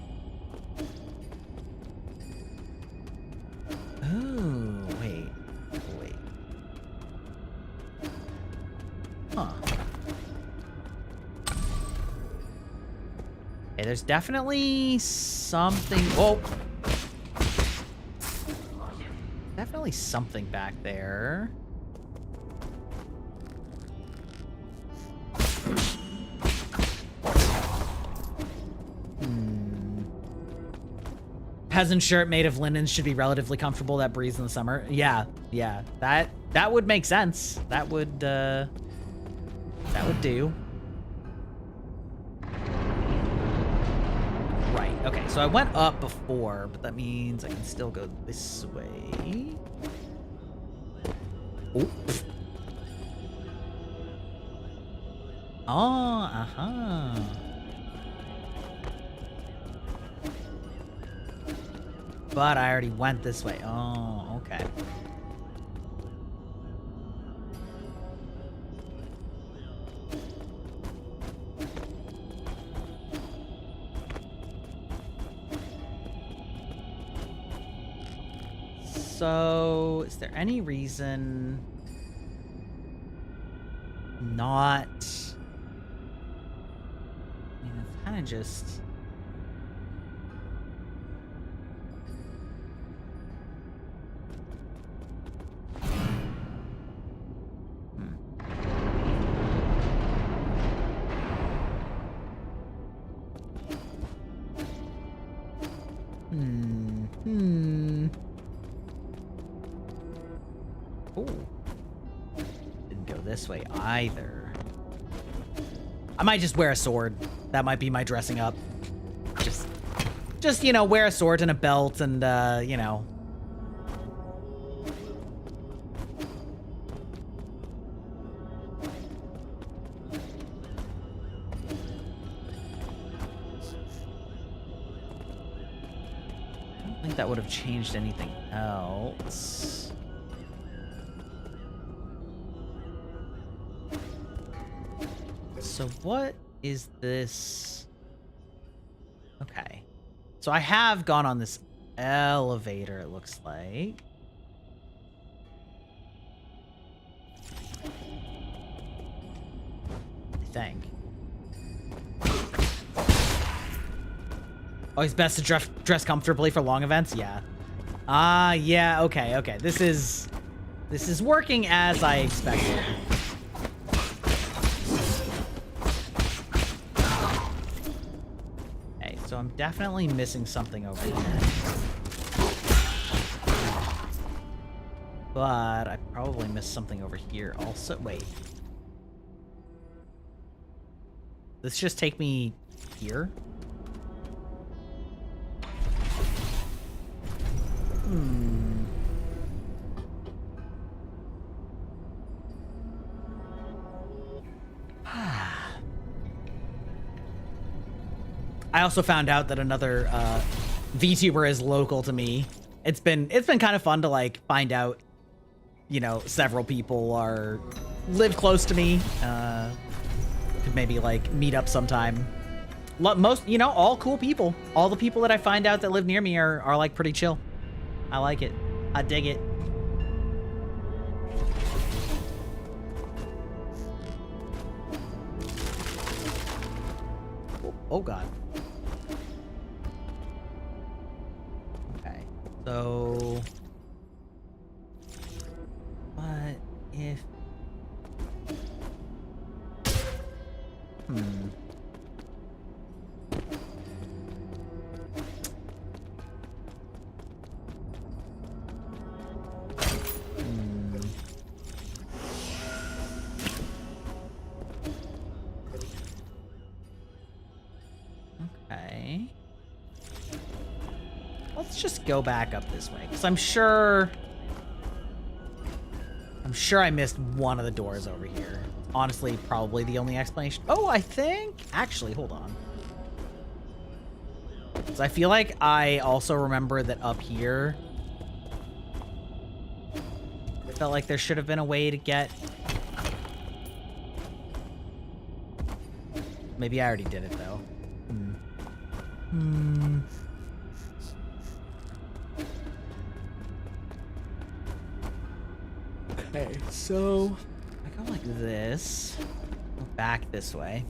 wait. Huh. Okay, there's definitely something. Oh! Definitely something back there. Peasant shirt made of linen should be relatively comfortable. That breeze in the summer. Yeah. That would make sense. That would do. Right. Okay. So I went up before, but that means I can still go this way. Oh. Uh-huh. But I already went this way. Oh, okay. So, is there any reason not? I mean, it's kind of just. Oh, didn't go this way either. I might just wear a sword. That might be my dressing up. Just you know, wear a sword and a belt, and you know. I don't think that would have changed anything else. So what is this? Okay. So I have gone on this elevator, it looks like. I think. Oh, it's best to dress comfortably for long events? Yeah. Yeah, okay. This is working as I expected. So I'm definitely missing something over here. But I probably missed something over here also. Wait. This just take me here? I also found out that another VTuber is local to me. It's been kind of fun to like find out, you know, several people live close to me. Could maybe like meet up sometime. Most, you know, all cool people. All the people that I find out that live near me are like pretty chill. I like it. I dig it. Oh God. So, what if, okay. Let's just go back up this way, because I'm sure I missed one of the doors over here. Honestly, probably the only explanation. Oh, I think, actually, hold on. So I feel like I also remember that up here, I felt like there should have been a way to get. Maybe I already did it though. Okay, so I go like this, go back this way.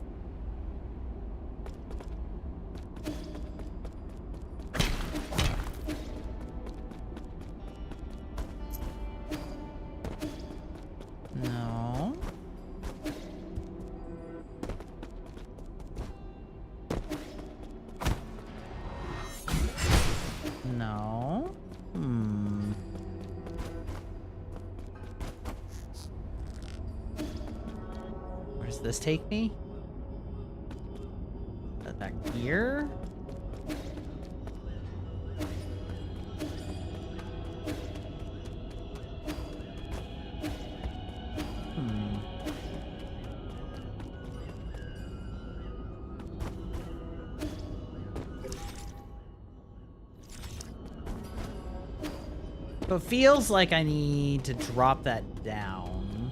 No. No. Where does this take me? Is that back here? So it feels like I need to drop that down.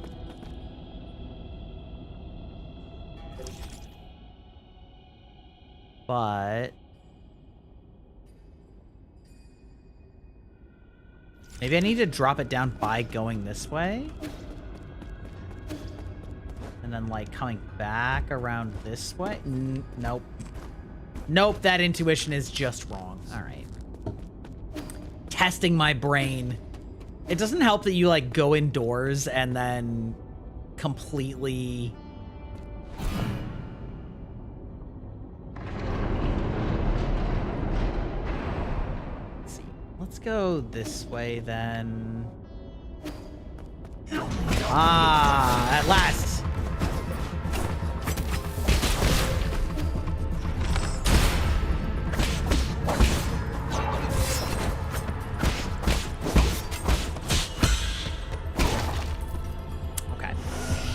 But Maybe I need to drop it down by going this way. And then, like, coming back around this way. Nope. Nope, that intuition is just wrong. All right. Testing my brain. It doesn't help that you, like, go indoors and then completely... Let's see. Let's go this way, then. Ah, at last.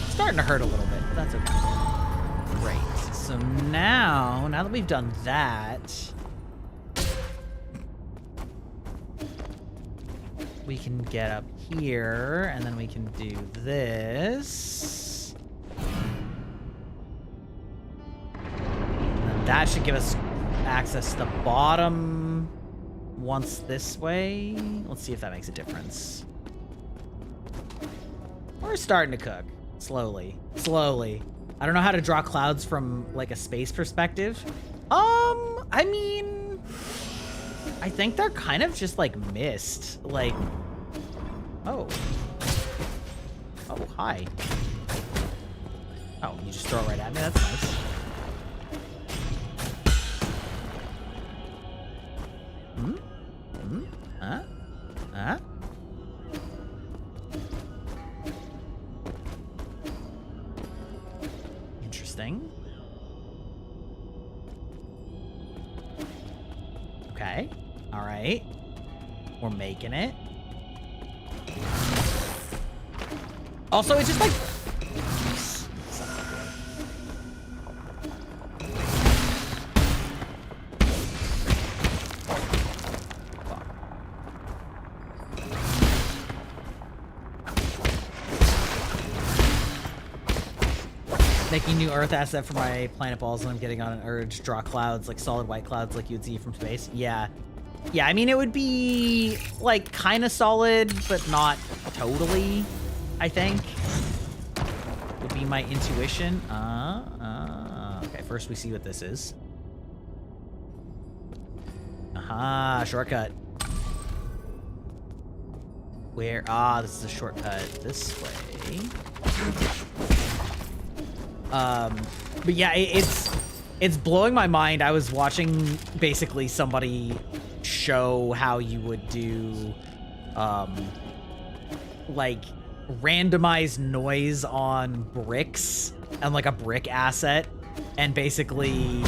Starting to hurt a little bit, but that's okay. Great. So now that we've done that, we can get up here, and then we can do this. And that should give us access to the bottom once this way. Let's see if that makes a difference. We're starting to cook. Slowly. I don't know how to draw clouds from, like, a space perspective. I mean, I think they're kind of just, like, mist. Like, oh. Oh, hi. Oh, you just throw it right at me? That's nice. Huh? Interesting. Okay. All right. We're making it. Also, it's just like... Making new Earth asset for my planet balls, and I'm getting on an urge to draw clouds, like solid white clouds like you'd see from space. Yeah. Yeah, I mean, it would be, like, kind of solid, but not totally, I think. Would be my intuition. Okay, first we see what this is. Aha, shortcut. Where? Ah, this is a shortcut this way. But yeah, it's blowing my mind. I was watching basically somebody show how you would do, like, randomized noise on bricks and, like, a brick asset, and basically...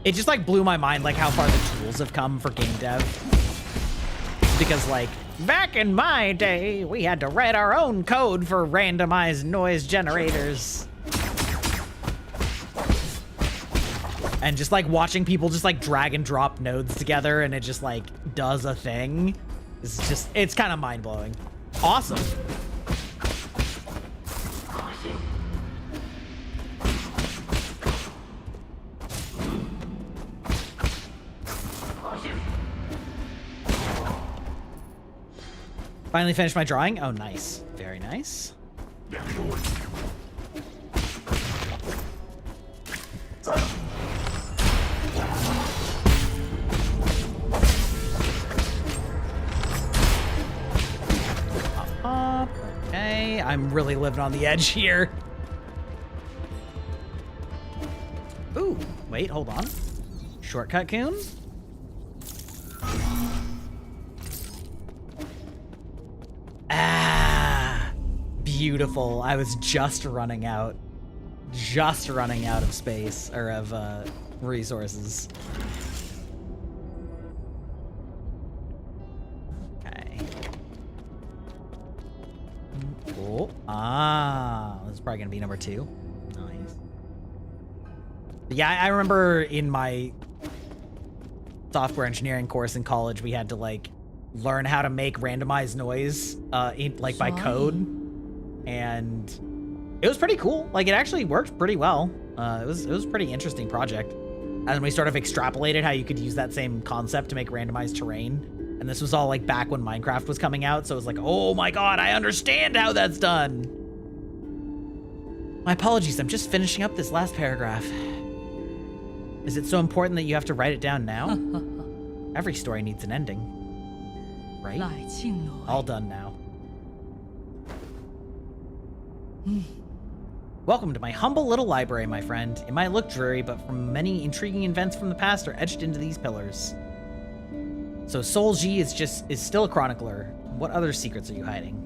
it just, like, blew my mind, like, how far the tools have come for game dev. Because, like, back in my day, we had to write our own code for randomized noise generators. And just, like, watching people just, like, drag and drop nodes together and it just, like, does a thing. It's just, it's kind of mind-blowing. Awesome. Finally finished my drawing. Oh, nice. Very nice. Up. Okay, I'm really living on the edge here. Ooh, wait, hold on. Shortcut coon? Beautiful. I was just running out of space, or of resources. Okay. Oh, this is probably gonna be number 2. Nice. Yeah, I remember in my software engineering course in college, we had to, like, learn how to make randomized noise, by code. And it was pretty cool. Like, it actually worked pretty well. It was a pretty interesting project. And we sort of extrapolated how you could use that same concept to make randomized terrain. And this was all like back when Minecraft was coming out, so it was like, oh my god, I understand how that's done. My apologies, I'm just finishing up this last paragraph. Is it so important that you have to write it down now? Every story needs an ending. Right? All done now. Welcome to my humble little library, my friend. It might look dreary, but from many intriguing events from the past are etched into these pillars. So Sol Ji is still a chronicler. What other secrets are you hiding?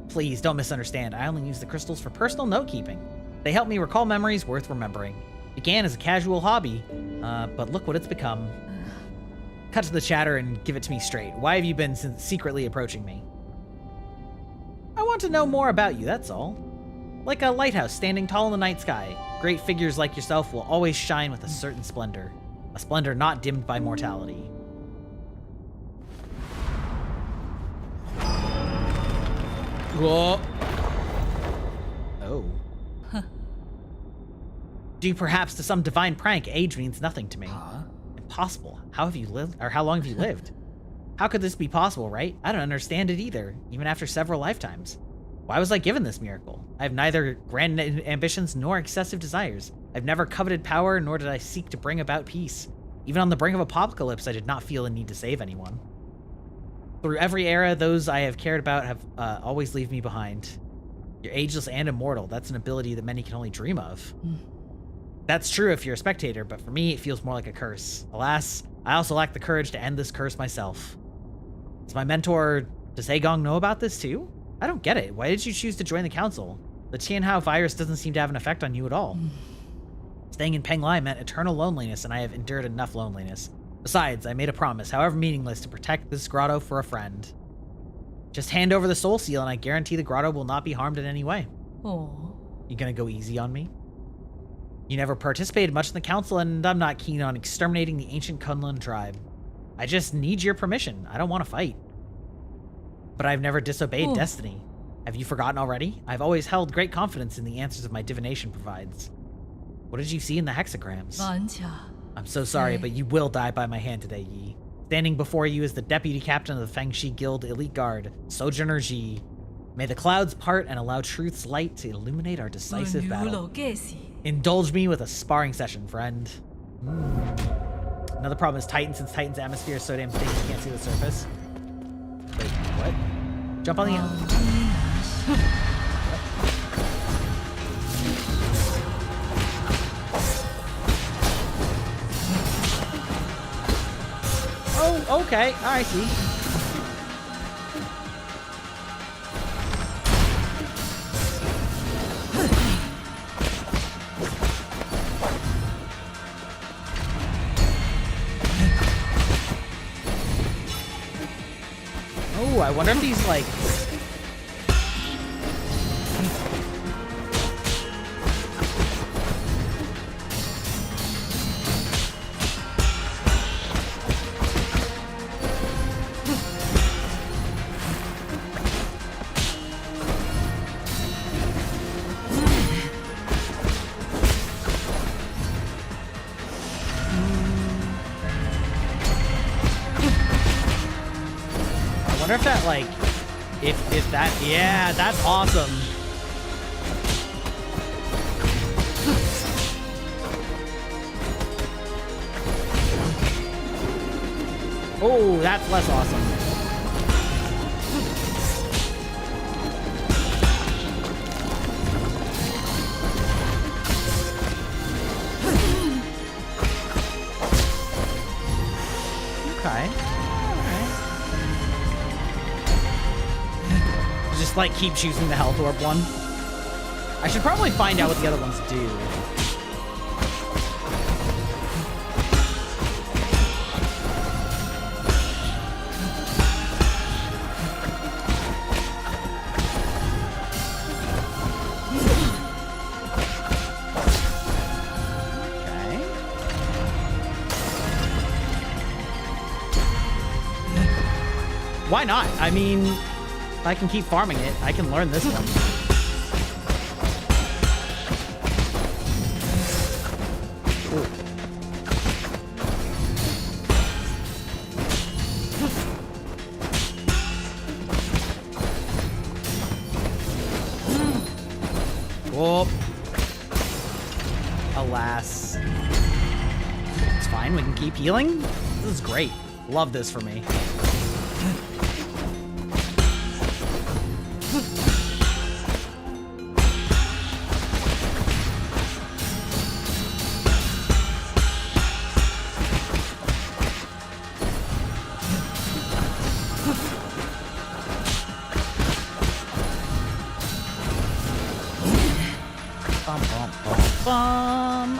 Please don't misunderstand. I only use the crystals for personal note-keeping. They help me recall memories worth remembering. Began as a casual hobby, but look what it's become. Cut to the chatter and give it to me straight. Why have you been secretly approaching me? I want to know more about you, that's all. Like a lighthouse standing tall in the night sky, great figures like yourself will always shine with a certain splendor. A splendor not dimmed by mortality. Whoa. Oh. Due perhaps to some divine prank, age means nothing to me. Impossible. How have you lived, or how long have you lived? How could this be possible, right? I don't understand it either, even after several lifetimes. Why was I given this miracle? I have neither grand ambitions nor excessive desires. I've never coveted power, nor did I seek to bring about peace. Even on the brink of apocalypse, I did not feel a need to save anyone. Through every era, those I have cared about have always leave me behind. You're ageless and immortal. That's an ability that many can only dream of. That's true if you're a spectator, but for me, it feels more like a curse. Alas, I also lack the courage to end this curse myself. Does my mentor, does Agong know about this too? I don't get it. Why did you choose to join the council? The Tianhao virus doesn't seem to have an effect on you at all. Staying in Penglai meant eternal loneliness, and I have endured enough loneliness. Besides, I made a promise, however meaningless, to protect this grotto for a friend. Just hand over the soul seal, and I guarantee the grotto will not be harmed in any way. Oh. You gonna go easy on me? You never participated much in the council, and I'm not keen on exterminating the ancient Kunlun tribe. I just need your permission. I don't want to fight. But I've never disobeyed destiny. Have you forgotten already? I've always held great confidence in the answers of my divination provides. What did you see in the hexagrams? I'm so sorry, but you will die by my hand today, Yi. Standing before you is the deputy captain of the Fengshi Guild Elite Guard, Sojourner Ji. May the clouds part and allow truth's light to illuminate our decisive battle. Indulge me with a sparring session, friend. Another problem is Titan, since Titan's atmosphere is so damn thick you can't see the surface. Wait, what? Jump on the Oh, okay. I see. Oh, I wonder if these, like... I wonder if that, like, if that, yeah, that's awesome. Oh, that's less awesome. Okay. Just like keep choosing the health orb one. I should probably find out what the other ones do. Okay. Why not? I mean, if I can keep farming it, I can learn this one. Ooh. Alas. It's fine, we can keep healing. This is great. Love this for me.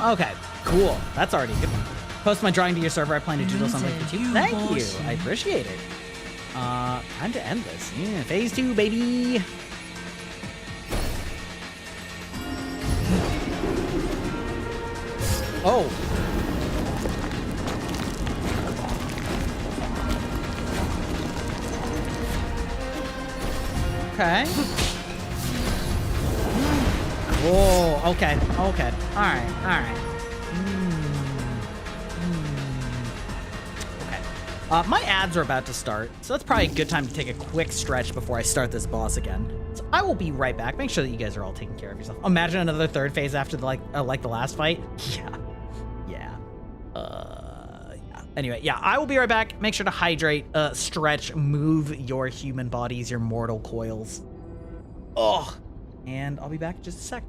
Okay, cool. That's already a good one. Post my drawing to your server. I plan to doodle something for you. Thank you. I appreciate it. Time to end this. Yeah, phase 2, baby. Oh. Okay. Whoa, okay, okay. Alright, alright. Okay. My ads are about to start, so that's probably a good time to take a quick stretch before I start this boss again. So I will be right back. Make sure that you guys are all taking care of yourself. Imagine another third phase after the, like the last fight. Yeah. Yeah. Yeah. Anyway, yeah, I will be right back. Make sure to hydrate, stretch, move your human bodies, your mortal coils. Oh, and I'll be back in just a sec.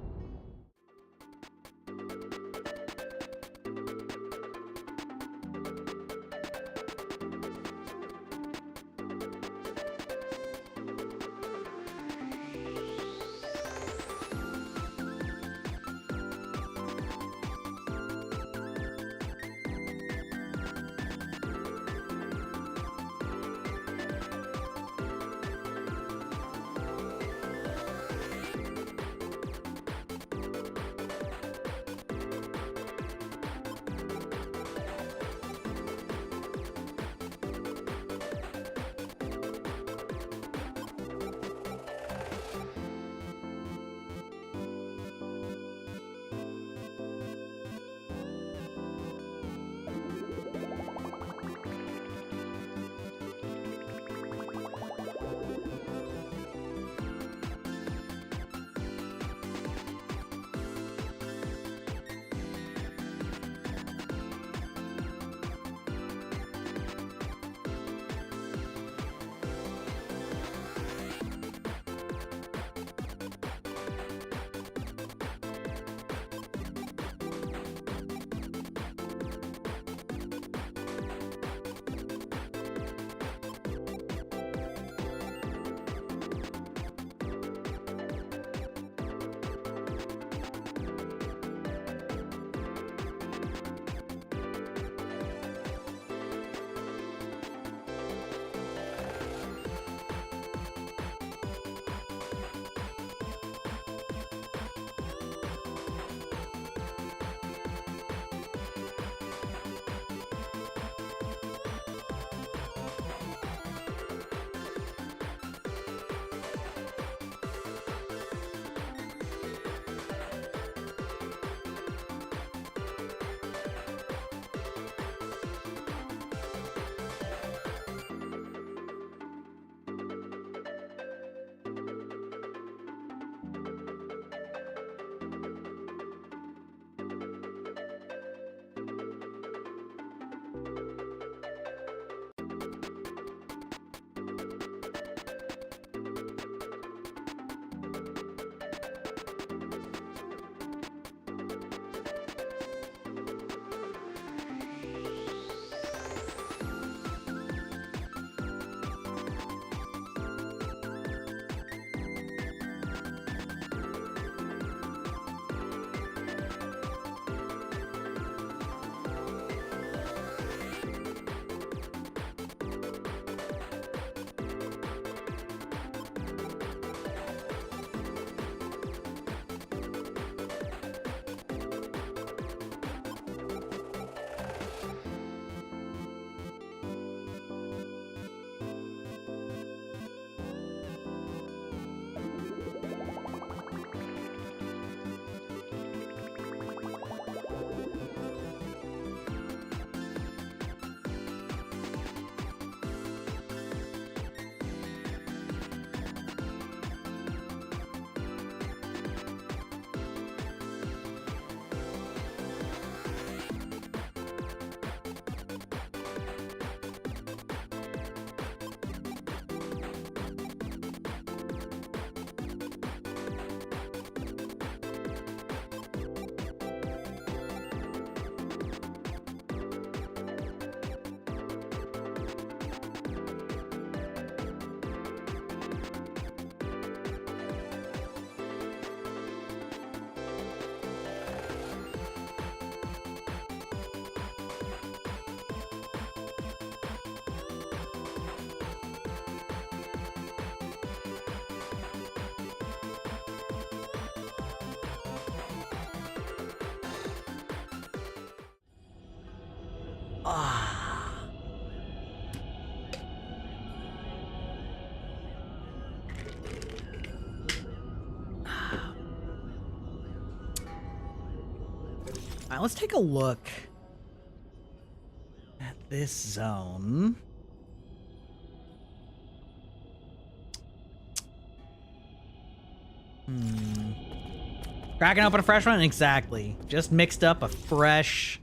Alright, let's take a look at this zone. Cracking open a fresh one? Exactly. Just mixed up a fresh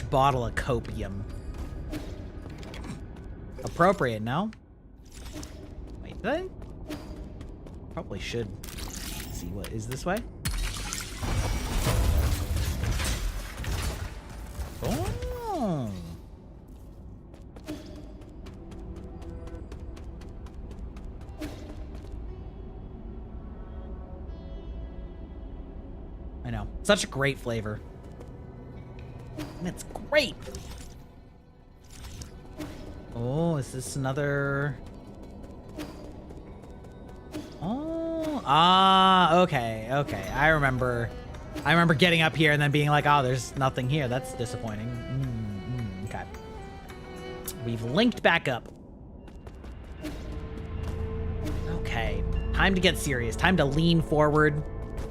bottle of copium. Appropriate, no? Wait, did I? Probably should see what is this way. Oh. I know. Such a great flavor. And it's great. Oh, is this another? Oh, okay. I remember getting up here and then being like, oh, there's nothing here. That's disappointing. Okay. We've linked back up. Okay. Time to get serious. Time to lean forward.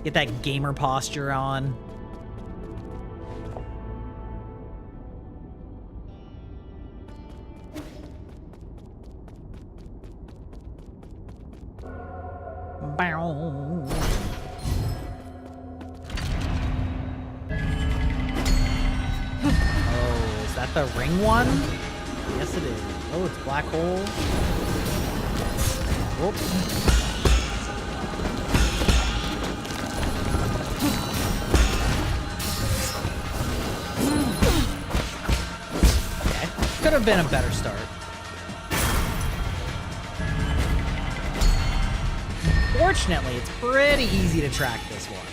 Get that gamer posture on. Bow. Oh, is that the ring one? Yes, it is. Oh, it's black hole. Whoop. Could have been a better start. Fortunately, it's pretty easy to track this one.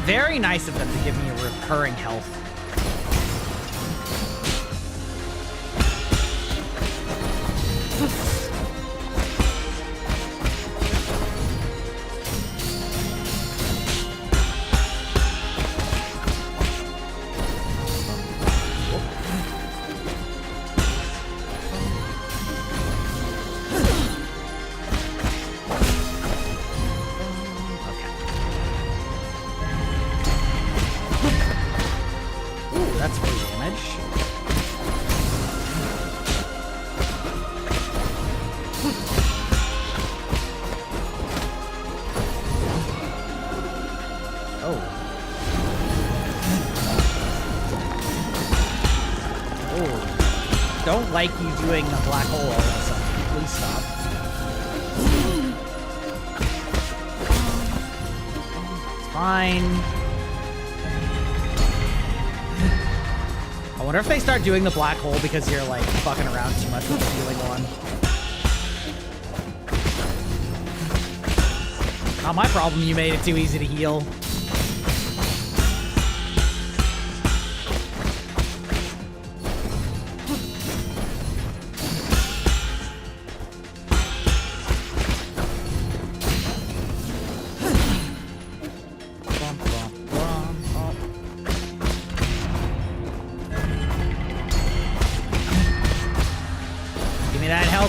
Very nice of them to give me a recurring health. Don't like you doing a black hole all of a sudden. Please stop. It's fine. I wonder if they start doing the black hole because you're like fucking around too much with the healing one. Not my problem, you made it too easy to heal.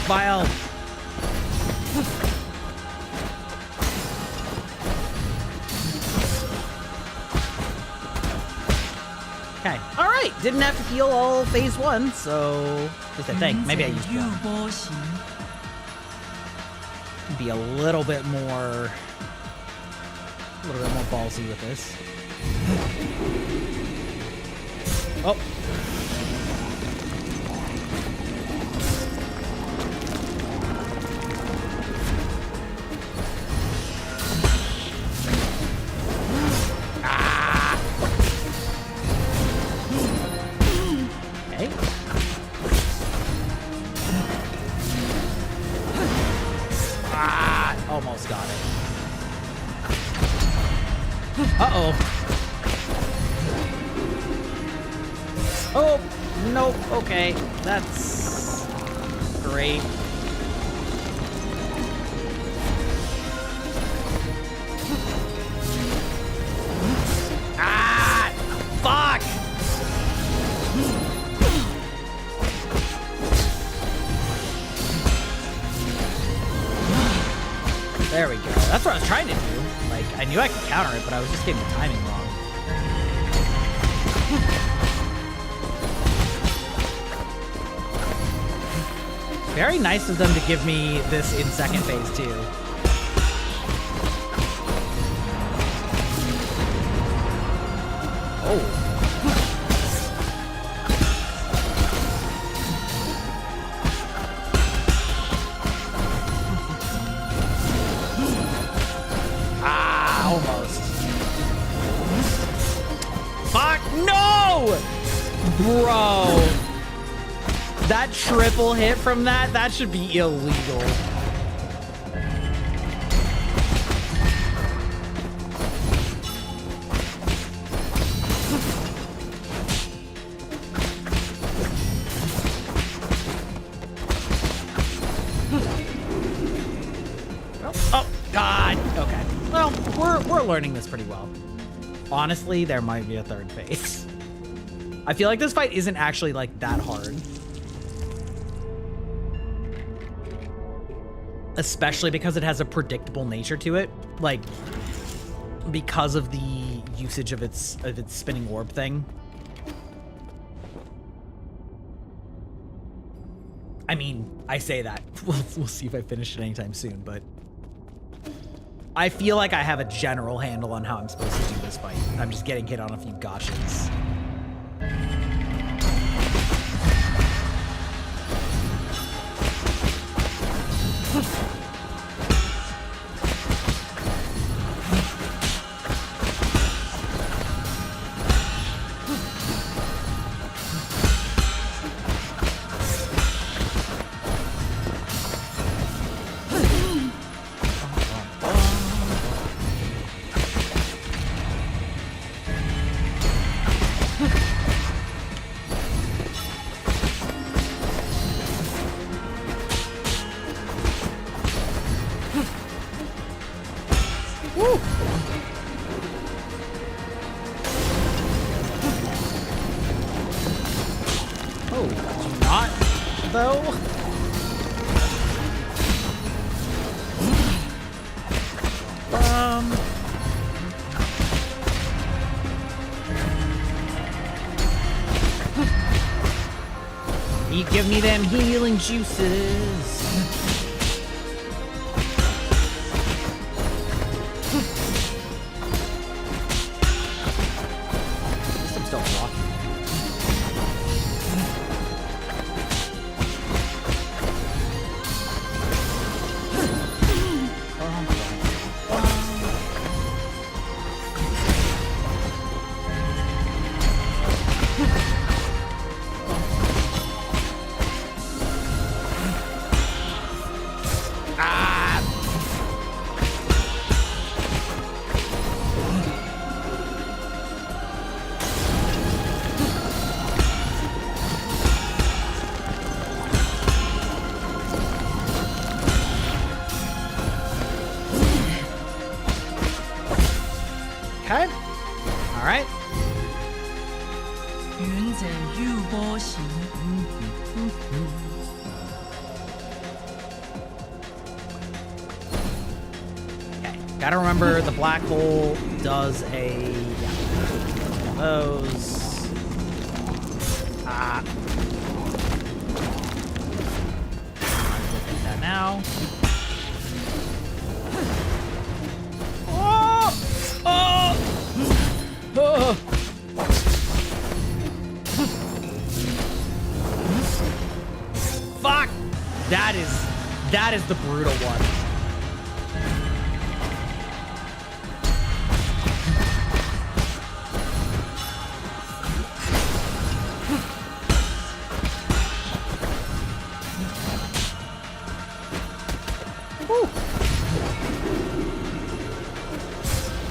Vial. Okay. All right. Didn't have to heal all phase one, so just I think maybe I used one. Be a little bit more ballsy with this. Oh. almost got it. Uh-oh. Oh, nope. Okay, that's great. Ah! Fuck! There we go. That's what I was trying to do. Like, I knew I could counter it, but I was just getting the timing wrong. Very nice of them to give me this in second phase, too. Oh. Almost. Fuck, no! Bro. That triple hit from that should be illegal. Oh, God. Okay. Well, we're learning this pretty well. Honestly, there might be a third phase. I feel like this fight isn't actually like that hard. Especially because it has a predictable nature to it. Like, because of the usage of its spinning orb thing. I mean, I say that. We'll see if I finish it anytime soon, but I feel like I have a general handle on how I'm supposed to do this fight. I'm just getting hit on a few gotchas. Give me them healing juices. I'm still blocking. Okay. All right. Okay. Gotta remember the black hole does a those. Look at that now. Oh! Fuck! That is the brutal one. Woo.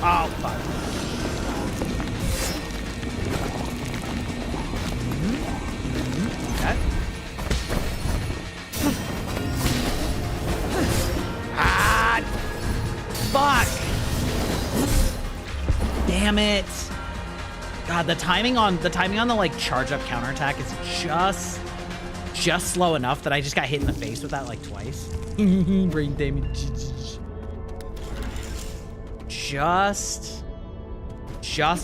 Oh, fuck. Okay. Ah! Fuck! Damn it! God, the timing on the like charge up counterattack is just slow enough that I just got hit in the face with that like twice. Brain damage. Just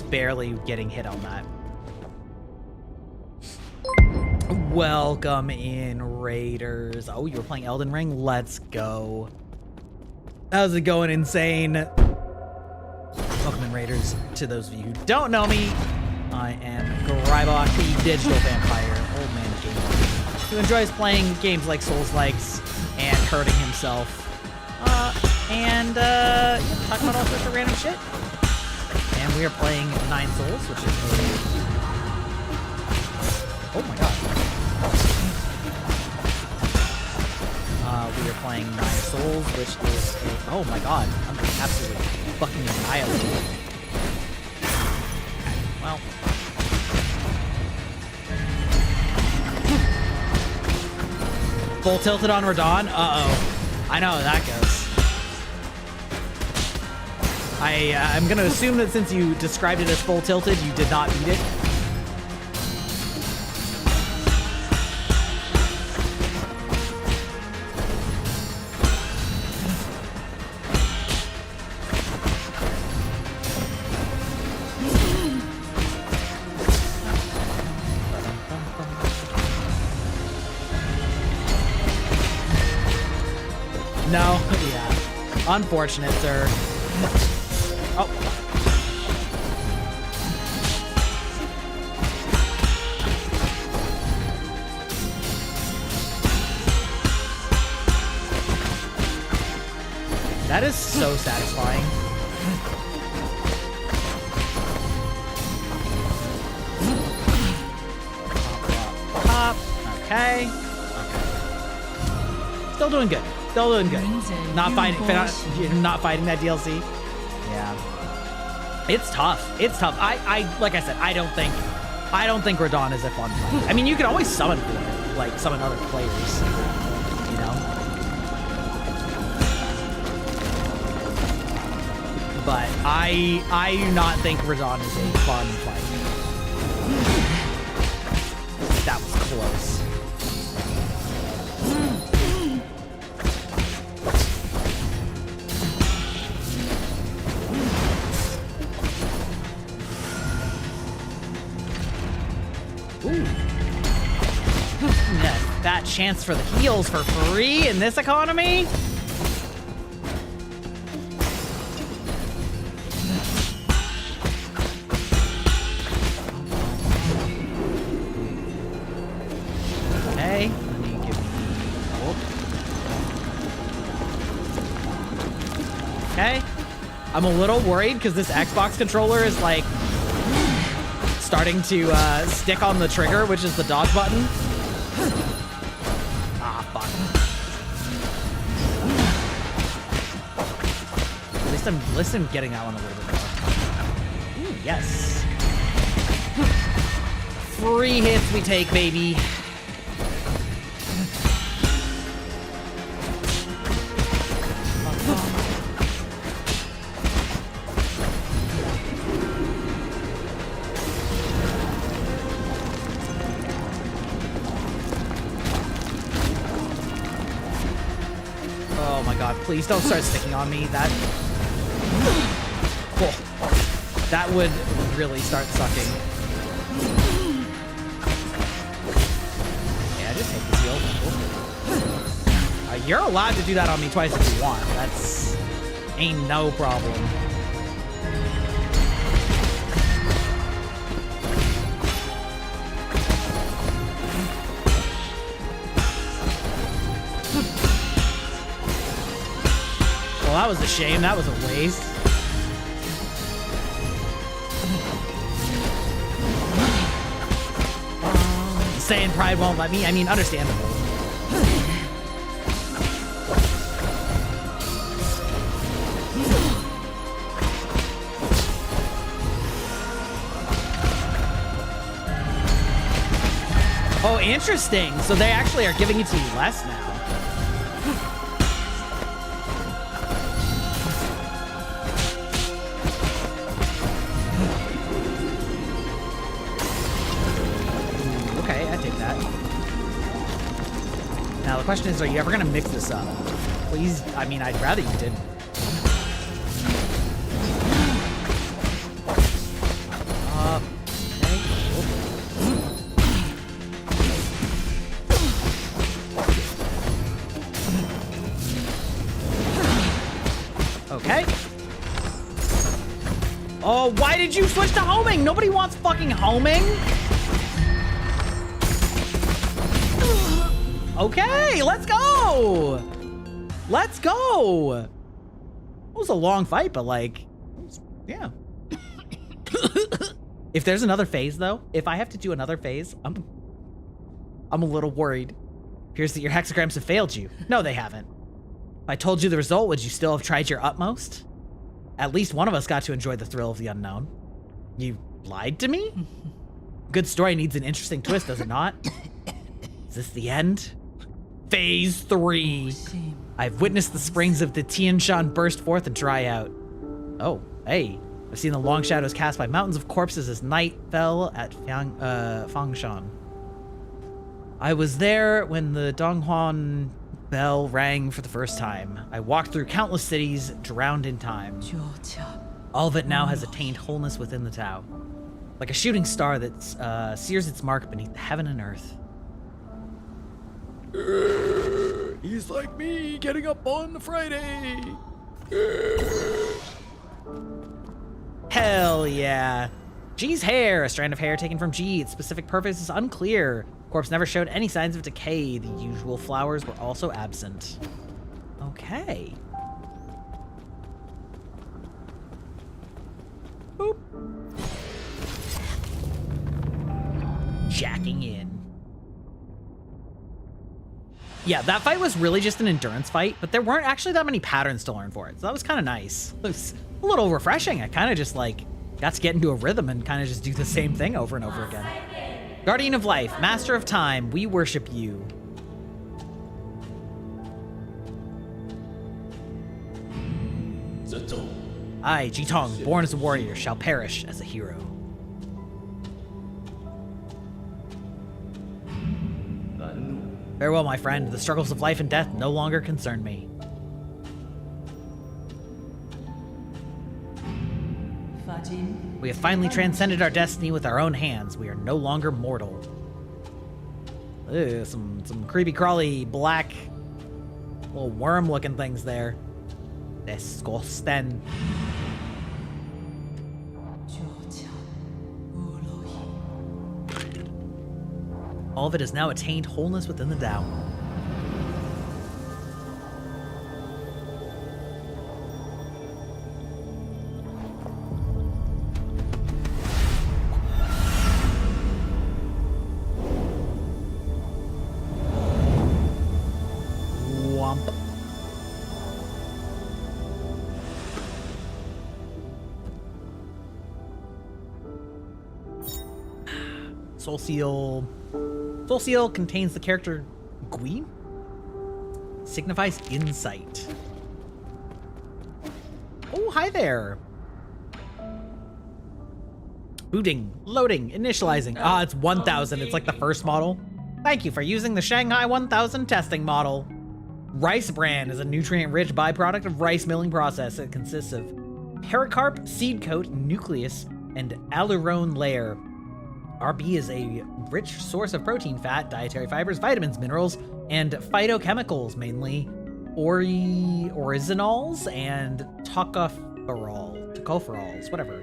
barely getting hit on that. Welcome in, Raiders. Oh, you were playing Elden Ring? Let's go. How's it going, Insane? Welcome in, Raiders. To those of you who don't know me, I am Grybach, the digital vampire, old man of games, who enjoys playing games like Souls-likes and hurting himself. Yeah, talking about all sorts of random shit. And we are playing Nine Souls, which is a... Oh my god. We are playing Nine Souls, which is a... Oh my god. I'm absolutely fucking annihilated. Well... Full tilted on Radon? Uh-oh. I know how that goes. I'm gonna assume that since you described it as full tilted, you did not beat it. No, yeah. Unfortunate, sir. Oh. That is so satisfying. Pop. Okay. Still doing good. Still doing good. Not fighting that DLC. Yeah. It's tough. It's tough. I like I said, I don't think Radon is a fun fight. I mean, you can always summon for it, like summon other players, you know. But I do not think Radon is a fun fight. That was close. That chance for the heals for free in this economy? Okay, let me give me... Okay. I'm a little worried because this Xbox controller is like starting to stick on the trigger, which is the dodge button. At least I'm getting that one a little bit more. Ooh, yes. Free hits we take, baby. Oh my god, please don't start sticking on me. That would really start sucking. Yeah, just take the heal. You're allowed to do that on me twice if you want. That's ain't no problem. Well, that was a shame. That was a waste. Saying pride won't let me. I mean, understandable. Oh, interesting. So they actually are giving it to you less now. Okay, I take that. Now the question is, are you ever gonna mix this up? Please, I mean, I'd rather you didn't. Okay. Oh, why did you switch to homing? Nobody wants fucking homing. Okay, let's go. Let's go. It was a long fight, but like, yeah. If there's another phase though, if I have to do another phase, I'm a little worried. Appears that your hexagrams have failed you. No, they haven't. If I told you the result, would you still have tried your utmost? At least one of us got to enjoy the thrill of the unknown. You lied to me? Good story needs an interesting twist, does it not? Is this the end? Phase 3. I've witnessed the springs of the Tian Shan burst forth and dry out. Oh, hey. I've seen the long shadows cast by mountains of corpses as night fell at Fangshan. I was there when the Donghuan bell rang for the first time. I walked through countless cities, drowned in time. All of it now has attained wholeness within the Tao. Like a shooting star that sears its mark beneath the heaven and earth. He's like me, getting up on the Friday. Hell yeah. G's hair, a strand of hair taken from G. Its specific purpose is unclear. Corpse never showed any signs of decay. The usual flowers were also absent. Okay. Boop. Jacking in. Yeah, that fight was really just an endurance fight, but there weren't actually that many patterns to learn for it, so that was kind of nice. It was a little refreshing. I kind of just like got to get into a rhythm and kind of just do the same thing over and over again. Guardian of Life, Master of Time, we worship you. I, Jitong, born as a warrior, shall perish as a hero. Farewell, my friend. The struggles of life and death no longer concern me. We have finally transcended our destiny with our own hands. We are no longer mortal. Ew, some creepy crawly black little worm looking things there. Disgusting. All of it has now attained wholeness within the Tao. Womp. Soul Seal. Soul Seal contains the character Gui. Signifies insight. Oh, hi there. Booting, loading, initializing. Ah, it's 1000. It's like the first model. Thank you for using the Shanghai 1000 testing model. Rice bran is a nutrient-rich byproduct of rice milling process. It consists of pericarp, seed coat, nucleus, and alurone layer. RB is a rich source of protein, fat, dietary fibers, vitamins, minerals, and phytochemicals, mainly orizanols and tocopherols, whatever.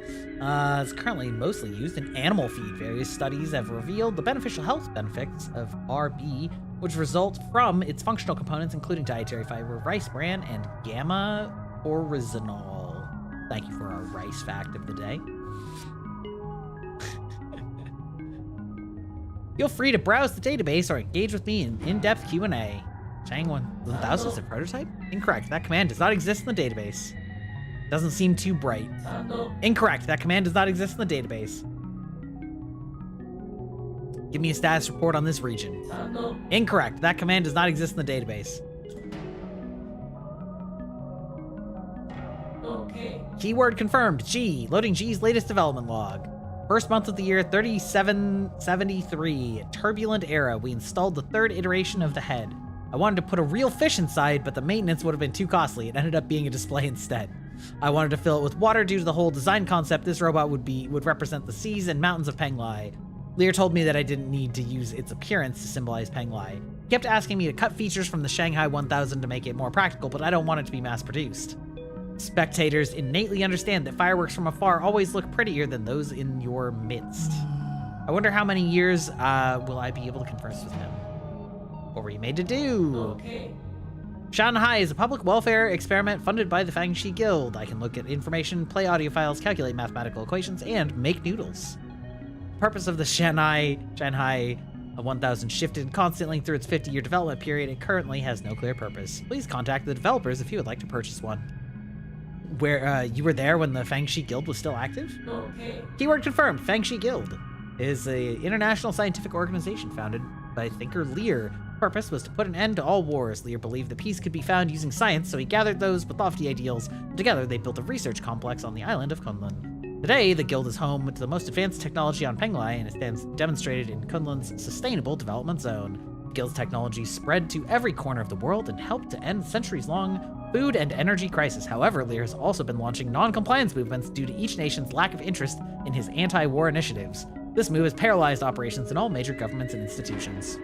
It's currently mostly used in animal feed. Various studies have revealed the beneficial health benefits of RB, which result from its functional components, including dietary fiber, rice bran, and gamma orizanol. Thank you for our rice fact of the day. Feel free to browse the database or engage with me in in-depth Q&A. Chang 1000 is a prototype? Incorrect. That command does not exist in the database. Doesn't seem too bright. Incorrect. That command does not exist in the database. Give me a status report on this region. Incorrect. That command does not exist in the database. Okay. Keyword confirmed. G. Loading G's latest development log. First month of the year 3773. Turbulent era. We installed the third iteration of the head. I wanted to put a real fish inside, but the maintenance would have been too costly. It ended up being a display instead. I wanted to fill it with water due to the whole design concept. This robot would represent the seas and mountains of Penglai. Lear told me that I didn't need to use its appearance to symbolize Penglai. He kept asking me to cut features from the Shanghai 1000 to make it more practical, but I don't want it to be mass-produced. Spectators innately understand that fireworks from afar always look prettier than those in your midst. I wonder how many years will I be able to converse with him. What were you made to do? Okay. Shanghai is a public welfare experiment funded by the Fangxi Guild. I can look at information, play audio files, calculate mathematical equations, and make noodles. The purpose of the Shanghai 1000 shifted constantly through its 50-year development period. It currently has no clear purpose. Please contact the developers if you would like to purchase one. Where you were there when the Fangxi Guild was still active? Okay. Keyword confirmed. Fangxi Guild is an international scientific organization founded by thinker Lear. Purpose was to put an end to all wars. Lear believed that peace could be found using science, so he gathered those with lofty ideals. Together, they built a research complex on the island of Kunlun. Today, the guild is home to the most advanced technology on Penglai, and it stands demonstrated in Kunlun's sustainable development zone. The guild's technology spread to every corner of the world and helped to end centuries-long food and energy crisis. However, Lear has also been launching non-compliance movements due to each nation's lack of interest in his anti-war initiatives. This move has paralyzed operations in all major governments and institutions.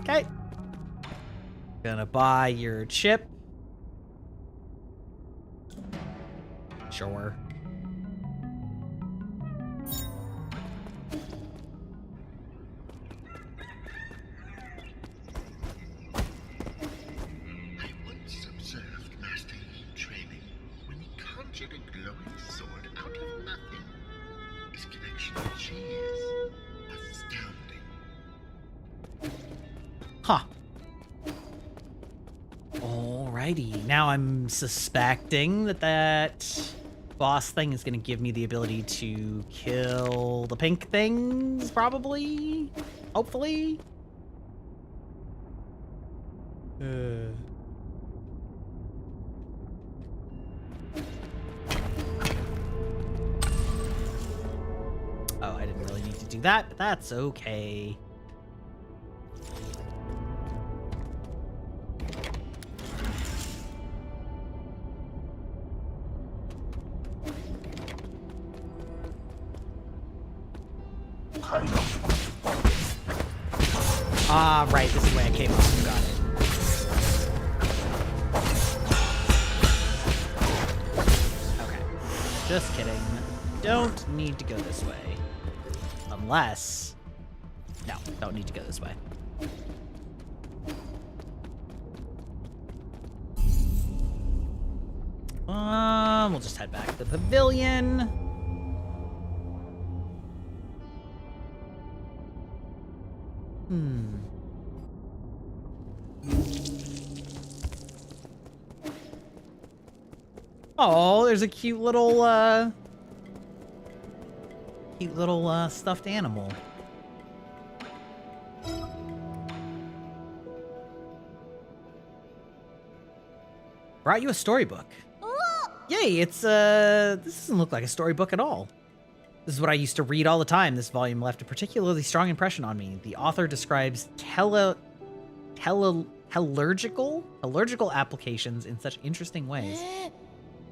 Okay. Gonna buy your chip. Sure. Conjured a glowing sword out of nothing. His connection to G is astounding. Huh. Alrighty. Now I'm suspecting that boss thing is going to give me the ability to kill the pink things, probably? Hopefully? Oh, I didn't really need to do that, but that's okay. Ah, right, this is the way I came up. Got it. Okay. Just kidding. Don't need to go this way. Unless... No, don't need to go this way. We'll just head back to the pavilion. Oh, there's a cute little stuffed animal. Brought you a storybook. Yay, it's this doesn't look like a storybook at all. This is what I used to read all the time. This volume left a particularly strong impression on me. The author describes allergical applications in such interesting ways.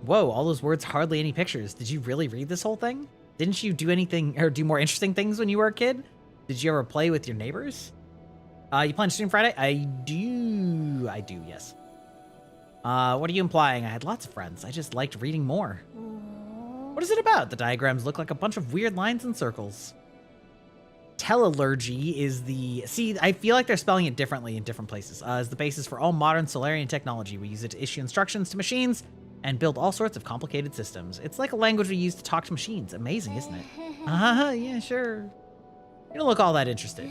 Whoa, all those words, hardly any pictures. Did you really read this whole thing? Didn't you do anything or do more interesting things when you were a kid? Did you ever play with your neighbors? You plan to stream Friday? I do, yes. What are you implying? I had lots of friends. I just liked reading more. What is it about? The diagrams look like a bunch of weird lines and circles. Telalurgy is the... See, I feel like they're spelling it differently in different places. Is the basis for all modern Solarian technology. We use it to issue instructions to machines and build all sorts of complicated systems. It's like a language we use to talk to machines. Amazing, isn't it? Yeah, sure. You don't look all that interested.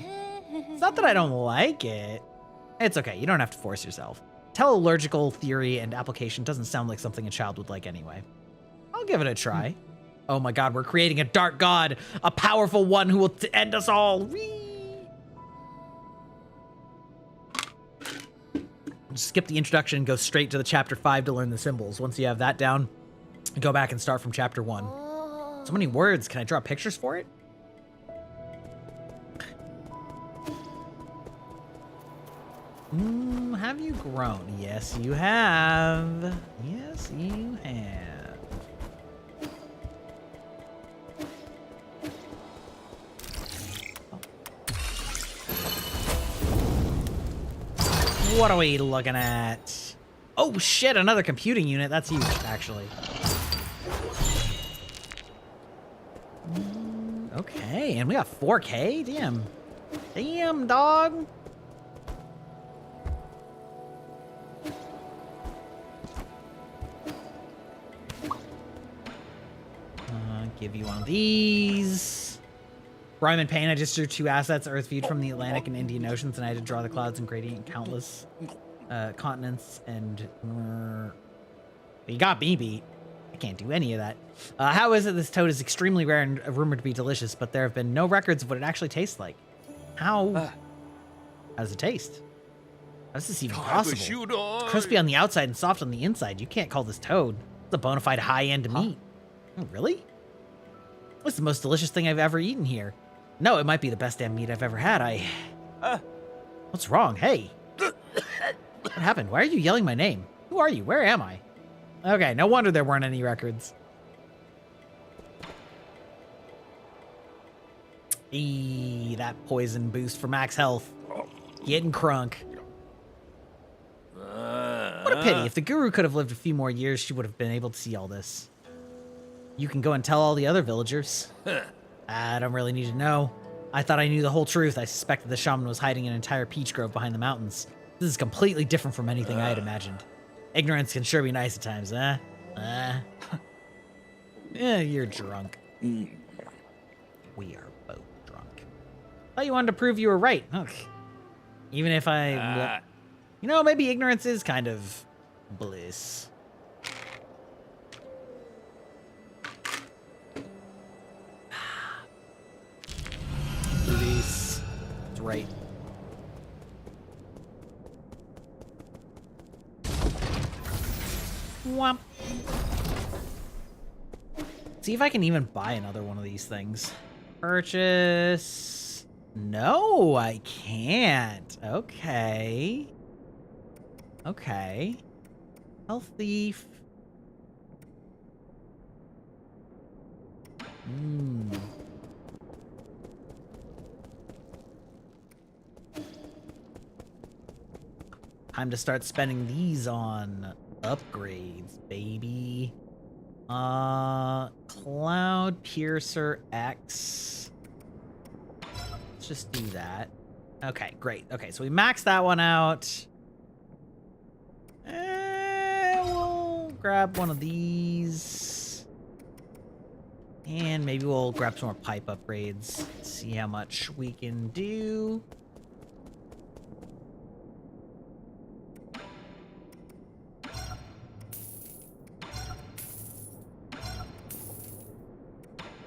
It's not that I don't like it. It's okay, you don't have to force yourself. Telalurgical theory and application doesn't sound like something a child would like anyway. I'll give it a try. Oh my god, we're creating a dark god, a powerful one who will end us all. Whee! Just skip the introduction and go straight to the chapter 5 to learn the symbols. Once you have that down, go back and start from chapter 1. So many words. Can I draw pictures for it? Have you grown? Yes, you have. Yes, you have. What are we looking at? Oh shit, another computing unit. That's huge, actually. Okay, and we got 4K? Damn. Damn, dog. Give you one of these. Rhyme and Pain, I just drew 2 assets, Earth viewed from the Atlantic and Indian Oceans, and I had to draw the clouds and gradient countless continents, and you got me beat. I can't do any of that. How is it this toad is extremely rare and rumored to be delicious, but there have been no records of what it actually tastes like? How does it taste? How is this even possible? It's crispy on the outside and soft on the inside. You can't call this toad. It's a bona fide high-end meat. Oh, really? What's the most delicious thing I've ever eaten here? No, it might be the best damn meat I've ever had. What's wrong? Hey. What happened? Why are you yelling my name? Who are you? Where am I? Okay, no wonder there weren't any records. That poison boost for max health. Getting crunk. What a pity. If the guru could have lived a few more years, she would have been able to see all this. You can go and tell all the other villagers. I don't really need to know. I thought I knew the whole truth. I suspected the shaman was hiding an entire peach grove behind the mountains. This is completely different from anything I had imagined. Ignorance can sure be nice at times, huh? Yeah, you're drunk. We are both drunk. Thought you wanted to prove you were right. Ugh. Even if I... you know, maybe ignorance is kind of bliss. That's right. Whomp. See if I can even buy another one of these things. Purchase. No, I can't. Okay. Okay. Health thief. Time to start spending these on upgrades, baby. Cloud Piercer X. Let's just do that. Okay, great. Okay, so we maxed that one out. We'll grab one of these. And maybe we'll grab some more pipe upgrades. See how much we can do.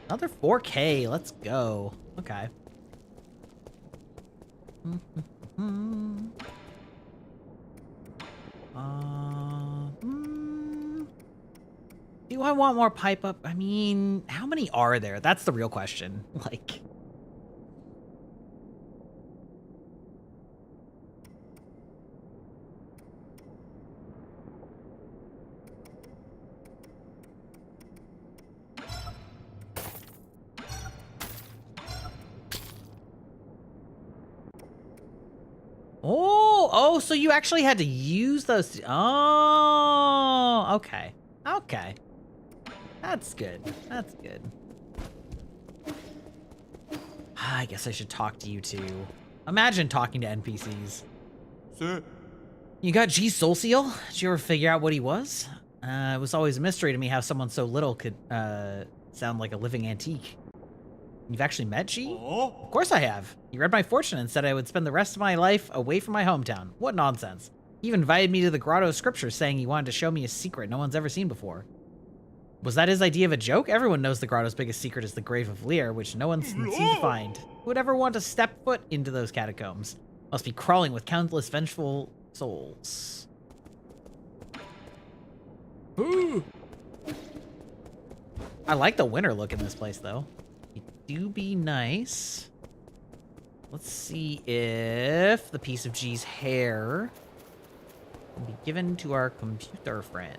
Another 4K, let's go. Okay. Do I want more pipe up? I mean, how many are there? That's the real question. Like... Oh, so you actually had to use those. Oh, okay. Okay. That's good. That's good. I guess I should talk to you two. Imagine talking to NPCs. Sir? You got G Soul Seal? Did you ever figure out what he was? It was always a mystery to me how someone so little could sound like a living antique. You've actually met G? Oh? Of course I have. He read my fortune and said I would spend the rest of my life away from my hometown. What nonsense. He even invited me to the Grotto of Scripture, saying he wanted to show me a secret no one's ever seen before. Was that his idea of a joke? Everyone knows the grotto's biggest secret is the grave of Lear, which no one's seen to find. Who would ever want to step foot into those catacombs? Must be crawling with countless vengeful souls. I like the winter look in this place, though. It do be nice. Let's see if the piece of G's hair can be given to our computer friend.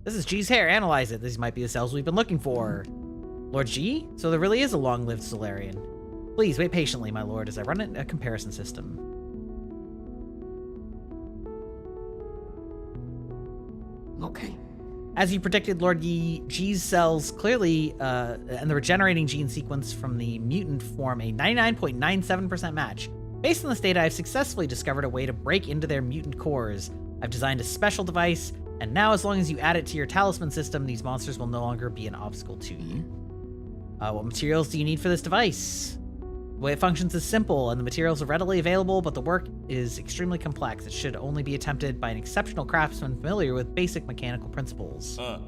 This is G's hair. Analyze it. These might be the cells we've been looking for. Lord G? So there really is a long-lived Solarian. Please wait patiently, my lord, as I run a comparison system. Okay. As you predicted, Lord G's cells clearly, and the regenerating gene sequence from the mutant form a 99.97% match. Based on this data, I've successfully discovered a way to break into their mutant cores. I've designed a special device, and now as long as you add it to your talisman system, these monsters will no longer be an obstacle to you. What materials do you need for this device? The way it functions is simple, and the materials are readily available, but the work is extremely complex. It should only be attempted by an exceptional craftsman familiar with basic mechanical principles. Are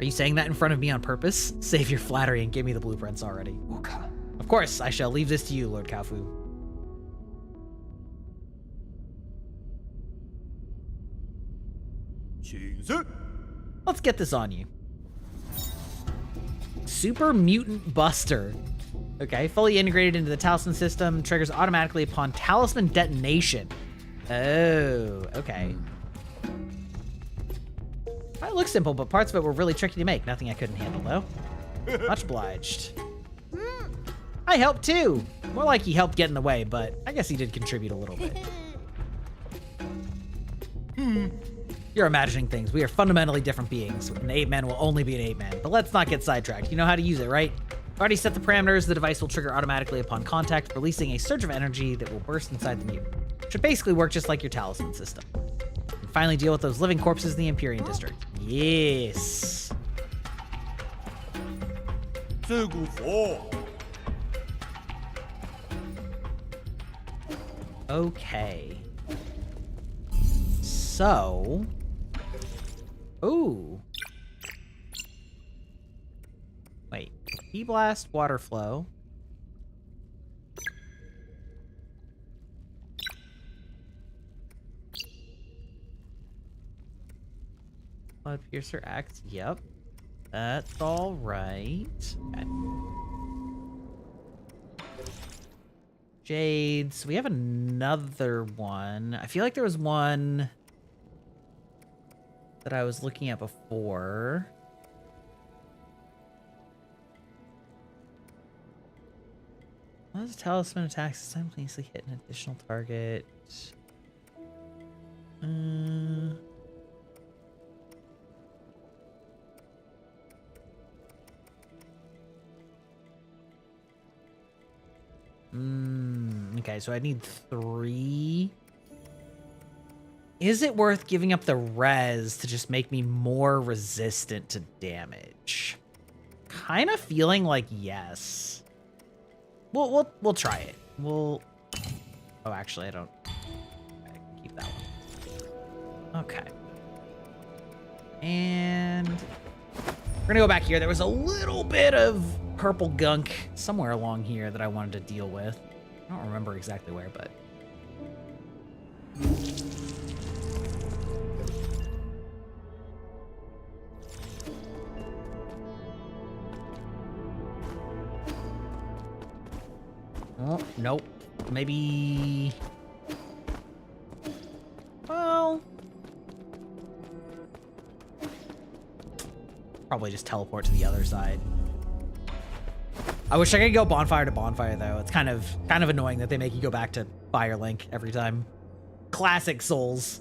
you saying that in front of me on purpose? Save your flattery and give me the blueprints already. Okay. Of course, I shall leave this to you, Lord Kafu. Let's get this on you. Super Mutant Buster. Okay, fully integrated into the talisman system, triggers automatically upon talisman detonation. Oh, okay. It looks simple, but parts of it were really tricky to make. Nothing I couldn't handle, though. Much obliged. I helped, too. More like he helped get in the way, but I guess he did contribute a little bit. You're imagining things. We are fundamentally different beings. An ape-man will only be an ape-man. But let's not get sidetracked. You know how to use it, right? Already set the parameters. The device will trigger automatically upon contact, releasing a surge of energy that will burst inside the mutant. Should basically work just like your talisman system. And finally deal with those living corpses in the Empyrean district. Yes. Okay. So... Ooh. Wait. Key blast, water flow. Blood piercer axe. Yep. That's all right. Okay. Jades. We have another one. I feel like there was one that I was looking at before. As a talisman attacks simultaneously hit an additional target. Okay, so I need 3. Is it worth giving up the res to just make me more resistant to damage? Kind of feeling like yes. We'll try it. Oh, actually, I don't. I can keep that one. Okay. And we're gonna go back here. There was a little bit of purple gunk somewhere along here that I wanted to deal with. I don't remember exactly where, but. Oh, nope. Maybe... Well... Probably just teleport to the other side. I wish I could go bonfire to bonfire, though. It's kind of annoying that they make you go back to Firelink every time. Classic Souls.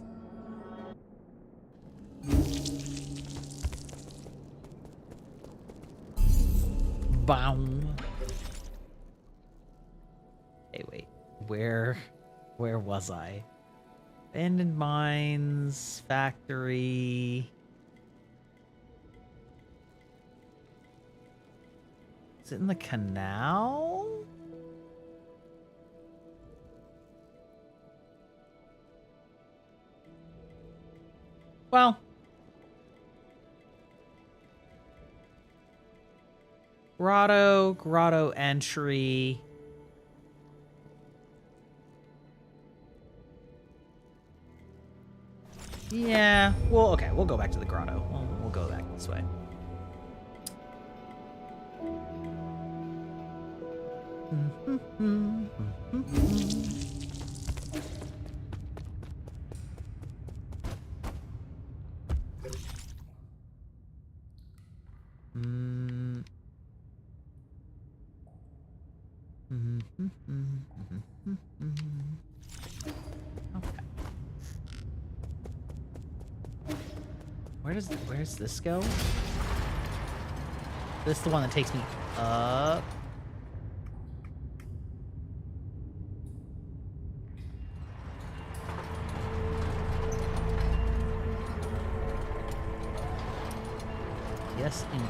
Boom. Hey, wait. Where was I? Abandoned mines, factory. Is it in the canal? Well. Grotto entry. Yeah, well, okay, we'll go back to the grotto. We'll go back this way. Okay. Where does this go? This is the one that takes me up. Yes, indeed.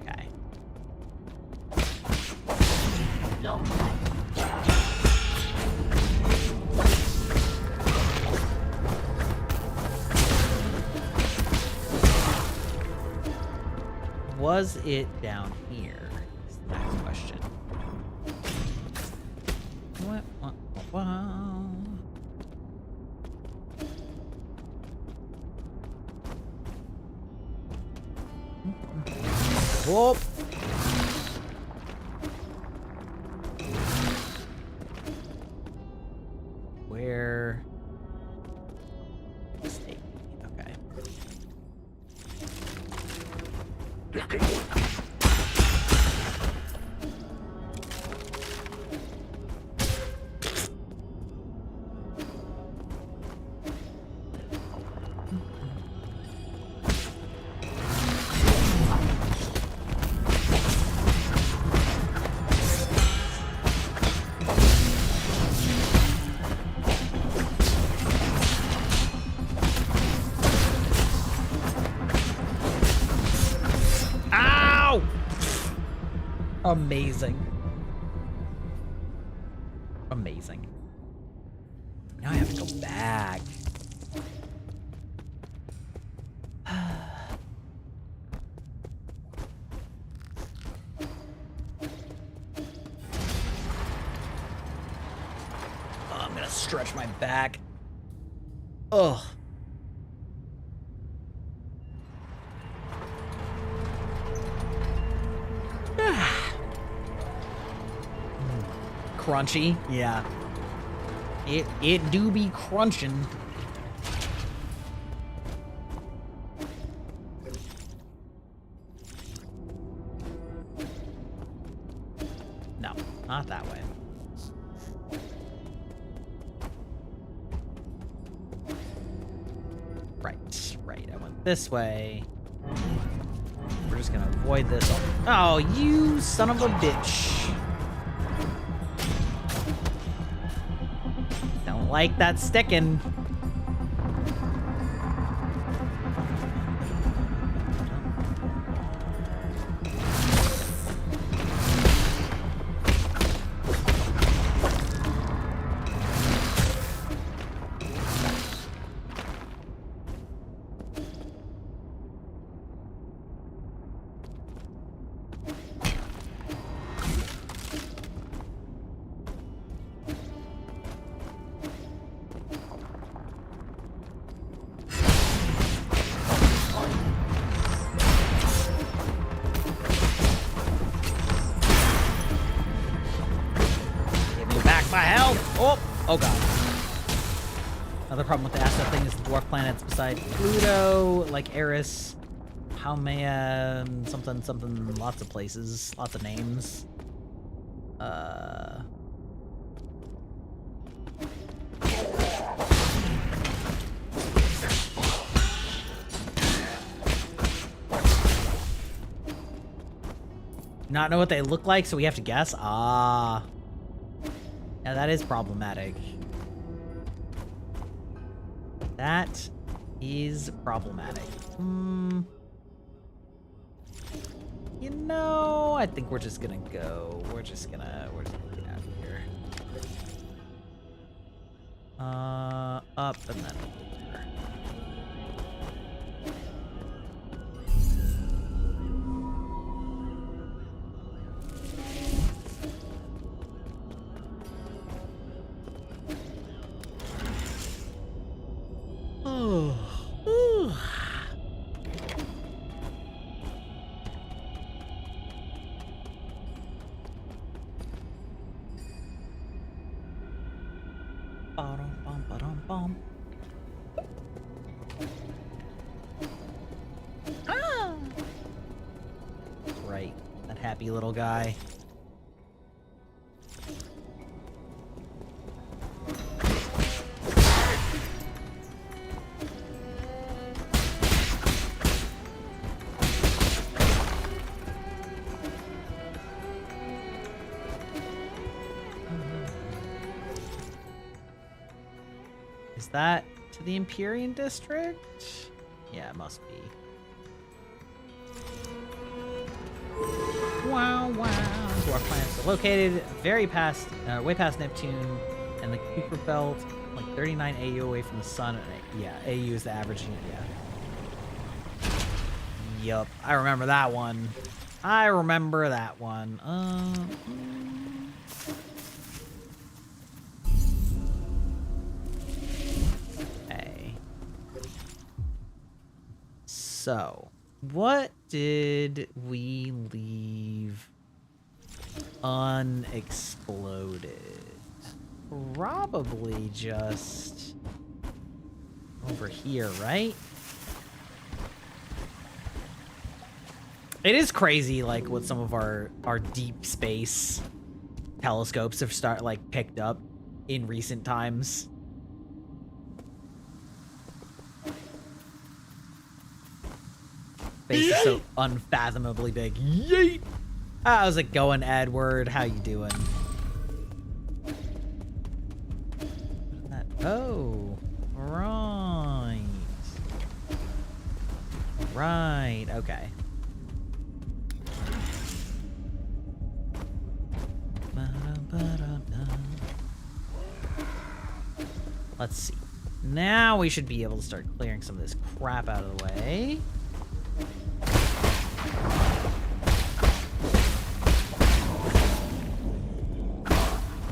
Okay. Was it down here? Is the next question. What? Whoop! Where? Mistake. Okay. Ow! Amazing. Amazing. Now I have to go back. Oh, I'm gonna stretch my back. Ugh. Crunchy, yeah. It do be crunching. No, not that way. Right. I went this way. We're just gonna avoid this. Oh, you son of a bitch. Don't like that sticking. Oh god. Another problem with the asset thing is the dwarf planets beside Pluto, like Eris, Haumea, something, lots of places, lots of names. Not know what they look like, so we have to guess? Ah. Yeah, that is problematic. That is problematic. You know, I think we're just gonna go. We're just gonna get out of here. Up and then over. Oh. Ooh. Ba-dum-bum. Ah! Right, that happy little guy. Is that to the Empyrean District? Yeah, it must be. Wow, wow. Dwarf planets are located way past Neptune and the Kuiper Belt, like 39 AU away from the sun. Yeah, AU is the average unit, yeah. Yup, I remember that one. I remember that one. Okay. So, what did we leave unexploded? Probably just over here, right? It is crazy, like, what some of our deep space telescopes have picked up in recent times. Space is so unfathomably big. Yeet! How's it going, Edward? How you doing? Oh, right. Right, okay. Let's see. Now we should be able to start clearing some of this crap out of the way.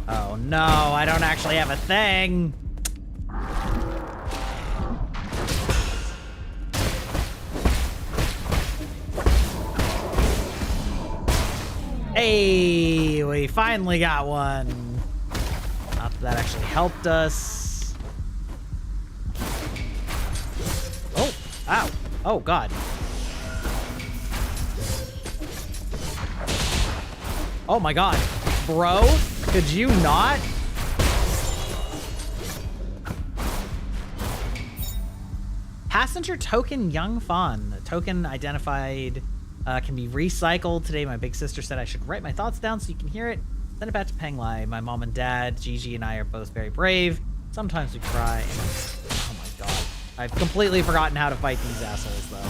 Oh no, I don't actually have a thing. Hey, we finally got one. Not that that actually helped us. Oh, ow. Oh, God. Oh, my God. Bro, could you not? Passenger token Young Fawn. Token identified can be recycled. Today, my big sister said I should write my thoughts down so you can hear it. Send it back to Penglai. My mom and dad, Gigi, and I are both very brave. Sometimes we cry. Oh my God. I've completely forgotten how to fight these assholes, though.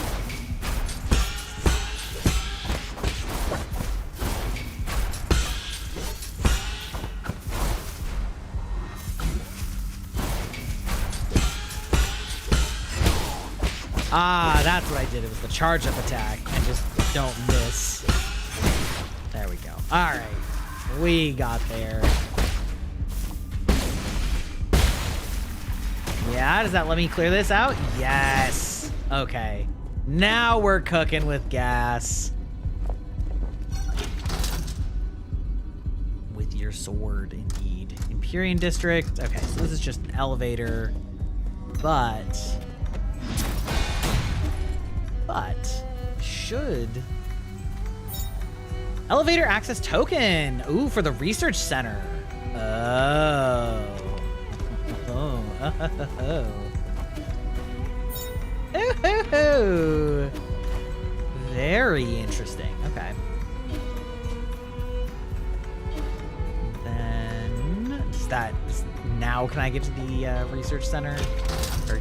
Ah, that's what I did. It was the charge-up attack. And just don't miss. There we go. All right. We got there. Yeah, does that let me clear this out? Yes. Okay. Now we're cooking with gas. With your sword, indeed. Empyrean District. Okay, so this is just an elevator. But should elevator access token. Ooh, for the research center. Oh. Very interesting. Okay. Then now can I get to the research center? Or,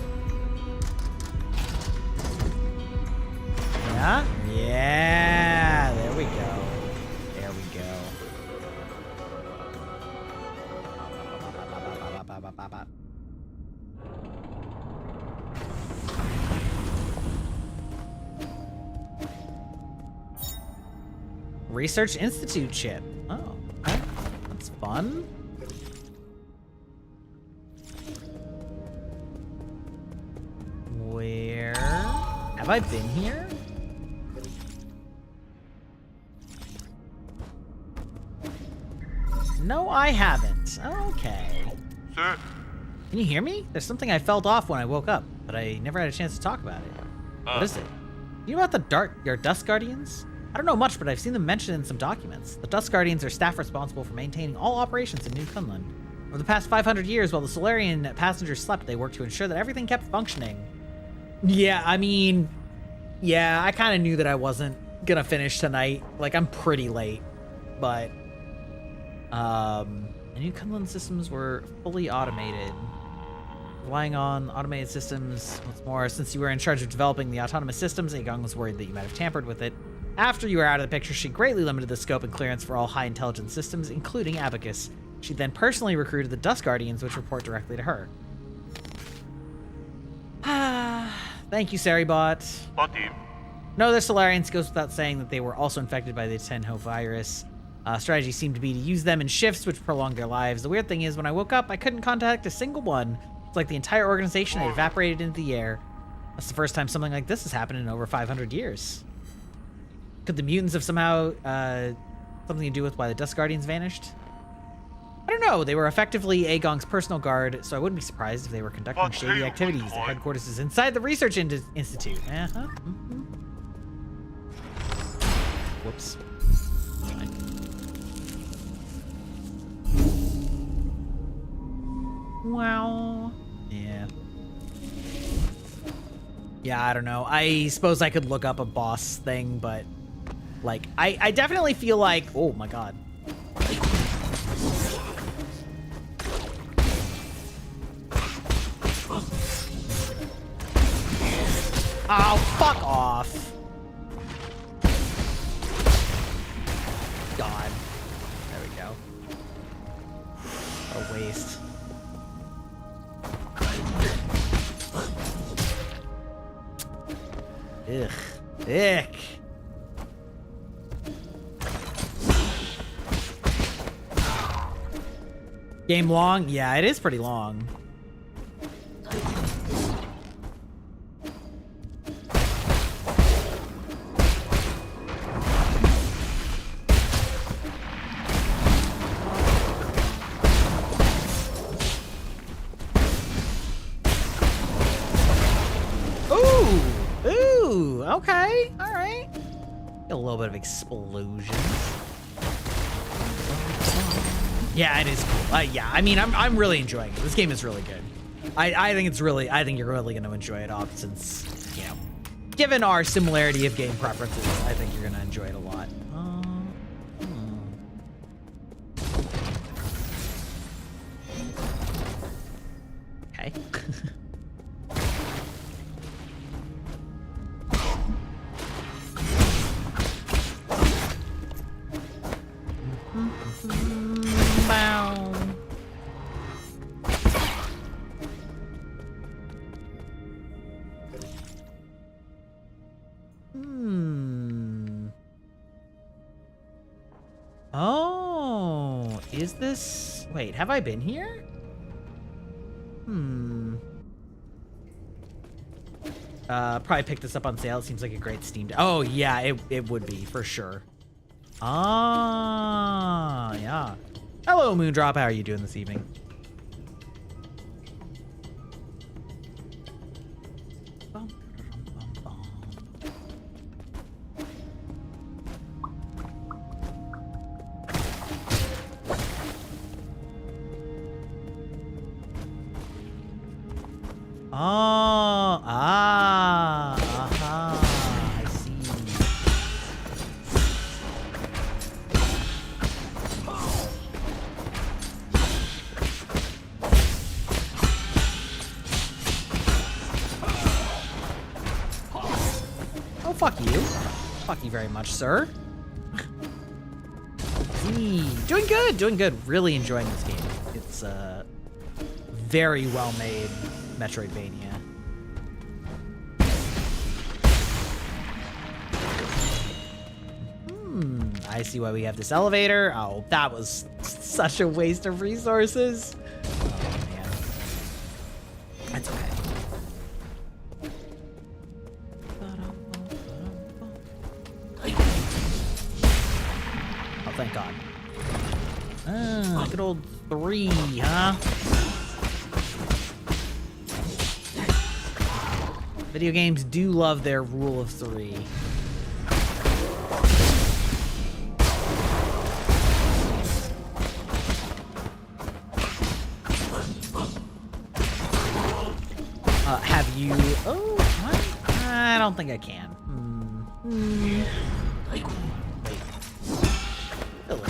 yeah? Yeah, there we go. There we go. Research Institute chip. Oh, okay. That's fun. Where have I been here? No, I haven't. Okay. Sir, Can you hear me? There's something I felt off when I woke up, but I never had a chance to talk about it. What is it? You know about your Dust Guardians? I don't know much, but I've seen them mentioned in some documents. The Dust Guardians are staff responsible for maintaining all operations in New Kunlun. Over the past 500 years, while the Solarian passengers slept, they worked to ensure that everything kept functioning. Yeah, I mean, yeah, I kind of knew that I wasn't gonna finish tonight. Like, I'm pretty late, but the New Kunlun systems were fully automated. Relying on automated systems, what's more, since you were in charge of developing the autonomous systems, Aegon was worried that you might have tampered with it. After you were out of the picture, she greatly limited the scope and clearance for all high-intelligence systems, including Abacus. She then personally recruited the Dust Guardians, which report directly to her. Thank you, Saribot. Body. No other Solarians goes without saying that they were also infected by the Tenho virus. Strategy seemed to be to use them in shifts, which prolonged their lives. The weird thing is, when I woke up, I couldn't contact a single one. It's like the entire organization had evaporated into the air. That's the first time something like this has happened in over 500 years. Could the mutants have somehow something to do with why the Dust Guardians vanished? I don't know. They were effectively Aegon's personal guard, so I wouldn't be surprised if they were conducting shady activities. Their headquarters is inside the Research Institute. Uh-huh. Mm-hmm. Whoops. Wow. Yeah. Yeah, I don't know. I suppose I could look up a boss thing, but like, I definitely feel like, oh my god. Oh, fuck off. God. There we go. What a waste. Ugh. Ick. Game long? Yeah, it is pretty long. Okay, all right. A little bit of explosions. Yeah, it is cool. Yeah, I mean, I'm really enjoying it. This game is really good. I think you're really going to enjoy it all since, you know, given our similarity of game preferences, I think you're going to enjoy it a lot. Okay. Oh, is this... Wait, have I been here? Probably pick this up on sale. It seems like a great Steam... Oh, yeah, it would be, for sure. Ah, yeah. Hello, Moondrop. How are you doing this evening? Oh, I see. Oh, fuck you. Fuck you very much, sir. Doing good. Really enjoying this game. It's, very well made Metroidvania. I see why we have this elevator. Oh, that was such a waste of resources. Oh, man. That's okay. Oh, thank God. Ah, good old 3, huh? Video games do love their rule of 3. Have you... Oh, what? I don't think I can. Wait. Really?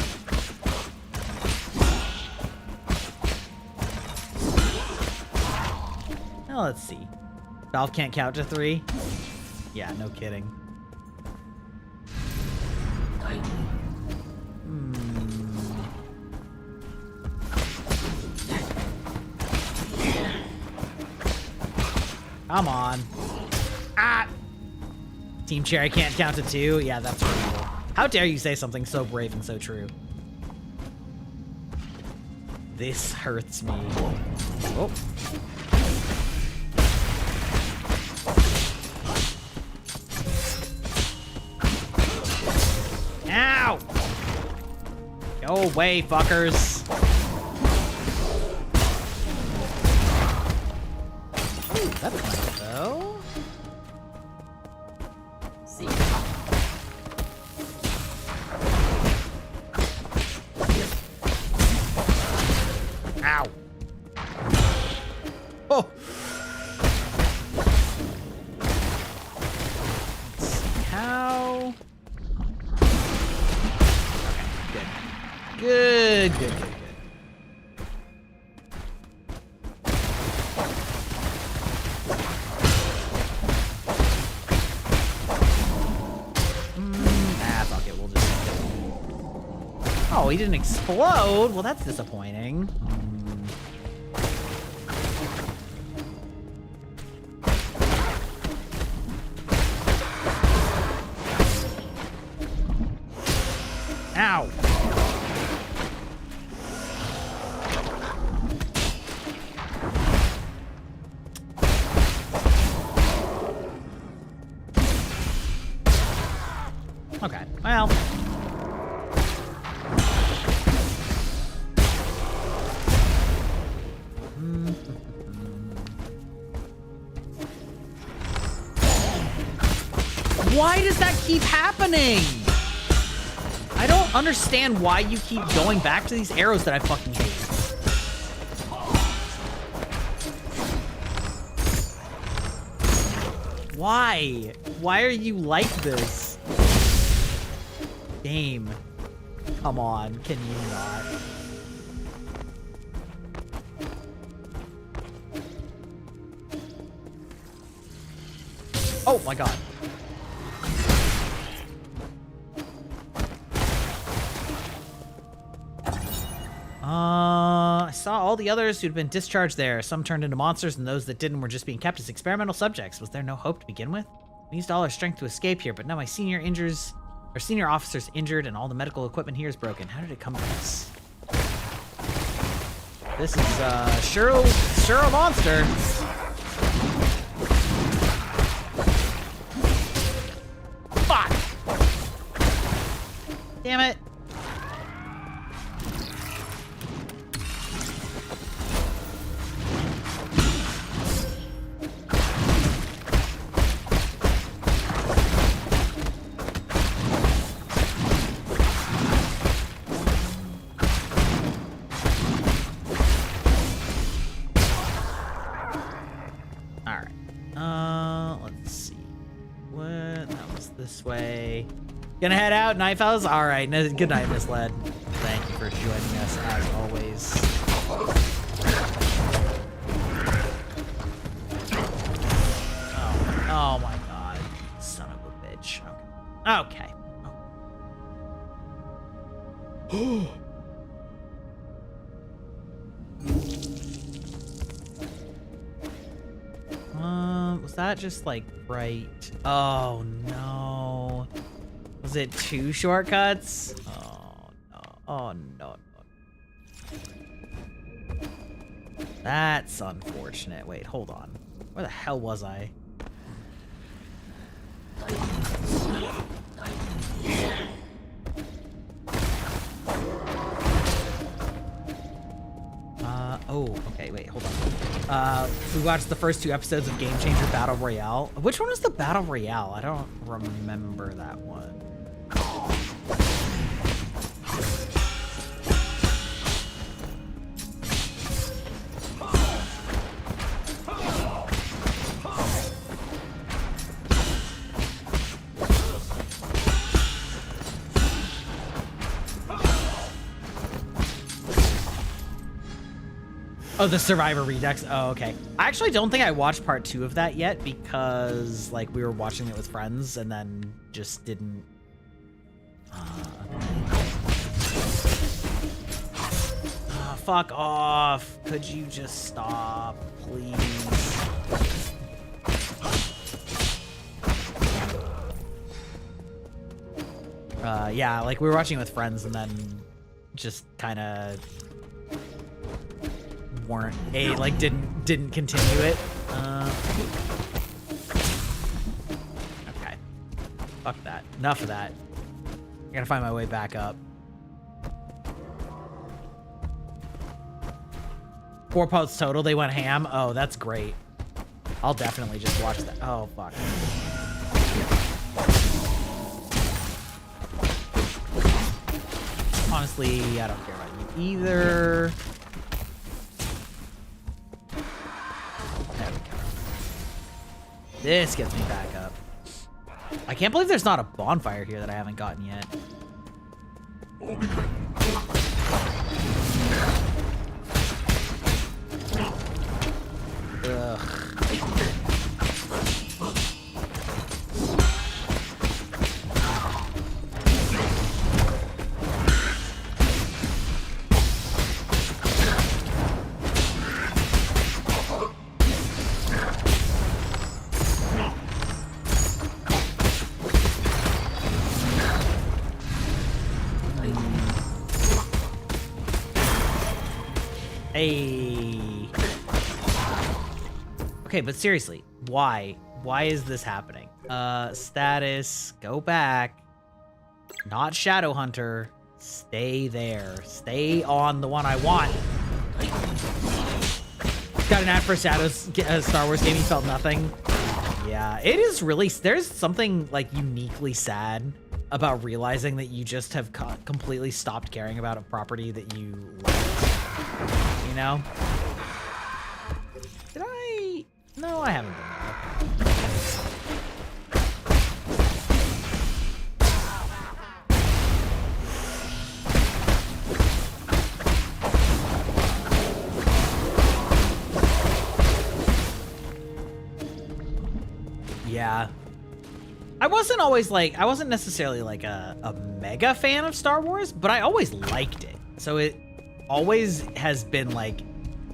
Now let's see. Valve can't count to 3? Yeah, no kidding. Come on. Ah! Team Cherry can't count to 2? Yeah, that's horrible. How dare you say something so brave and so true? This hurts me. Oh. Ow! Go away, fuckers. Ooh, that's nice, though. Let's see. Ow. Oh. Let's see how. Good, good, good, good. Fuck it, we'll just... Oh, he didn't explode? Well, that's disappointing. Ow! Okay, well. Why does that keep happening? I don't understand why you keep going back to these arrows that I fucking hate. Why? Why are you like this? Game. Come on, can you not? Oh my god. I saw all the others who'd been discharged there. Some turned into monsters, and those that didn't were just being kept as experimental subjects. Was there no hope to begin with? We used all our strength to escape here, but now my senior officer's injured, and all the medical equipment here is broken. How did it come to this? This is, sure a monster. Fuck! Damn it. This way. Gonna head out, Night Fellas? Alright, good night, Miss Led. Thank you for joining us, as always. Oh my god. Son of a bitch. Okay. Was that just like right? Oh no. Was it 2 shortcuts? Oh no. Oh no. That's unfortunate. Wait, hold on. Where the hell was I? Oh, okay, wait, hold on. We watched the first 2 episodes of Game Changer Battle Royale. Which one was the Battle Royale? I don't remember that one. Oh, the Survivor Redux. Oh, okay. I actually don't think I watched part 2 of that yet because, like, we were watching it with friends and then just didn't. Fuck off. Could you just stop, please? Yeah, like, we were watching it with friends and then just kind of didn't continue it. Okay. Fuck that. Enough of that. I gotta find my way back up. 4 posts total. They went ham. Oh, that's great. I'll definitely just watch that. Oh, fuck. Honestly, I don't care about you either. This gets me back up. I can't believe there's not a bonfire here that I haven't gotten yet. Ugh. Hey. Okay, but seriously, why? Why is this happening? Status, go back. Not Shadow Hunter. Stay there. Stay on the one I want. Got an ad for Star Wars game, you felt nothing. Yeah, it is really, there's something like uniquely sad about realizing that you just have completely stopped caring about a property that you liked. You know? Did I? No, I haven't done that. Yeah. I wasn't necessarily like a mega fan of Star Wars, but I always liked it. So it always has been like,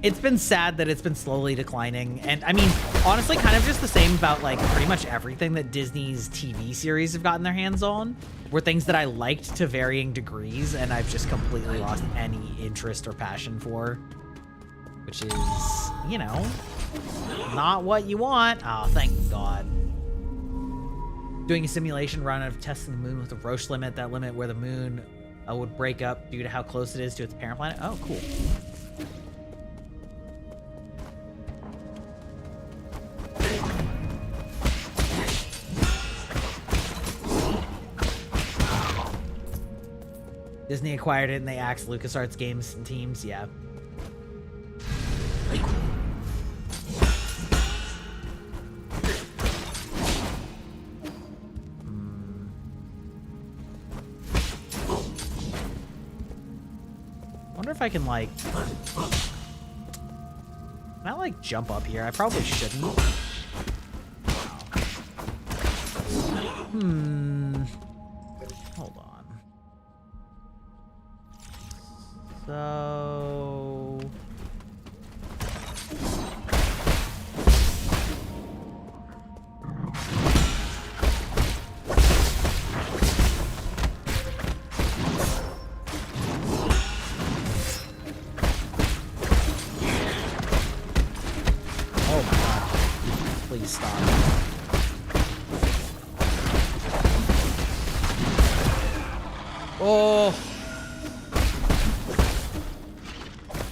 it's been sad that it's been slowly declining. And I mean, honestly, kind of just the same about like pretty much everything that Disney's TV series have gotten their hands on were things that I liked to varying degrees and I've just completely lost any interest or passion for, which is, you know, not what you want. Oh, thank God. Doing a simulation run of testing the moon with a Roche limit, that limit where the moon would break up due to how close it is to its parent planet. Oh, cool. Disney acquired it and they axed LucasArts games and teams. Yeah. I wonder if I can like, can I like jump up here? I probably shouldn't. Hold on. So Oh.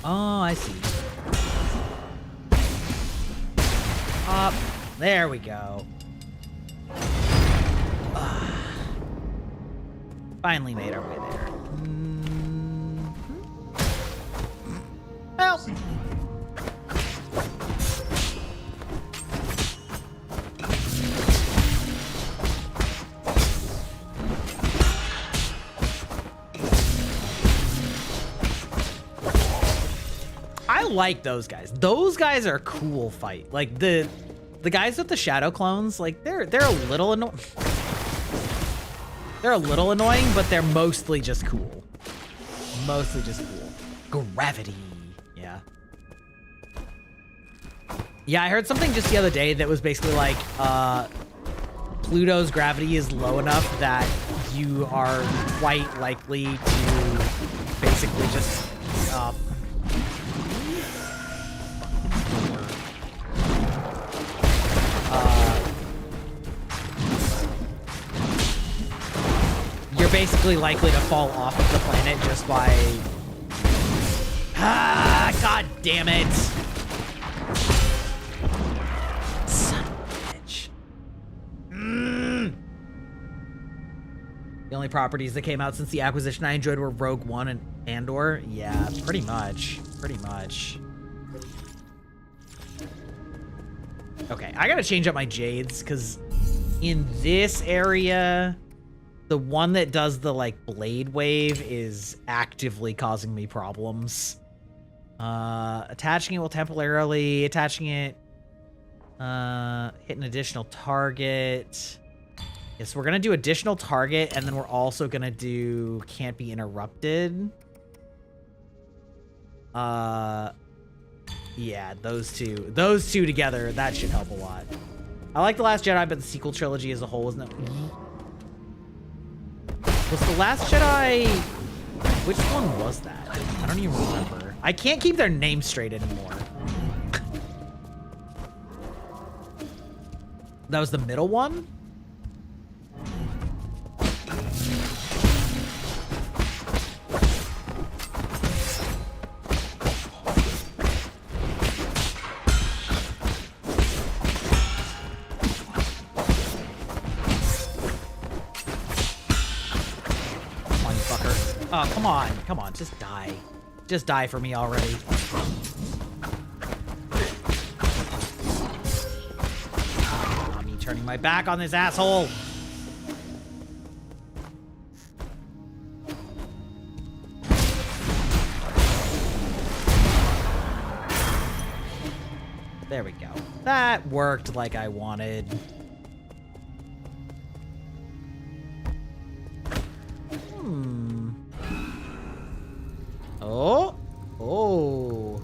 Oh, I see. Up. There we go. Finally made our way there. Well. I like those guys. Those guys are a cool fight. Like the guys with the shadow clones, like they're a little annoying. They're a little annoying, but they're mostly just cool. Mostly just cool. Gravity. Yeah. Yeah, I heard something just the other day that was basically like, Pluto's gravity is low enough that you are quite likely to basically just, you're basically likely to fall off of the planet just by... Ah, god damn it! Son of a bitch. The only properties that came out since the acquisition I enjoyed were Rogue One and Andor. Yeah, pretty much. Pretty much. Okay, I gotta change up my Jades, because in this area... The one that does the, like, blade wave is actively causing me problems. Attaching it will temporarily... Attaching it... hit an additional target. Yes, we're gonna do additional target, and then we're also gonna do can't be interrupted. Yeah, those two. Those two together, that should help a lot. I like The Last Jedi, but the sequel trilogy as a whole was no... Was The Last Jedi... Which one was that? I don't even remember. I can't keep their names straight anymore. That was the middle one? Oh, come on. Come on. Just die. Just die for me already. Me turning my back on this asshole. There we go. That worked like I wanted. Oh. Oh.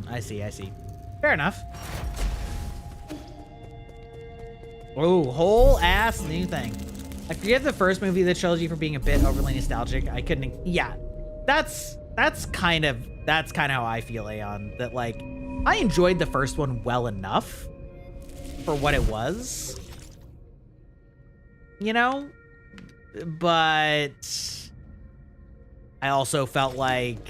I see, I see. Fair enough. Oh, whole ass new thing. I forget the first movie of the trilogy for being a bit overly nostalgic. I couldn't, yeah. That's kind of how I feel, Aeon. That, like, I enjoyed the first one well enough for what it was, you know, but I also felt like,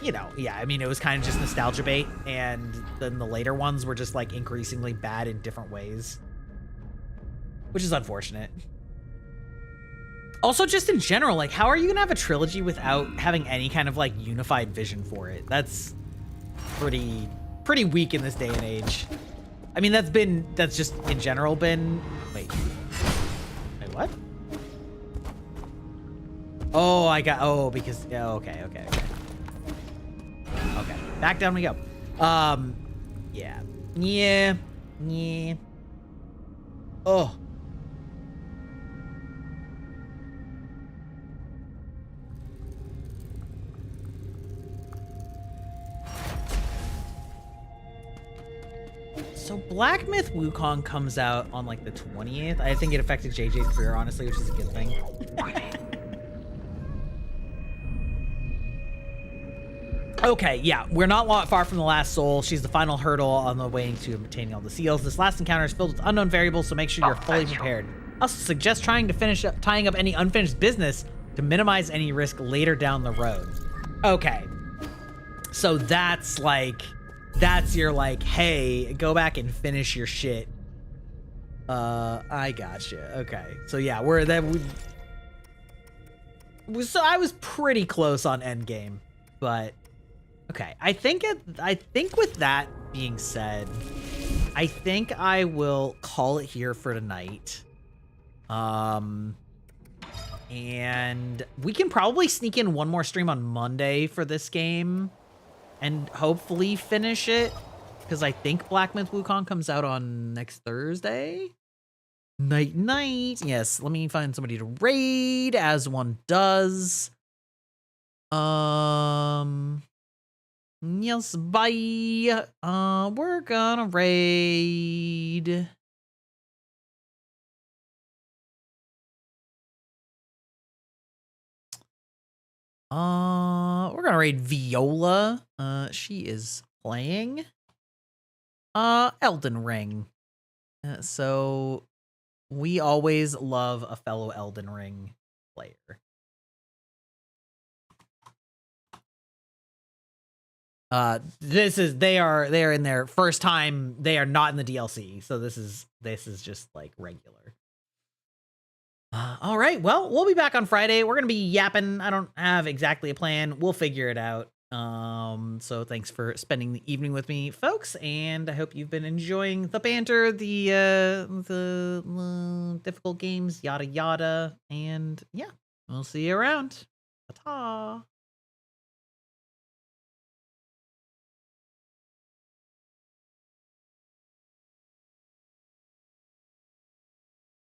you know, yeah, I mean, it was kind of just nostalgia bait, and then the later ones were just like increasingly bad in different ways, which is unfortunate. Also, just in general, like, how are you gonna have a trilogy without having any kind of like unified vision for it? That's pretty weak in this day and age. I mean, that's just in general been, wait, what? Oh, because, yeah, okay. Okay, back down we go. Yeah. Oh. So Black Myth Wukong comes out on like the 20th. I think it affected JJ's career, honestly, which is a good thing. Okay, yeah, we're not far from the last soul. She's the final hurdle on the way to obtaining all the seals. This last encounter is filled with unknown variables, so make sure you're fully prepared. I also suggest trying to finish up tying up any unfinished business to minimize any risk later down the road. Okay, so that's your like, hey, go back and finish your shit. I gotcha. Okay, so yeah, so I was pretty close on endgame, but okay. I think with that being said, I think I will call it here for tonight. And we can probably sneak in one more stream on Monday for this game and hopefully finish it, because I think Black Myth Wukong comes out on next Thursday. Night. Yes, let me find somebody to raid, as one does. Yes, bye. We're gonna raid. We're gonna raid Viola. She is playing Elden Ring. So we always love a fellow Elden Ring player. They are in their first time. They are not in the DLC, so this is just like regular. All right, well, we'll be back on Friday. We're gonna be yapping. I don't have exactly a plan. We'll figure it out. So thanks for spending the evening with me, folks, and I hope you've been enjoying the banter, the difficult games, yada yada, and yeah, we'll see you around. Ta-ta.